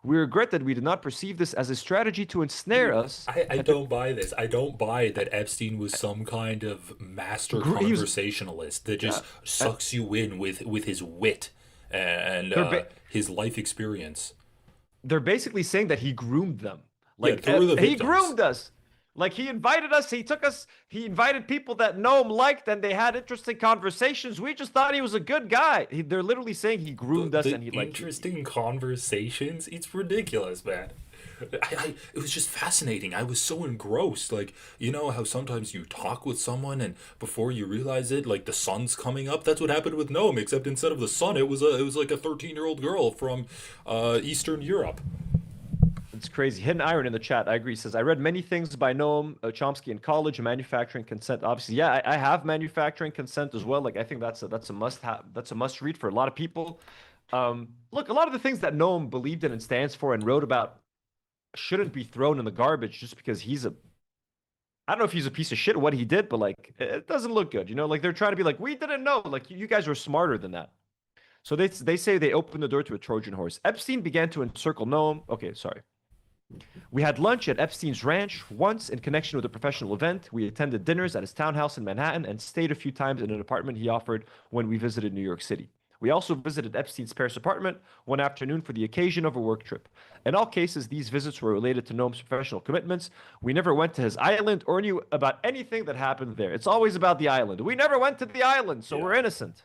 We regret that we did not perceive this as a strategy to ensnare us. I don't buy this. I don't buy that Epstein was some kind of master conversationalist that just sucks you in with his wit and his life experience. They're basically saying that he groomed them. Like, he groomed us. Like, he invited us, he invited people that Noam liked, and they had interesting conversations. We just thought he was a good guy. They're literally saying he groomed us and he liked interesting conversations. It's ridiculous, man. It was just fascinating. I was so engrossed. Like, you know how sometimes you talk with someone and before you realize it, like the sun's coming up. That's what happened with Noam, except instead of the sun, it was like a 13-year-old girl from Eastern Europe. It's crazy. Hidden Iron in the chat, I agree, says, I read many things by Noam Chomsky in college, manufacturing consent. Obviously, yeah, I have manufacturing consent as well. Like, I think that's a must-have. That's a must-read for a lot of people. Look, a lot of the things that Noam believed in and stands for and wrote about shouldn't be thrown in the garbage just because I don't know if he's a piece of shit what he did, but like, it doesn't look good. You know, like they're trying to be like, we didn't know. Like, you guys were smarter than that. So they say they opened the door to a Trojan horse. Epstein began to encircle Noam. Okay, sorry. We had lunch at Epstein's ranch once in connection with a professional event. We attended dinners at his townhouse in Manhattan and stayed a few times in an apartment he offered when we visited New York City. We also visited Epstein's Paris apartment one afternoon for the occasion of a work trip. In all cases, these visits were related to Noam's professional commitments. We never went to his island or knew about anything that happened there. It's always about the island. We never went to the island, so we're innocent.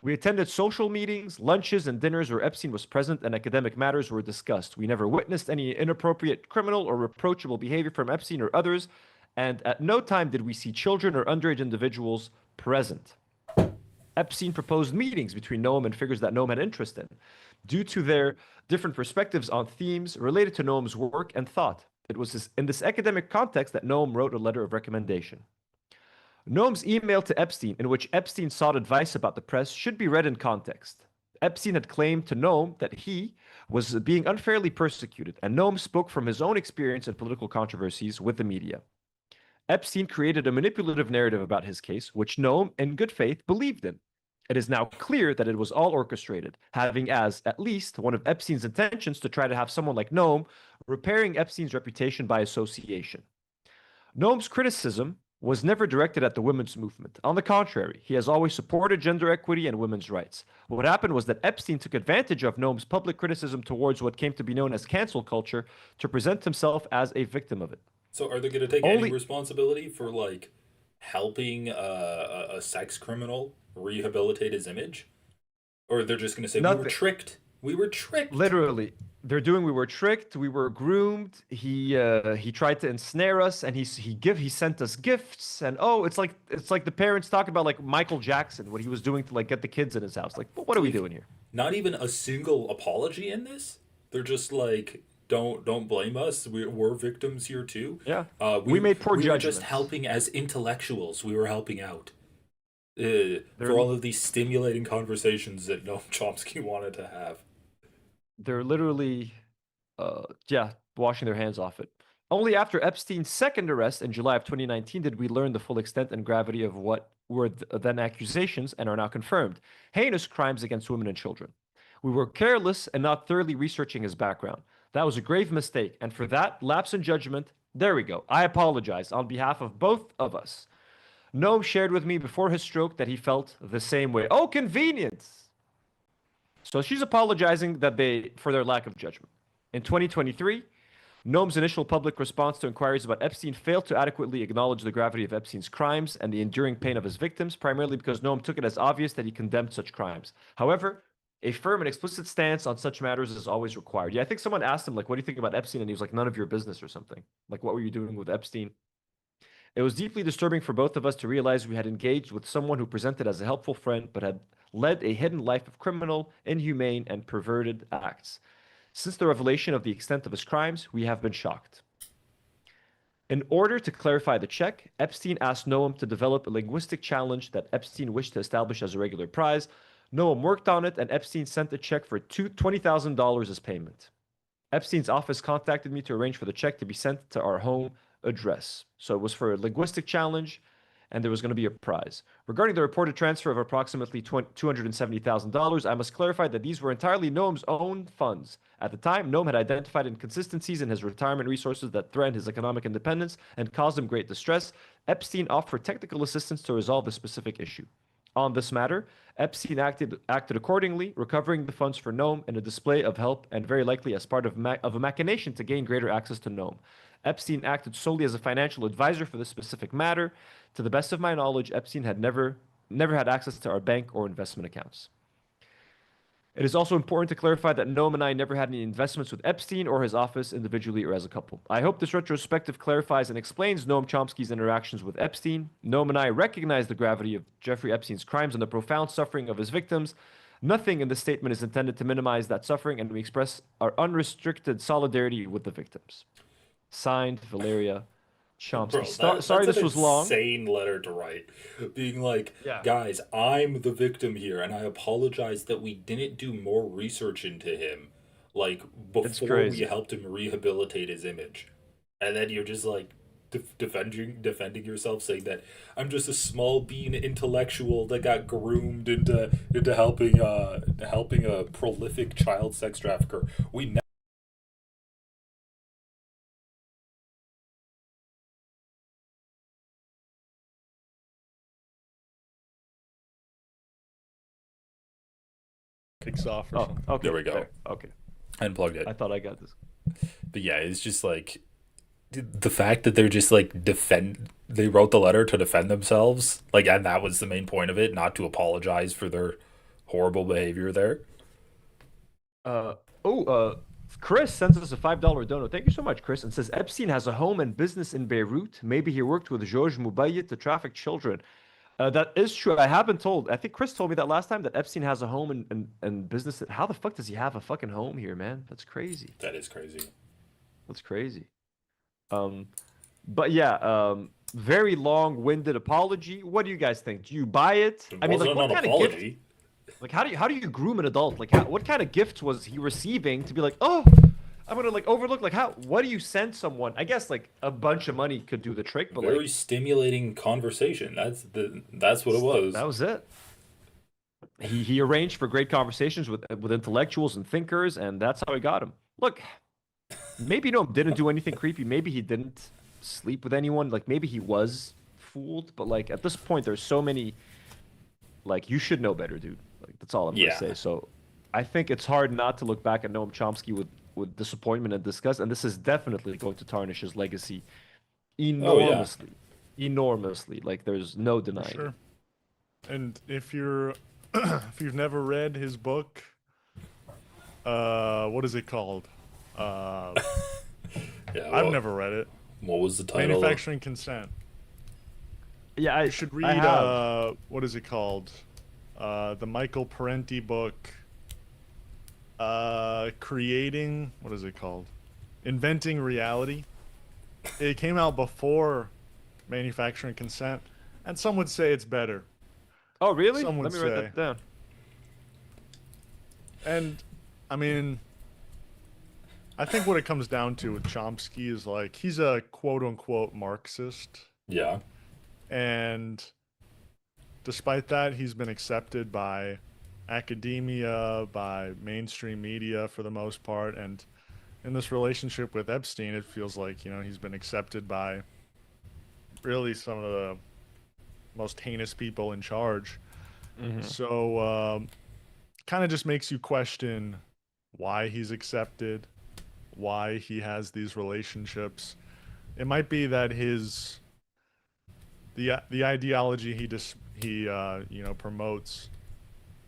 We attended social meetings, lunches, and dinners where Epstein was present and academic matters were discussed. We never witnessed any inappropriate criminal or reproachable behavior from Epstein or others, and at no time did we see children or underage individuals present. Epstein proposed meetings between Noam and figures that Noam had interest in, due to their different perspectives on themes related to Noam's work and thought. It was in this academic context that Noam wrote a letter of recommendation. Noam's email to Epstein, in which Epstein sought advice about the press, should be read in context. Epstein had claimed to Noam that he was being unfairly persecuted, and Noam spoke from his own experience in political controversies with the media. Epstein created a manipulative narrative about his case, which Noam, in good faith, believed in. It is now clear that it was all orchestrated, having as, at least, one of Epstein's intentions to try to have someone like Noam repairing Epstein's reputation by association. Noam's criticism was never directed at the women's movement. On the contrary, he has always supported gender equity and women's rights. What happened was that Epstein took advantage of Noam's public criticism towards what came to be known as cancel culture to present himself as a victim of it. So are they going to take any responsibility for like helping a sex criminal rehabilitate his image? Or they're just going to say, we were tricked. We were tricked. Literally. They're doing, we were tricked, we were groomed, he tried to ensnare us, and he sent us gifts, and it's like the parents talking about like Michael Jackson, what he was doing to like get the kids in his house. Like, what are we doing here? Not even a single apology in this? They're just like, don't blame us. We're victims here too. Yeah. We made poor judgments. We were just helping as intellectuals. We were helping out. For all of these stimulating conversations that Noam Chomsky wanted to have. They're literally, washing their hands off it. Only after Epstein's second arrest in July of 2019 did we learn the full extent and gravity of what were then accusations and are now confirmed. Heinous crimes against women and children. We were careless and not thoroughly researching his background. That was a grave mistake, and for that lapse in judgment, there we go. I apologize on behalf of both of us. Noam shared with me before his stroke that he felt the same way. Oh, convenience! So she's apologizing for their lack of judgment. In 2023, Noam's initial public response to inquiries about Epstein failed to adequately acknowledge the gravity of Epstein's crimes and the enduring pain of his victims, primarily because Noam took it as obvious that he condemned such crimes. However, a firm and explicit stance on such matters is always required. Yeah, I think someone asked him, like, what do you think about Epstein? And he was like, none of your business or something. Like, what were you doing with Epstein? It was deeply disturbing for both of us to realize we had engaged with someone who presented as a helpful friend, but had led a hidden life of criminal, inhumane, and perverted acts. Since the revelation of the extent of his crimes, we have been shocked. In order to clarify the check, Epstein asked Noam to develop a linguistic challenge that Epstein wished to establish as a regular prize. Noam worked on it, and Epstein sent a check for $20,000 as payment. Epstein's office contacted me to arrange for the check to be sent to our home address. So it was for a linguistic challenge, and there was going to be a prize. Regarding the reported transfer of approximately $270,000, I must clarify that these were entirely Noam's own funds. At the time, Noam had identified inconsistencies in his retirement resources that threatened his economic independence and caused him great distress. Epstein offered technical assistance to resolve the specific issue. On this matter, Epstein acted accordingly, recovering the funds for Noam in a display of help and very likely as part of a machination to gain greater access to Noam. Epstein acted solely as a financial advisor for this specific matter. To the best of my knowledge, Epstein had never had access to our bank or investment accounts. It is also important to clarify that Noam and I never had any investments with Epstein or his office individually or as a couple. I hope this retrospective clarifies and explains Noam Chomsky's interactions with Epstein. Noam and I recognize the gravity of Jeffrey Epstein's crimes and the profound suffering of his victims. Nothing in this statement is intended to minimize that suffering, and we express our unrestricted solidarity with the victims. Signed, Valeria Chomsky. Bro, sorry this was long. Insane letter to write, being like, guys, I'm the victim here, and I apologize that we didn't do more research into him, like before we helped him rehabilitate his image, and then you're just like defending yourself, saying that I'm just a small bean intellectual that got groomed into helping a prolific child sex trafficker. We kicks off or something. Okay. There we go. There. Okay. I unplugged it. I thought I got this. But yeah, it's just like the fact that they're just like they wrote the letter to defend themselves, like, and that was the main point of it, not to apologize for their horrible behavior there. Chris sends us a $5 dono. Thank you so much, Chris, and says Epstein has a home and business in Beirut. Maybe he worked with George Mubayit to traffic children. That is true. I have been told. I think Chris told me that last time that Epstein has a home and business. How the fuck does he have a fucking home here, man? That's crazy. That is crazy. That's crazy. But yeah, very long-winded apology. What do you guys think? Do you buy it? It I mean, like, wasn't what an kind of gift? apology. Like, how do you groom an adult? Like, what kind of gift was he receiving to be like, oh, I'm gonna like overlook like what do you send someone? I guess like a bunch of money could do the trick, but Very like stimulating conversation. That's what it was. that was it. He arranged for great conversations with intellectuals and thinkers, and that's how he got him. Look, maybe didn't do anything creepy. Maybe he didn't sleep with anyone. Like maybe he was fooled, but like at this point, there's so many. Like you should know better, dude. Like that's all I'm gonna say. So, I think it's hard not to look back at Noam Chomsky with disappointment and disgust, and this is definitely going to tarnish his legacy enormously, enormously. Like there's no denying. Sure. And if you're if you've never read his book, what is it called? Yeah, I've never read it. What was the title? Manufacturing Consent. Yeah, you should read. What is it called? The Michael Parenti book. Creating. What is it called? Inventing Reality. It came out before Manufacturing Consent, and some would say it's better. Oh, really? Some would Let me write that down. And I mean, I think what it comes down to with Chomsky is like he's a quote-unquote Marxist. Yeah. And despite that, he's been accepted by academia, by mainstream media for the most part, and in this relationship with Epstein, it feels like, he's been accepted by really some of the most heinous people in charge. So kind of just makes you question why he's accepted, why he has these relationships. It might be that the ideology he promotes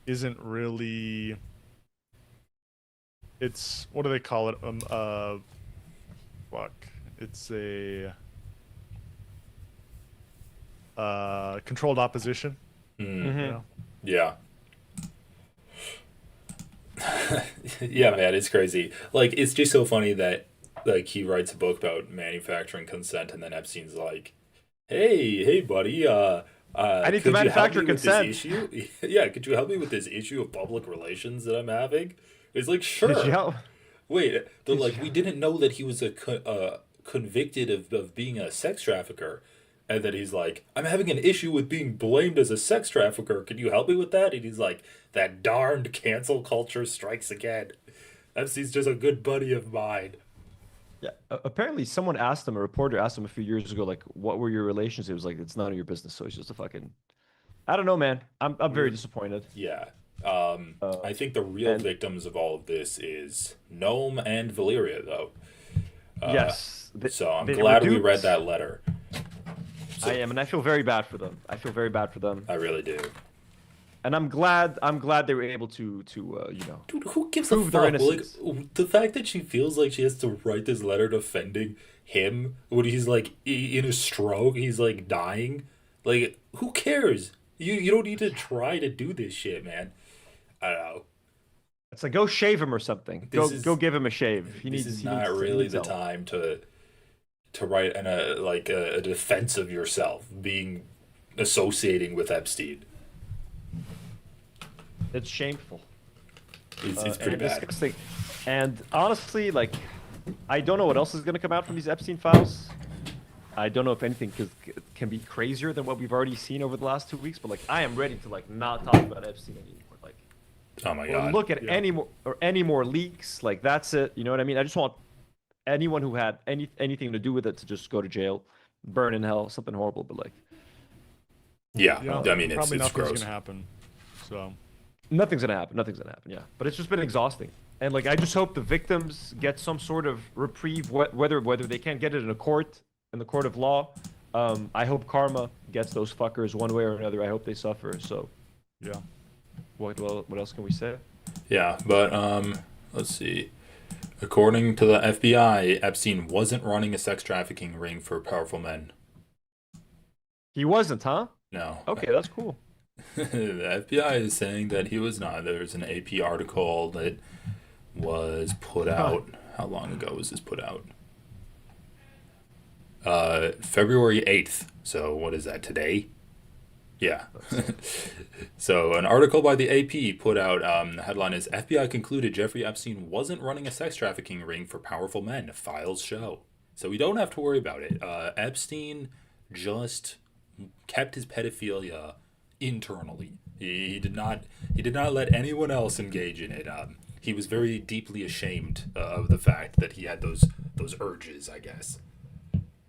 isn't really. It's, what do they call it? It's a controlled opposition. Yeah. Yeah, man, it's crazy. Like, it's just so funny that like he writes a book about manufacturing consent, and then Epstein's like, "Hey, buddy, I need to manufacture consent." This issue? Yeah, could you help me with this issue of public relations that I'm having? It's like, sure. Did you help? Wait, they're like, we didn't know that he was convicted of being a sex trafficker. And then he's like, I'm having an issue with being blamed as a sex trafficker. Can you help me with that? And he's like, that darned cancel culture strikes again. Epstein's just a good buddy of mine. Yeah. Apparently, someone asked him, a reporter asked him a few years ago, like, what were your relations? He was like, it's none of your business. So he's just a fucking. I don't know, man. I'm very disappointed. Yeah. I think the real victims of all of this is Noam and Valeria, though. Yes. So I'm glad we read that letter. I am, and I feel very bad for them. I I really do. And I'm glad they were able to Dude, who gives prove a their fuck? Like, innocence. the fact that she feels like she has to write this letter defending him when he's like in a stroke, he's like dying. Like, who cares? You don't need to try to do this shit, man. I don't know. It's like, go shave him or something. Go give him a shave. This is not really the time to write a defense of yourself associating with Epstein. It's shameful. It's pretty bad. Disgusting. And honestly, like, I don't know what else is going to come out from these Epstein files. I don't know if anything can be crazier than what we've already seen over the last 2 weeks. But like, I am ready to like not talk about Epstein anymore. Like, oh my god, look at any more leaks. Like, that's it. You know what I mean? I just want anyone who had anything to do with it to just go to jail, burn in hell, something horrible. But like, yeah, I mean, probably it's nothing's gross. gonna happen. So nothing's gonna happen. Yeah, but it's just been exhausting. And like, I just hope the victims get some sort of reprieve, whether they can't get it in the court of law. I hope karma gets those fuckers one way or another. I hope they suffer. So, yeah. What else can we say? Yeah, but let's see. According to the FBI, Epstein wasn't running a sex trafficking ring for powerful men. He wasn't, huh? No. Okay, that's cool. The FBI is saying that he was not. There's an AP article that was put out. How long ago was this put out? February 8th. So what is that, today? Yeah. So an article by the AP put out, the headline is FBI concluded Jeffrey Epstein wasn't running a sex trafficking ring for powerful men, files show. So we don't have to worry about it. Epstein just kept his pedophilia internally. He did not let anyone else engage in it. He was very deeply ashamed of the fact that he had those urges, I guess.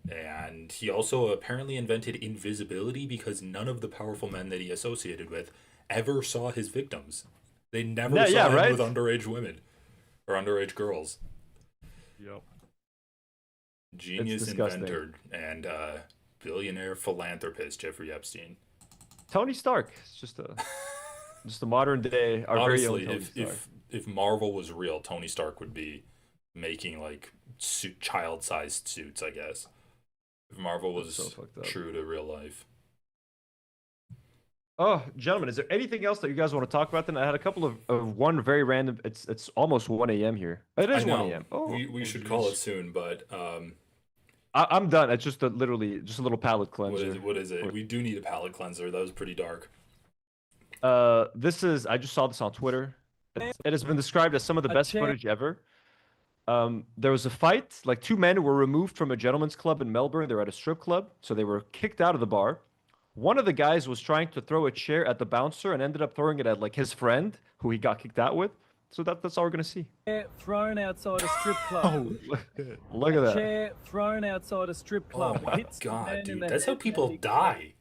And he also apparently invented invisibility because none of the powerful men that he associated with ever saw his victims. They never saw him with underage women or underage girls. Yep. Genius inventor and billionaire philanthropist Jeffrey Epstein. Tony Stark. It's just a modern day. Our Honestly, very own Tony Stark. if Marvel was real, Tony Stark would be making like child-sized suits, I guess. If Marvel was true to real life. Oh, gentlemen, is there anything else that you guys want to talk about? Then I had a couple of one very random. It's almost 1 a.m. here. It is 1 a.m. Oh, we should call it soon, but I'm done. It's just literally just a little palate cleanser. What is it? We do need a palate cleanser. That was pretty dark. This is. I just saw this on Twitter. It has been described as some of the best footage ever. There was a fight. Like 2 men were removed from a gentleman's club in Melbourne. They were at a strip club, so they were kicked out of the bar. One of the guys was trying to throw a chair at the bouncer and ended up throwing it at like his friend, who he got kicked out with. So that's all we're gonna see. Chair thrown outside a strip club. Look at that. Chair thrown outside a strip club. Oh my god, dude! That's how people die.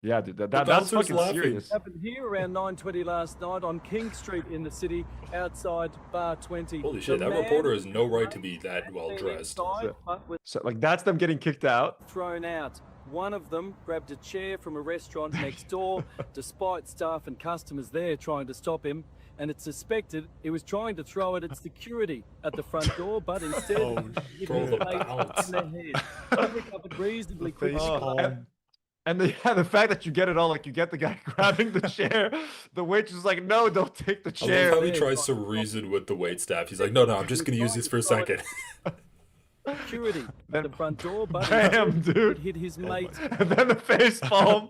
Yeah, dude, that's fucking serious. Happened here around 9:20 last night on King Street in the city, outside Bar 20. Holy shit! That reporter has no right to be that well dressed. So like that's them getting kicked out. Thrown out. One of them grabbed a chair from a restaurant next door, despite staff and customers there trying to stop him. And it's suspected he was trying to throw it at security at the front door, but instead hit his face in the head. He recovered reasonably quickly. And the fact that you get it all, like you get the guy grabbing the chair, the waitress is like, no, don't take the chair. I love how he tries to reason with the waitstaff. He's like, no, I'm just gonna use this for a second. Security at the front door, but damn, dude, hit his mate. And then the face palm.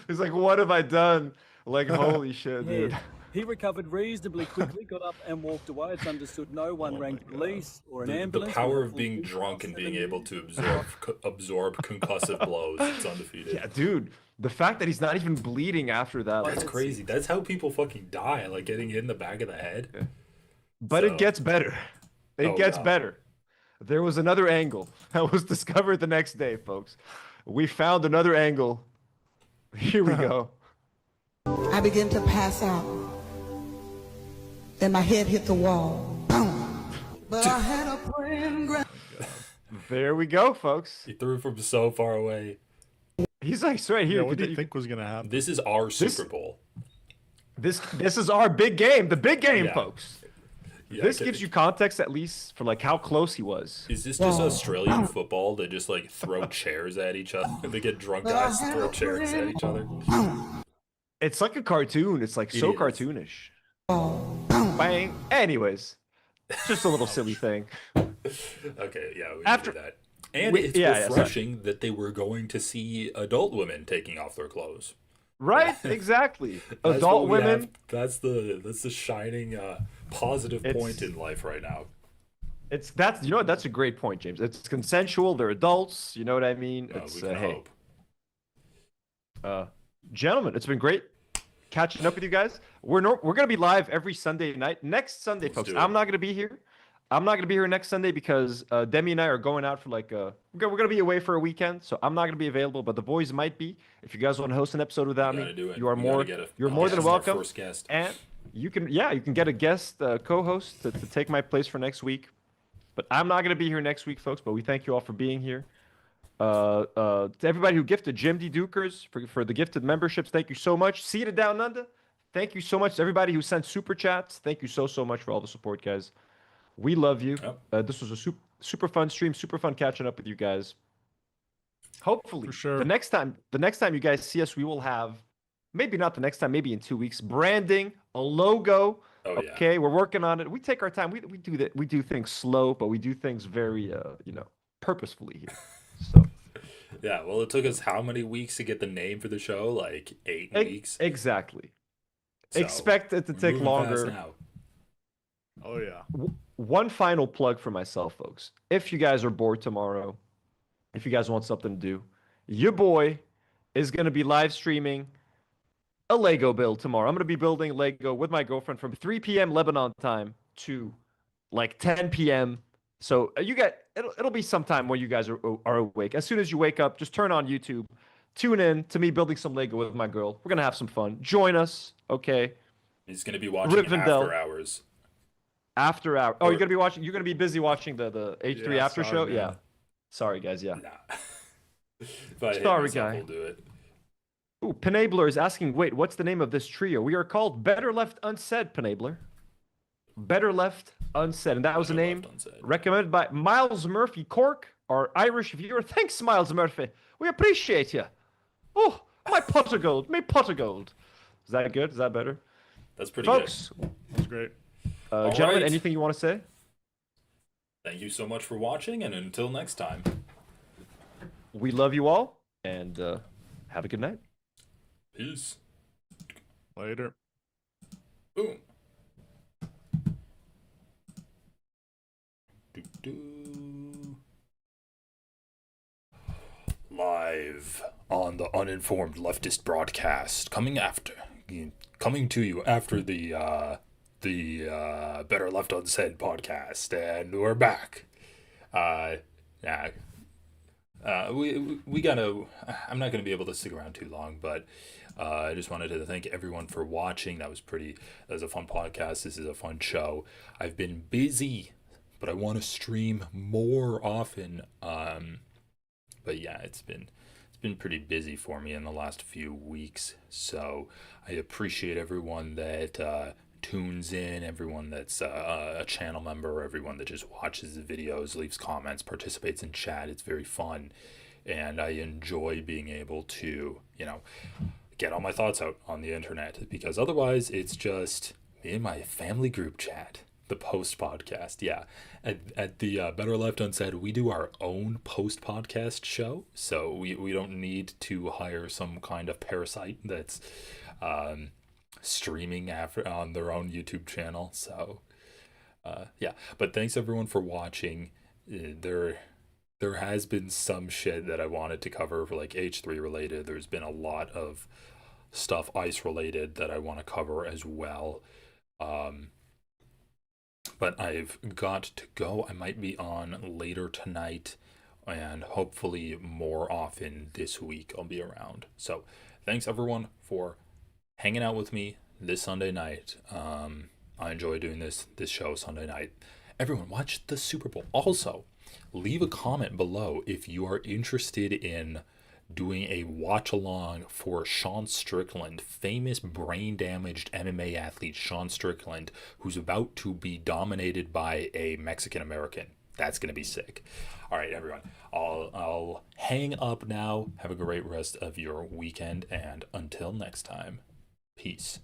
He's like, what have I done? Like, holy shit, dude. He recovered reasonably quickly, got up and walked away. It's understood no one rang police or an ambulance. The power of being drunk and being able to absorb concussive blows. It's undefeated. Yeah, dude. The fact that he's not even bleeding after that. That's crazy. That's how people fucking die, like getting hit in the back of the head. But it gets better. It gets better. There was another angle that was discovered the next day, folks. We found another angle. Here we go. I began to pass out. Then my head hit the wall. Boom. But I had a friend. There we go, folks. He threw from so far away. He's like right here. Yeah, what do you think was gonna happen? This is our Super Bowl. This is our big game. The big game, folks. Yeah, this gives you context at least for like how close he was. Is this just Australian football? They just like throw chairs at each other. They get drunk guys to throw chairs at each other. It's like a cartoon. It's like so cartoonish. Bang. Anyways, just a little silly thing. Okay, yeah, we can do that. And it's refreshing that they were going to see adult women taking off their clothes. Right, exactly. Adult women. That's the shining positive point in life right now. That's a great point, James. It's consensual. They're adults. You know what I mean? We can hope. Gentlemen, it's been great catching up with you guys. We're gonna be live every Sunday night. Next Sunday, folks. I'm not gonna be here. I'm not gonna be here next Sunday because Demi and I are going out for like we're gonna be away for a weekend, so I'm not gonna be available. But the boys might be. If you guys want to host an episode without me, you are more than welcome. First guest. And you can get a guest co-host to take my place for next week. But I'm not gonna be here next week, folks. But we thank you all for being here. To everybody who gifted, Jim D. Dukers for the gifted memberships, thank you so much. Seated Down Under, Thank you so much to everybody who sent super chats. Thank you so much for all the support, guys. We love you. This was a super fun stream, super fun catching up with you guys. Hopefully, For sure. the next time you guys see us, we will have, maybe not the next time, maybe in 2 weeks, branding, a logo. Oh, yeah. Okay, we're working on it. We take our time. We do that. We do things slow, but we do things very purposefully here. So Yeah, well, it took us how many weeks to get the name for the show? Like 8 weeks. Exactly. So, Expect it to we're take moving fast longer. now. Oh yeah. One final plug for myself, folks. If you guys are bored tomorrow, if you guys want something to do, your boy is going to be live streaming a Lego build tomorrow. I'm going to be building Lego with my girlfriend from 3 p.m. Lebanon time to like 10 p.m. So you get it'll be sometime when you guys are awake. As soon as you wake up, just turn on YouTube, tune in to me building some Lego with my girl. We're gonna have some fun. Join us, okay? He's going to be watching Rivendell. After Hours. After hour. Oh, you're gonna be watching. You're gonna be busy watching the H3 Yeah, after sorry, show. man. Yeah. Sorry, guys. Yeah. Nah. If I hit Sorry, myself, guy. we'll do it. Ooh, Penabler is asking. Wait, what's the name of this trio? We are called Better Left Unsaid. Penabler. Better Left Unsaid, and that was a Better name Left Unsaid. recommended by Miles Murphy Cork, our Irish viewer. Thanks, Miles Murphy. We appreciate you. Oh, my pot of gold. Me pot of gold. Is that good? Is that better? That's pretty Folks, That's great. All gentlemen, right. anything you want to say? good. Thank you so much for watching, and until next time. We love you all, and have a good night. Peace. Later. Boom. Doo-doo. Live on the Uninformed Leftist broadcast, coming to you after the Better Left Unsaid podcast, and we're back. We gotta. I'm not gonna be able to stick around too long, but I just wanted to thank everyone for watching. That was a fun podcast. This is a fun show. I've been busy, but I want to stream more often. But yeah, it's been pretty busy for me in the last few weeks. So I appreciate everyone that tunes in, everyone that's a channel member, everyone that just watches the videos, leaves comments, participates in chat. It's very fun, and I enjoy being able to, get all my thoughts out on the internet, because otherwise it's just me and my family group chat. The post podcast, yeah. At the Better Left Unsaid, we do our own post podcast show, so we don't need to hire some kind of parasite that's streaming on their own YouTube channel. So yeah, but thanks everyone for watching. There has been some shit that I wanted to cover for like H3 related. There's been a lot of stuff ICE related that I want to cover as well. But I've got to go. I might be on later tonight, and hopefully more often this week I'll be around. So thanks everyone for hanging out with me this Sunday night. I enjoy doing this show Sunday night. Everyone, watch the Super Bowl. Also, leave a comment below if you are interested in doing a watch along for Sean Strickland, famous brain damaged MMA athlete Sean Strickland, who's about to be dominated by a Mexican American. That's gonna be sick. All right, everyone, I'll hang up now. Have a great rest of your weekend, and until next time, peace.